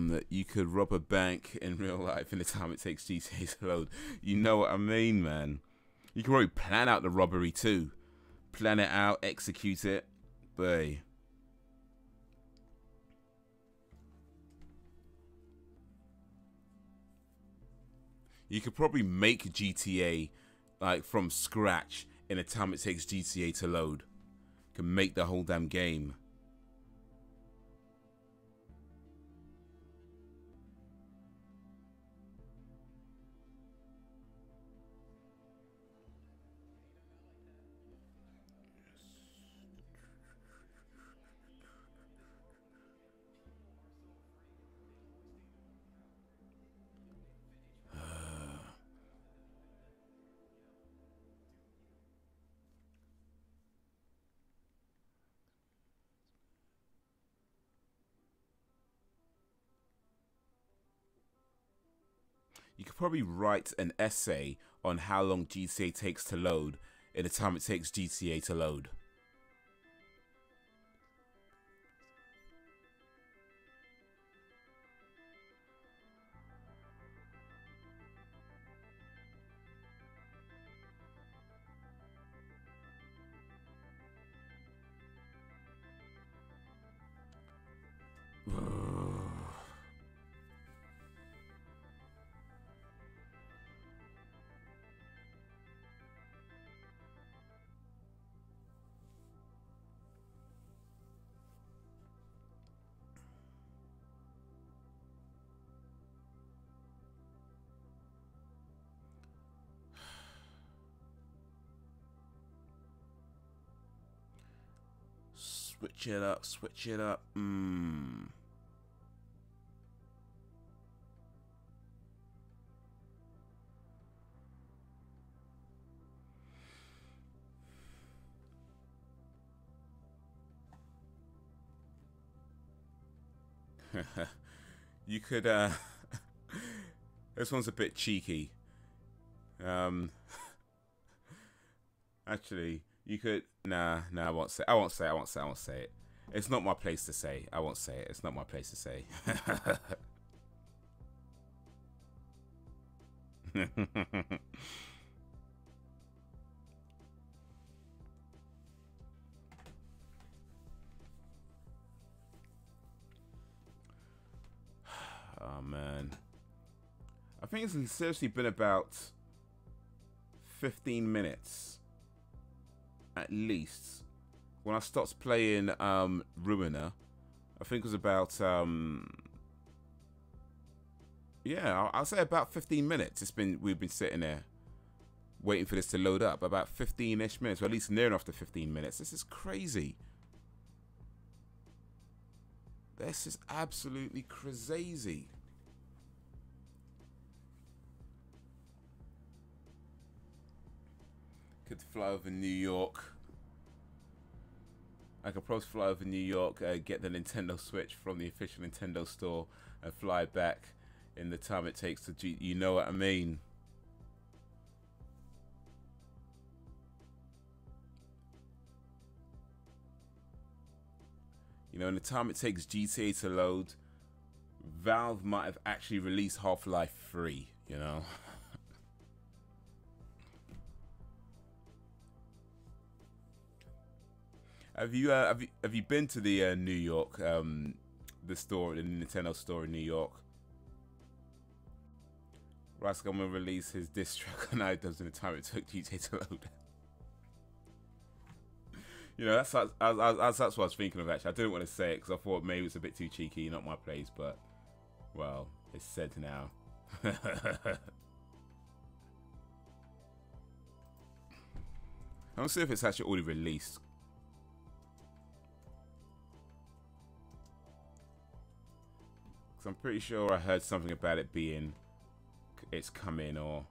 That you could rob a bank in real life in the time it takes GTA to load. You know what I mean, man. You can probably plan out the robbery too. Plan it out, execute it. Boy. You could probably make GTA like from scratch in the time it takes GTA to load. You can make the whole damn game. You could probably write an essay on how long GTA takes to load in the time it takes GTA to load. Switch it up, switch it up. You could this one's a bit cheeky. Actually, you could nah, I won't say it. It's not my place to say. I won't say it. It's not my place to say. Oh man, I think it's seriously been about 15 minutes at least when I stopped playing RUINER. I think it was about yeah, I'll say about 15 minutes. We've been sitting there waiting for this to load up. About 15-ish minutes, or at least near enough to 15 minutes. This is crazy. This is absolutely crazy. Could fly over New York. I could probably fly over New York, get the Nintendo Switch from the official Nintendo store, and fly back in the time it takes to you know what I mean. You know, in the time it takes GTA to load, Valve might have actually released Half-Life 3, you know. Have you been to the New York the store, the Nintendo store in New York? Rascal gonna release his diss track on items in the time it took GTA to load. You know, that's what I was thinking of actually. I didn't want to say it because I thought maybe it's a bit too cheeky, not my place, but well, it's said now. I don't see if it's actually already released. Because I'm pretty sure I heard something about it being, it's coming or...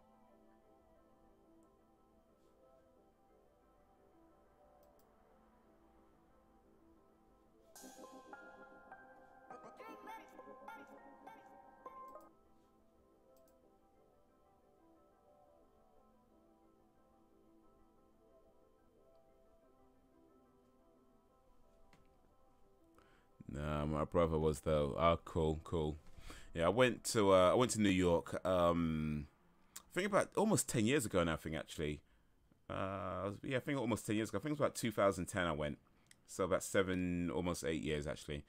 Nah, my brother was though. Oh, cool, cool. Yeah, I went to New York. I think about almost 10 years ago now. I think actually. Yeah, I think almost 10 years ago. I think it was about 2010. I went, so about almost 8 years actually.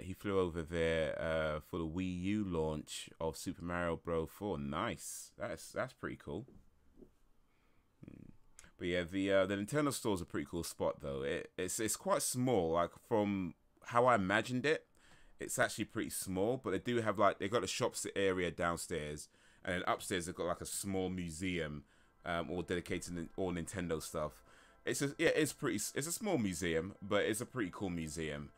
He flew over there for the Wii U launch of Super Mario Bros. 4. Nice. That's pretty cool. But yeah, the Nintendo store is a pretty cool spot though. It's quite small. Like from how I imagined it, it's actually pretty small, but they do have like, they got a shops area downstairs, and then upstairs they've got like a small museum, all dedicated to all Nintendo stuff. It's a small museum, but it's a pretty cool museum.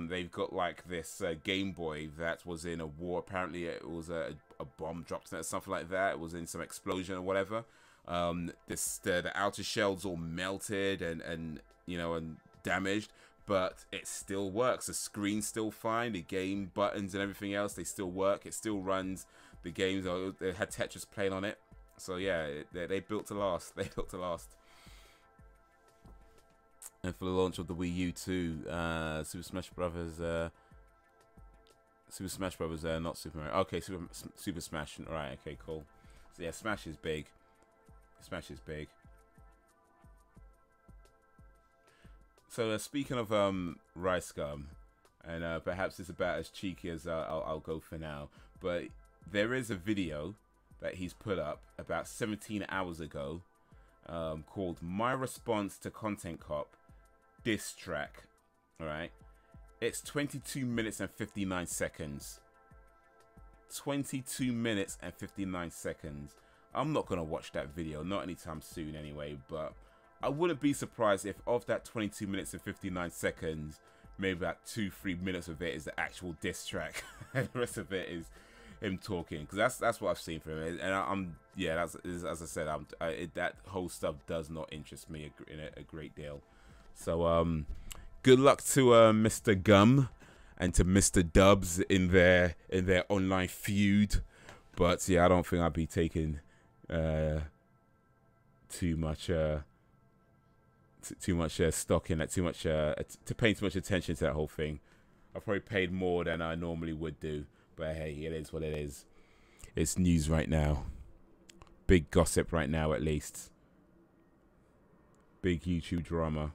They've got like this Game Boy that was in a war. Apparently it was a bomb dropped in it or something like that. It was in some explosion or whatever. The outer shell's all melted and you know, and damaged, but it still works. The screen's still fine. The game buttons and everything else, they still work. It still runs. The games, they had Tetris playing on it. So yeah, they built to last. They built to last. And for the launch of the Wii U 2, Super Smash Brothers, not Super Mario. Okay, Super Smash. All right, okay, cool. So yeah, Smash is big. Smash is big. So speaking of Rice Gum, and perhaps it's about as cheeky as I'll go for now, but there is a video that he's put up about 17 hours ago called My Response to Content Cop Diss Track. Alright, it's 22 minutes and 59 seconds. 22 minutes and 59 seconds. I'm not gonna watch that video, not anytime soon anyway, but I wouldn't be surprised if of that 22 minutes and 59 seconds, maybe about 2-3 minutes of it is the actual diss track, and the rest of it is him talking. Because that's what I've seen from him, and as I said, that whole stuff does not interest me a great deal. So good luck to Mr. Gum and to Mr. Dubs in their online feud. But yeah, I don't think I'd be taking too much stock in that, to pay too much attention to that whole thing. I probably paid more than I normally would do, but hey, it is what it is. It's news right now, big gossip right now, at least. Big YouTube drama.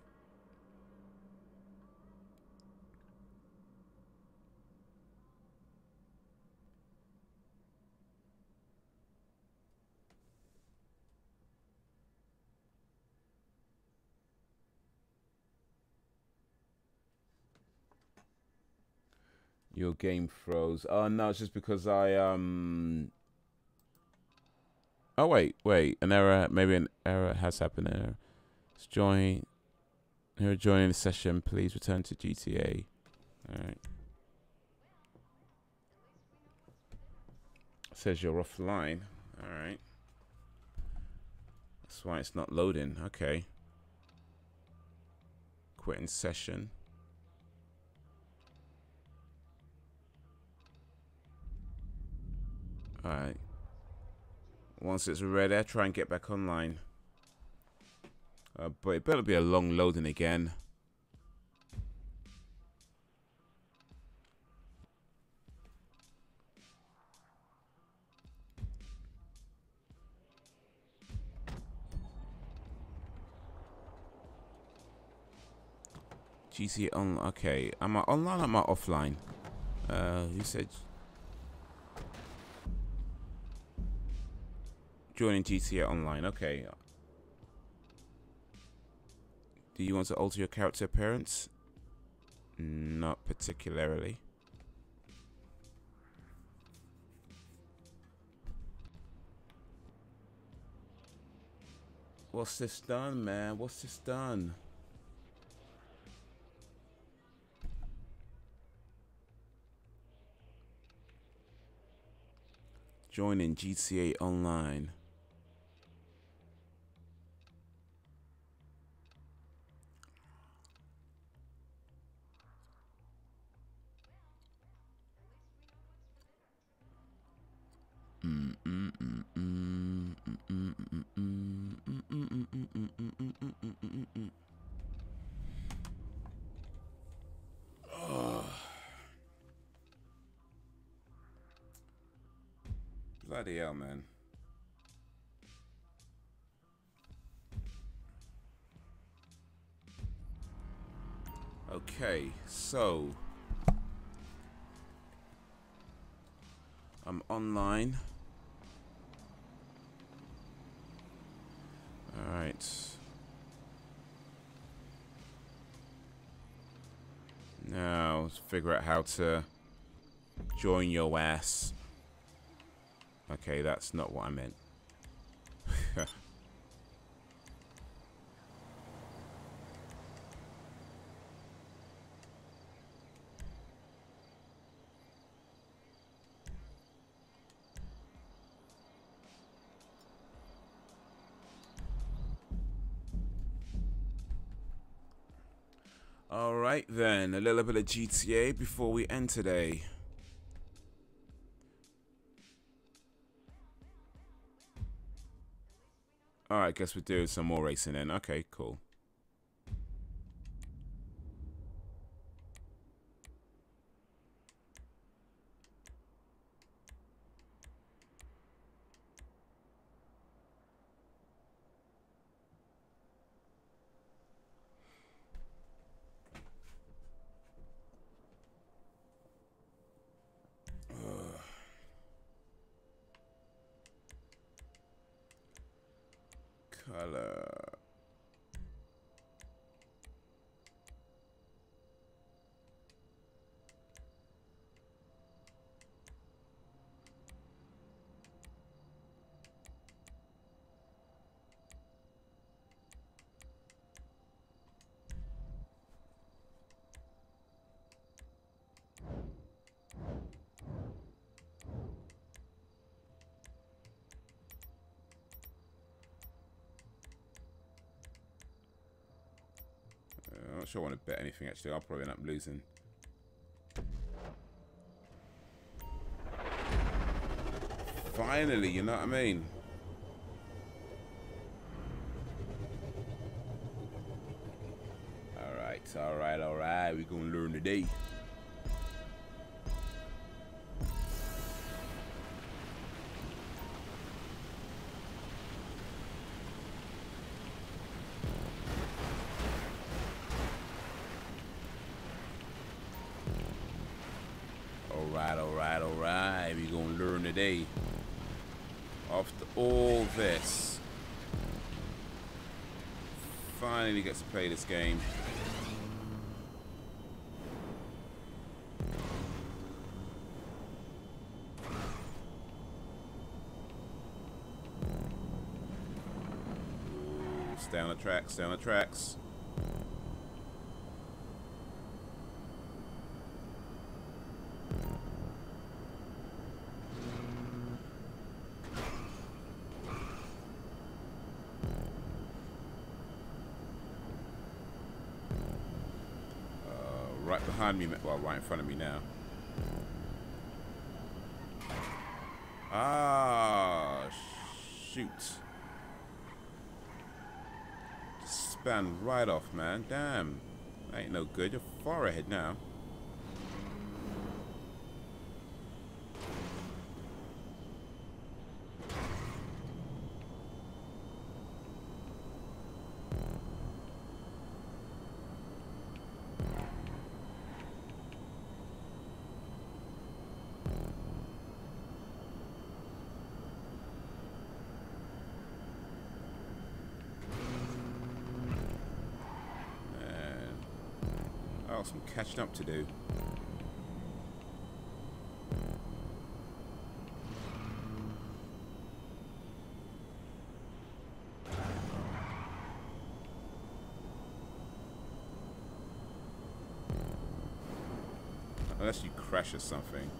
Your game froze. Oh no, it's just because I oh wait, an error. Maybe an error has happened there. Let's join. Here, joining the session. Please return to GTA. All right. It says you're offline. All right. That's why it's not loading. Okay. Quitting session. Alright. Once it's ready, I'll try and get back online. But it better be a long loading again. GTA on. Okay. Am I online or am I offline? You said. Joining GTA Online. Okay. Do you want to alter your character appearance? Not particularly. What's this done, man? What's this done? Joining GTA Online. Bloody hell, man. Okay, so I'm online. All right. Now let's figure out how to join your ass. Okay, that's not what I meant. All right then, a little bit of GTA before we end today. Alright, guess we're doing some more racing then. Okay, cool. Color. I'm not sure I want to bet anything actually. I'll probably end up losing. Finally, you know what I mean? Alright. We're gonna learn today. Alright. We're gonna learn today. After all this, finally gets to play this game. Stay on the tracks, stay on the tracks. Right behind me, well, right in front of me now. Ah, shoot. Span right off, man. Damn. That ain't no good. You're far ahead now. Some catching up to do. Unless you crash or something.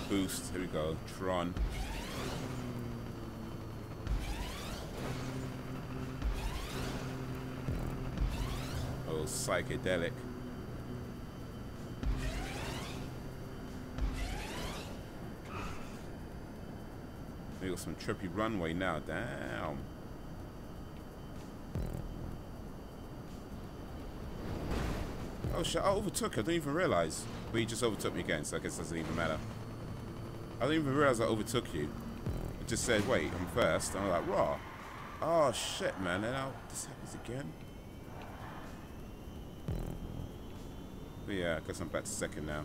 Boost. Here we go. Tron. Oh, psychedelic. We got some trippy runway now. Damn. Oh shit! I overtook. I didn't even realize. But you just overtook me again, so I guess it doesn't even matter. I didn't even realize I overtook you. It just said, wait, I'm first. And I'm like, raw. Oh, shit, man. And now this happens again. But yeah, I guess I'm back to second now.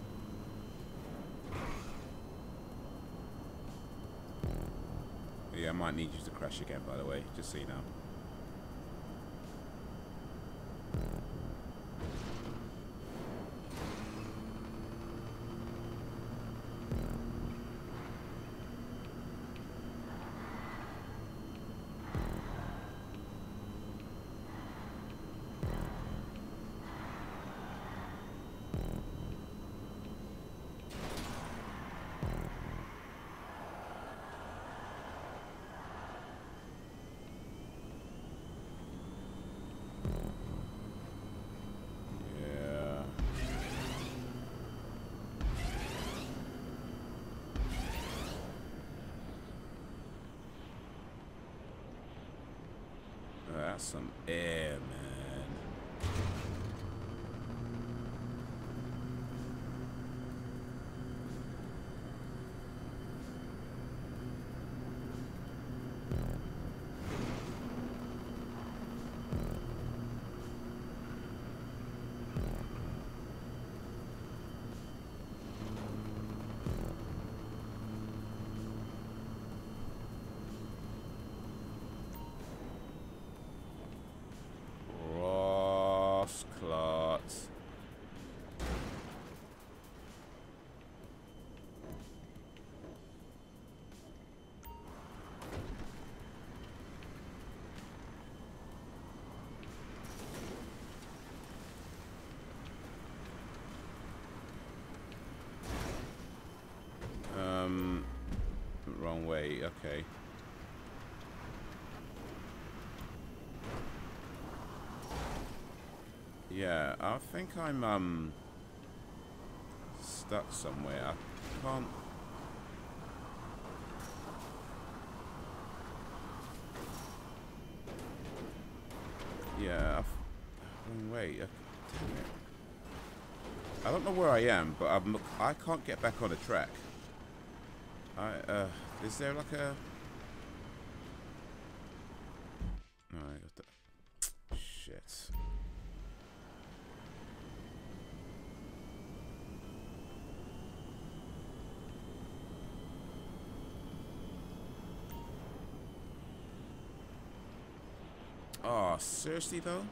But yeah, I might need you to crash again, by the way, just so you know. That's some air, man. Wrong way, okay. Yeah, I think I'm stuck somewhere. I can't. Yeah, wrong way. I don't know where I am, but I can't get back on the track. Is there like a... Alright, what the... Shit. Oh, seriously though?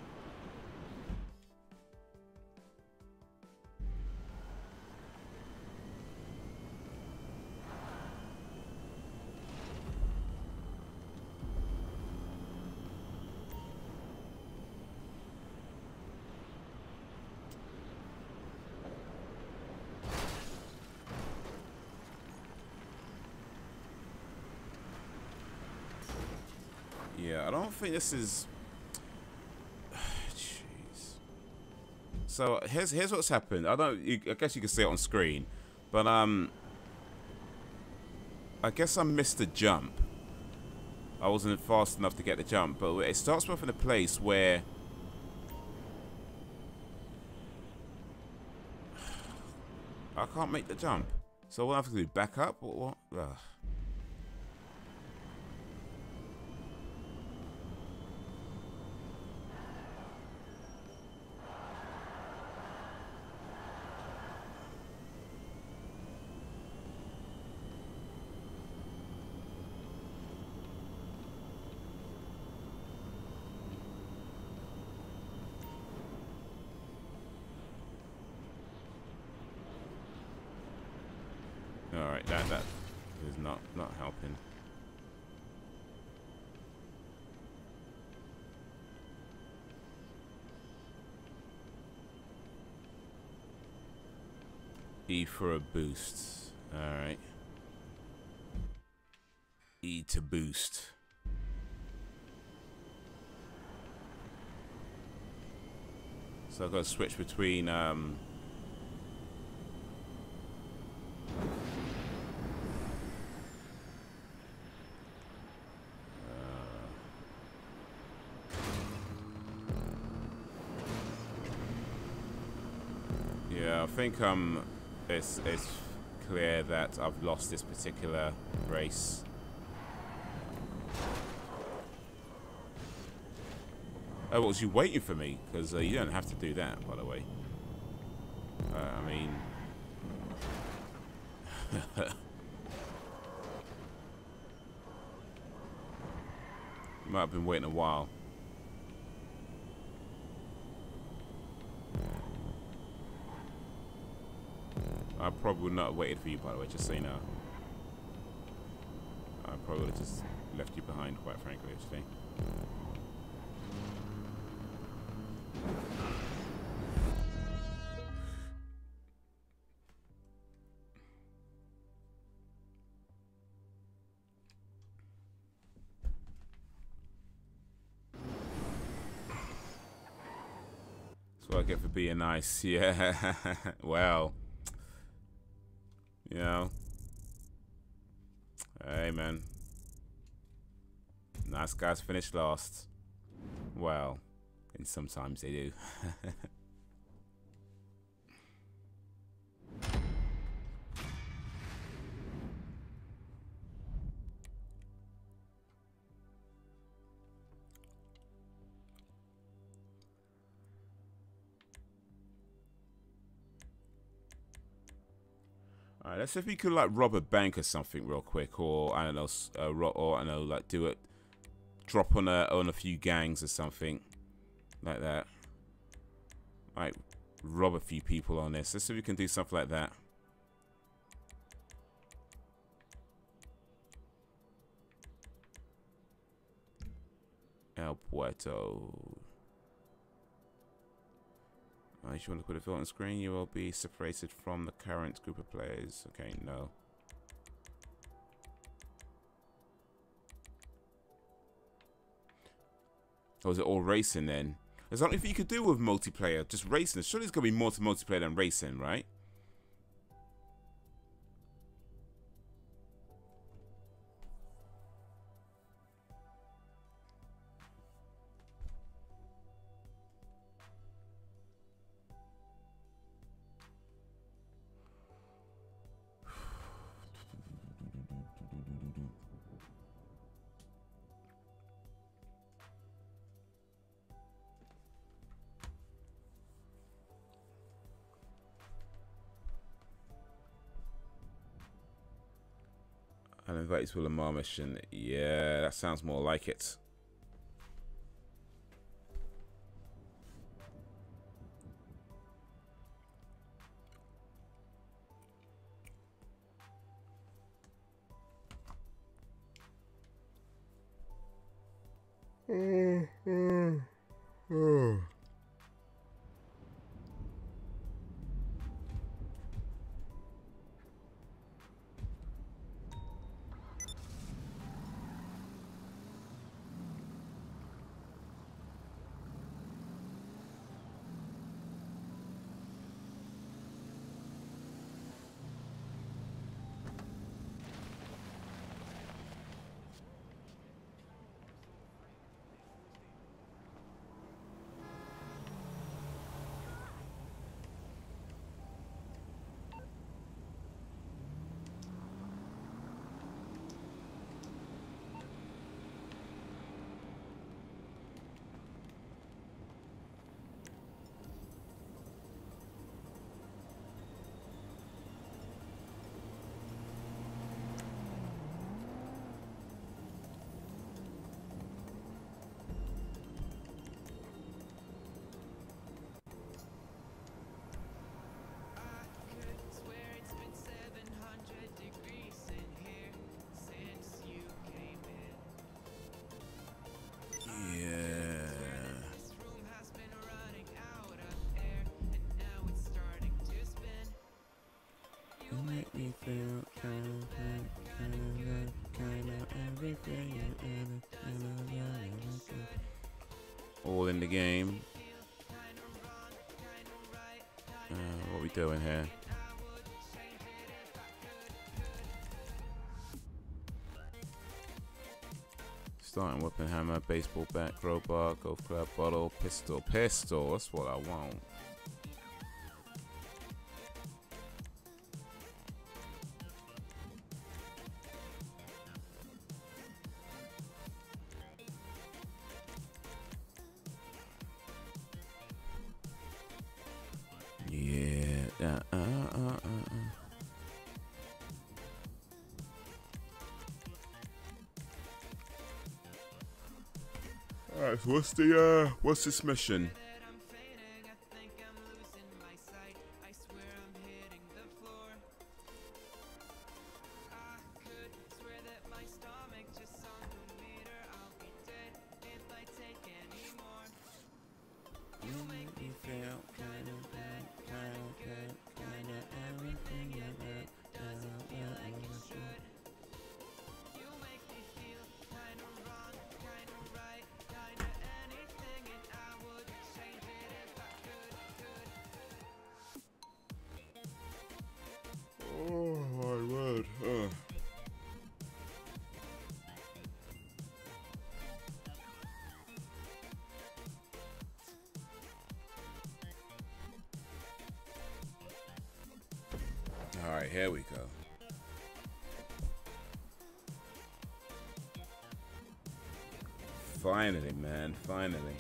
Yeah, I don't think this is... Jeez. So here's what's happened. I guess you can see it on screen, but I guess I missed the jump. I wasn't fast enough to get the jump, but it starts off in a place where I can't make the jump. So what I have to do? Back up or what? Ugh. Right, that is not helping. E for a boost. Alright. E to boost. So I've got to switch between yeah, I think it's clear that I've lost this particular race. Oh, was you waiting for me? Because you don't have to do that, by the way. I mean... you might have been waiting a while. I probably would not have waited for you, by the way, just so you know. I probably would have just left you behind, quite frankly, actually. That's what I get for being nice. Yeah. Well. You know. Hey, man. Nice guys finish last. Well, and sometimes they do. Alright, let's see if we could like rob a bank or something real quick, or I don't know, or I don't know, like do it, drop on a few gangs or something like that. Like rob a few people on this. Let's see if we can do something like that. El Puerto. If you want to put a filter on screen, you will be separated from the current group of players. Okay, no. Or is it all racing then? There's something you could do with multiplayer, just racing. Surely there's going to be more to multiplayer than racing, right? I'll invite you to a Lamar mission. Yeah, that sounds more like it. All in the game. What are we doing here? Starting weapon, hammer, baseball bat, crowbar, golf club, bottle, pistol. Pistol, that's what I want. Alright, so what's this mission? Oh my word. Alright, here we go. Finally, man, finally.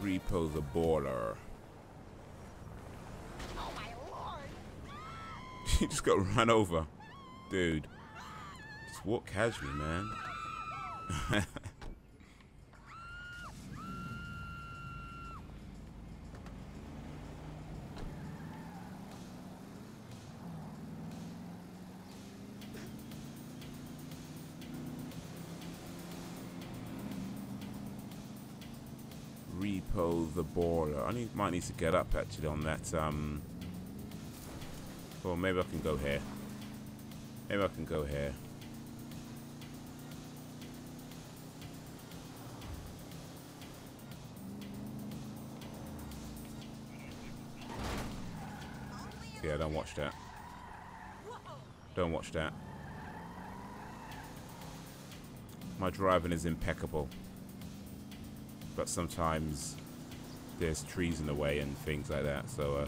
Repo the baller. Oh my lord! He just got run over. Dude. Just walk casually, man. Repo the baller. Might need to get up actually on that. Well, maybe I can go here. Maybe I can go here. Yeah, don't watch that. Don't watch that. My driving is impeccable. But sometimes there's trees in the way and things like that, so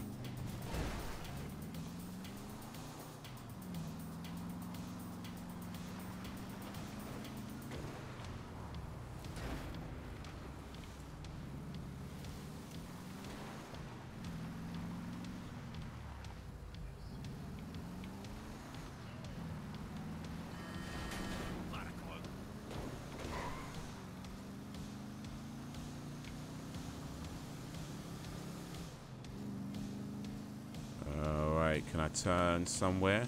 can I turn somewhere?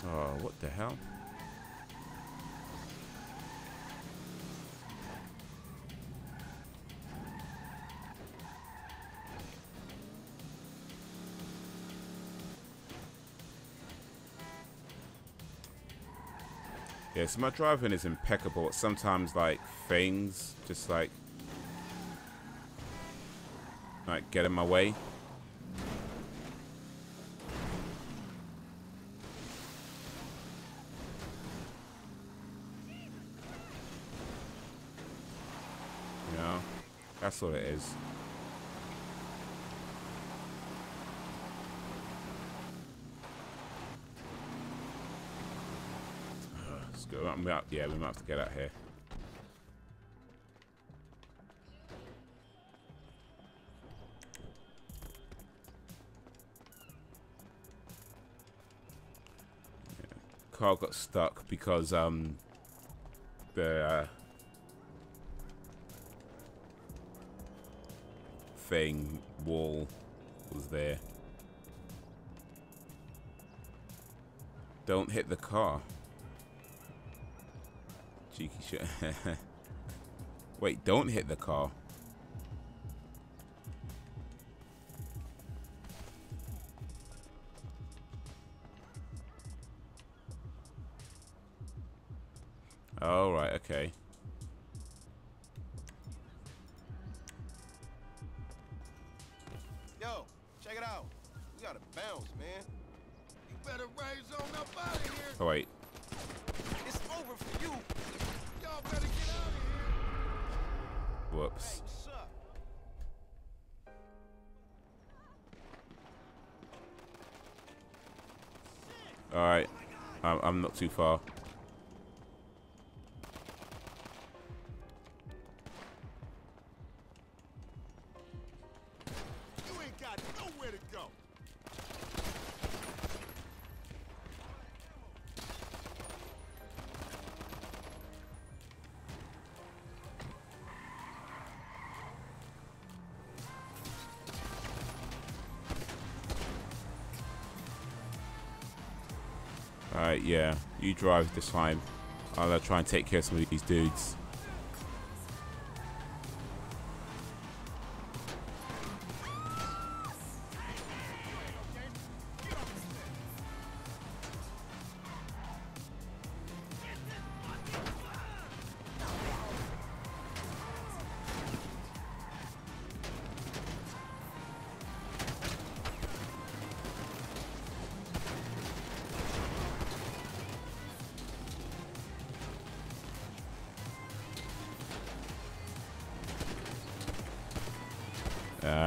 Oh, what the hell? Yeah, so my driving is impeccable. Sometimes, like, things just, like get in my way. You know? That's what it is. Yeah, we might have to get out here. Yeah. Car got stuck because the thing wall was there. Don't hit the car. Cheeky shit. Wait, don't hit the car. Oh, right, okay. Yo, check it out. We gotta bounce, man. You better raise on up out of here. Oh, wait. It's over for you. Y'all better get out of here. Whoops. Hey, what's up? Alright. I'm not too far. You ain't got nowhere to go. Alright, yeah. You drive this time. I'll try and take care of some of these dudes.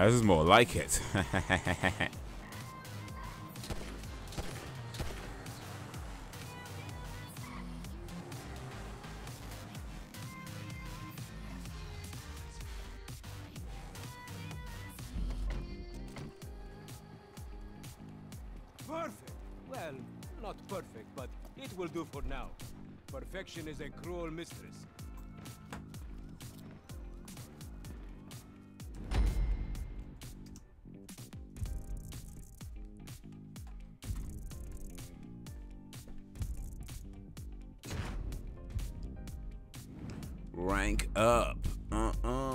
This is more like it. Perfect! Well, not perfect, but it will do for now. Perfection is a cruel mistress. Rank up.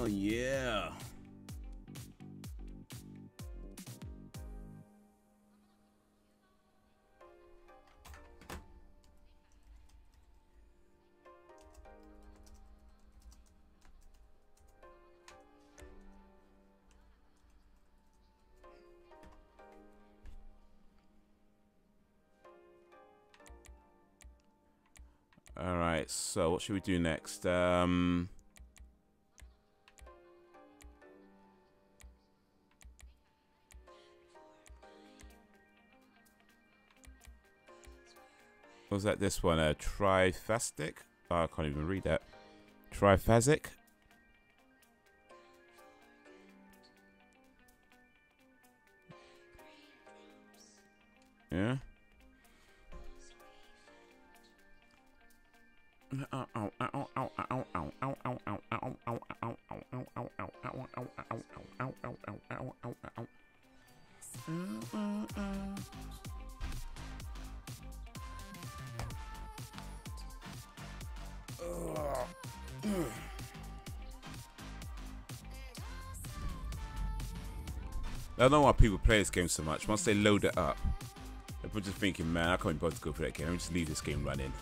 Yeah. All right, so what should we do next? Was that this one? Triphastic? Oh, I can't even read that. Triphasic? Yeah. I don't know why people play this game so much. Once they load it up, they're just thinking, man, I can't be bothered to go for that game. Let me just leave this game running.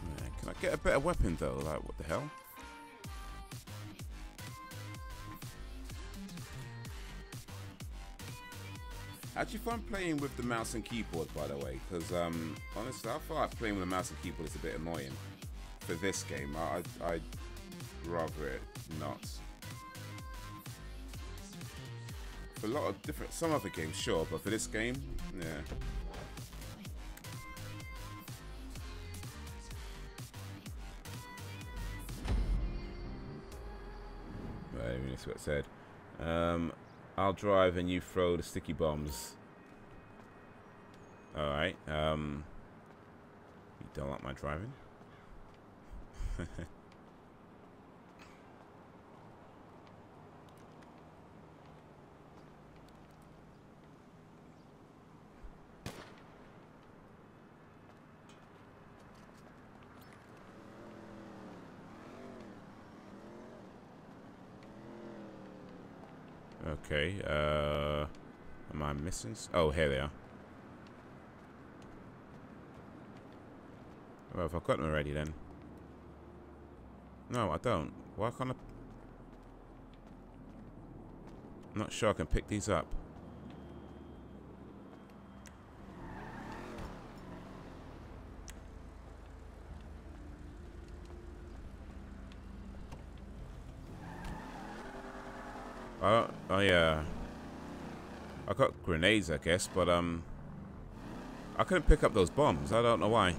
Man, can I get a better weapon though? Like, what the hell? Actually fun playing with the mouse and keyboard, by the way, because honestly, I feel like playing with the mouse and keyboard is a bit annoying for this game. I'd rather it not. For a lot of different, some other games, sure, but for this game, yeah. Right, I mean, that's what it said. I'll drive and you throw the sticky bombs. Alright, you don't like my driving? Okay, am I missing? Oh, here they are. Well, have I got them already then? No, I don't. Why can't I? I'm not sure I can pick these up. Oh yeah. I got grenades, I guess, but I couldn't pick up those bombs. I don't know why.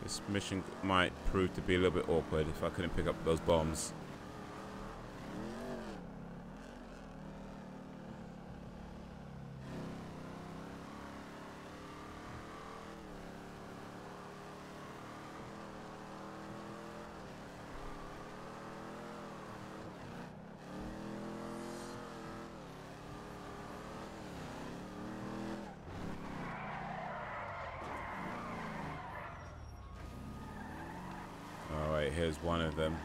This mission might prove to be a little bit awkward if I couldn't pick up those bombs. Alright, here's one of them.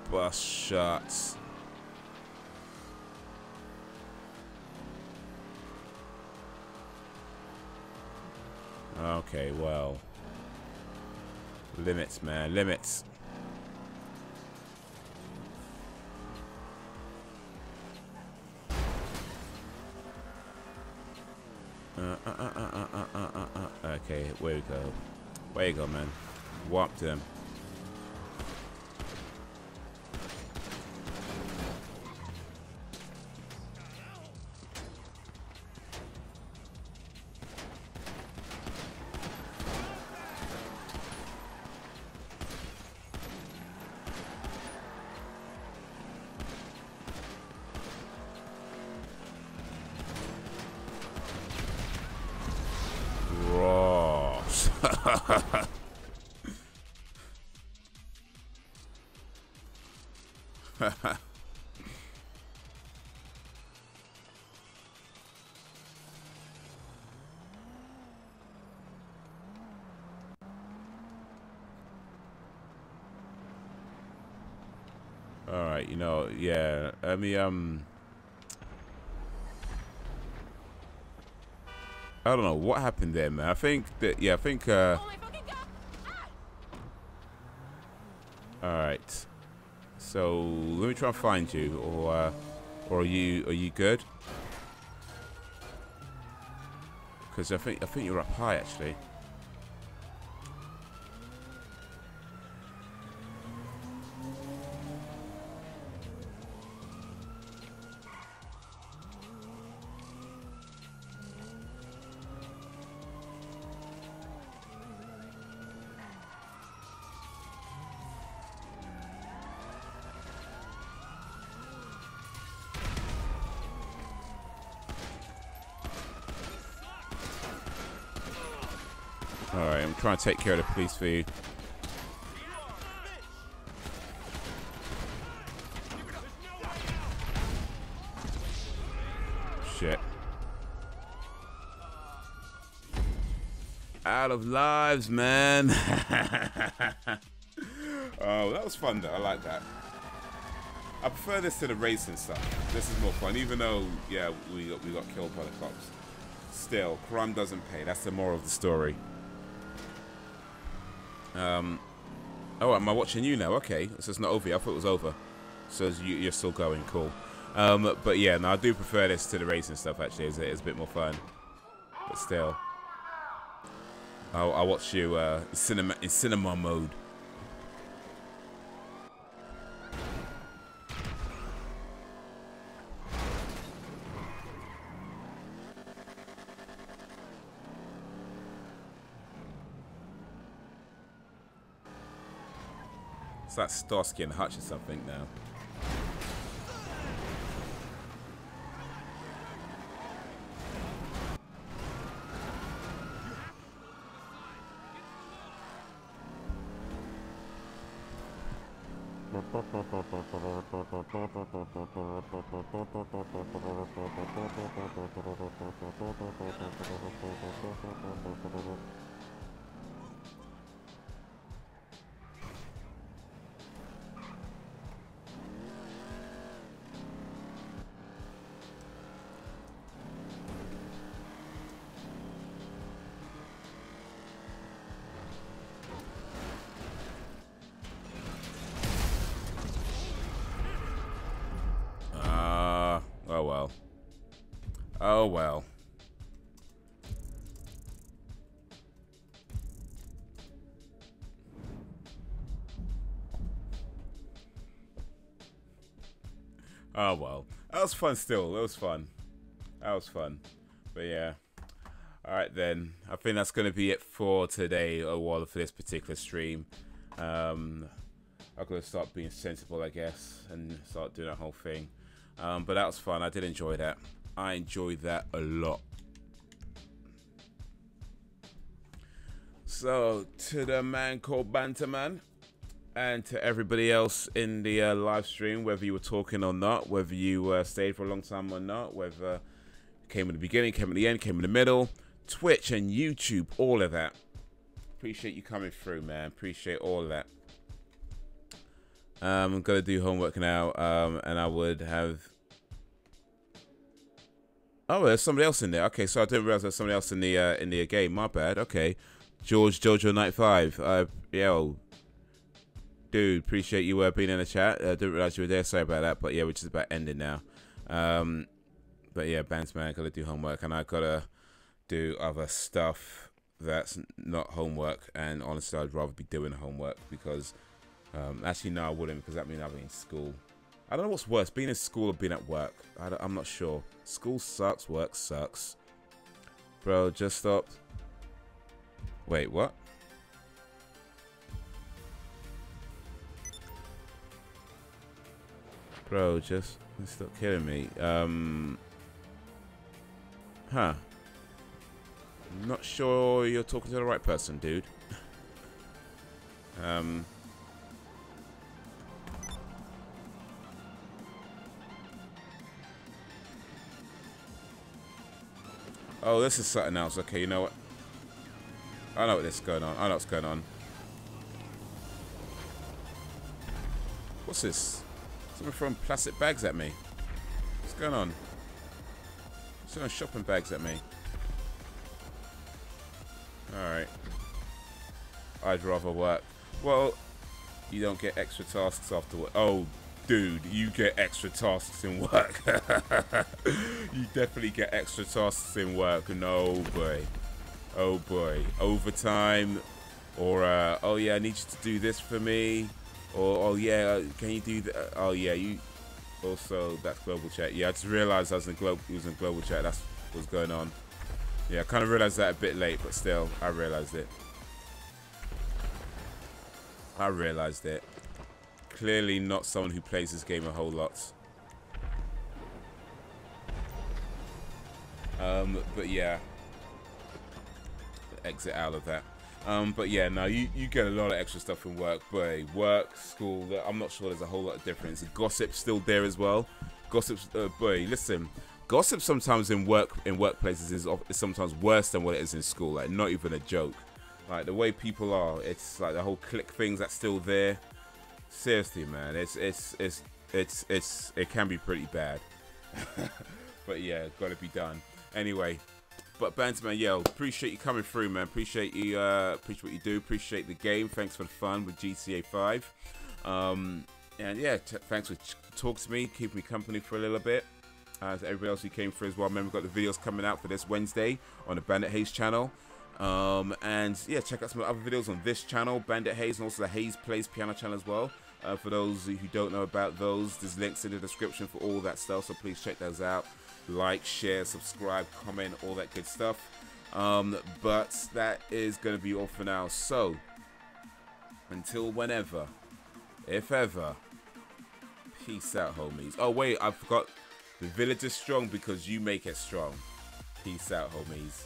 Bust shots. Okay, well. Limits, man, limits. Okay, where we go? Where you go, man? Warped him. Alright, you know, yeah, let me, I don't know what happened there, man. I think that, yeah, I think, alright. So, let me try and find you, or are you good? Because I think you're up high, actually. Alright, I'm trying to take care of the police for you. Shit. Out of lives, man. Oh, that was fun though. I like that. I prefer this to the racing stuff. This is more fun, even though, yeah, we got killed by the cops. Still, crime doesn't pay. That's the moral of the story. Oh, am I watching you now? Okay, so it's not over yet. I thought it was over. So you're still going, cool. But yeah, no, I do prefer this to the racing stuff. Actually, it's a bit more fun. But still, I'll watch you in cinema mode. It's like Starsky and Hutch or something now. Oh well. Oh well. Oh well. That was fun still. It was fun. That was fun. But yeah. Alright then. I think that's going to be it for today, or for this particular stream. I'm going to start being sensible, I guess, and start doing that whole thing. But that was fun. I did enjoy that. I enjoyed that a lot. So, to the man called Banterman, and to everybody else in the live stream, whether you were talking or not, whether you stayed for a long time or not, whether came in the beginning, came at the end, came in the middle, Twitch and YouTube, all of that. Appreciate you coming through, man. Appreciate all of that. I'm gonna do homework now, and I would have. Oh, there's somebody else in there. Okay, so I didn't realize there's somebody else in the game. My bad. Okay, Jojo 95. Yo, dude, appreciate you being in the chat. Didn't realize you were there. Sorry about that. But yeah, we're just about ending now. But yeah, Bandsman, gotta do homework, and I gotta do other stuff that's not homework. And honestly, I'd rather be doing homework because. Actually, no, I wouldn't, because that means I'll be in school. I don't know what's worse, being in school or being at work. I'm not sure. School sucks, work sucks. Bro, just stopped. Wait, what? Bro, just stop killing me. Huh. I'm not sure you're talking to the right person, dude. Oh, this is something else. Okay, you know what? I know what this is going on. I know what's going on. What's this? Someone throwing plastic bags at me. What's going on? Someone shopping bags at me. Alright. I'd rather work. Well, you don't get extra tasks after work. Oh, dude, you get extra tasks in work. You definitely get extra tasks in work. No boy. Oh boy. Overtime. Or oh yeah, I need you to do this for me. Or oh yeah, can you do that? Oh yeah, you also, that's global chat. Yeah, I just realized I was in global chat. That's what's going on. Yeah, I kind of realized that a bit late, but still I realized it. Clearly not someone who plays this game a whole lot. But yeah, exit out of that. But yeah, no, you get a lot of extra stuff from work, but work, school, I'm not sure there's a whole lot of difference. Gossip's still there as well. Gossip's, boy, listen, gossip sometimes in workplaces is sometimes worse than what it is in school. Like, not even a joke. Like, the way people are, it's like the whole clique things that's still there. Seriously, man, it can be pretty bad. But yeah, gotta be done. Anyway, but Banterman, yo, appreciate you coming through, man. Appreciate you, appreciate what you do. Appreciate the game. Thanks for the fun with GTA 5. And yeah, thanks for talking to me, keeping me company for a little bit. To everybody else who came through as well. Remember, we've got the videos coming out for this Wednesday on the Bandit Haze channel. And yeah, check out some other videos on this channel, Bandit Haze, and also the Haze Plays piano channel as well. For those who don't know about those, there's links in the description for all that stuff, so please check those out. Like, share, subscribe, comment, all that good stuff. But that is going to be all for now. So, until whenever, If ever. Peace out, homies. Oh, wait, I forgot. The village is strong because you make it strong. Peace out, homies.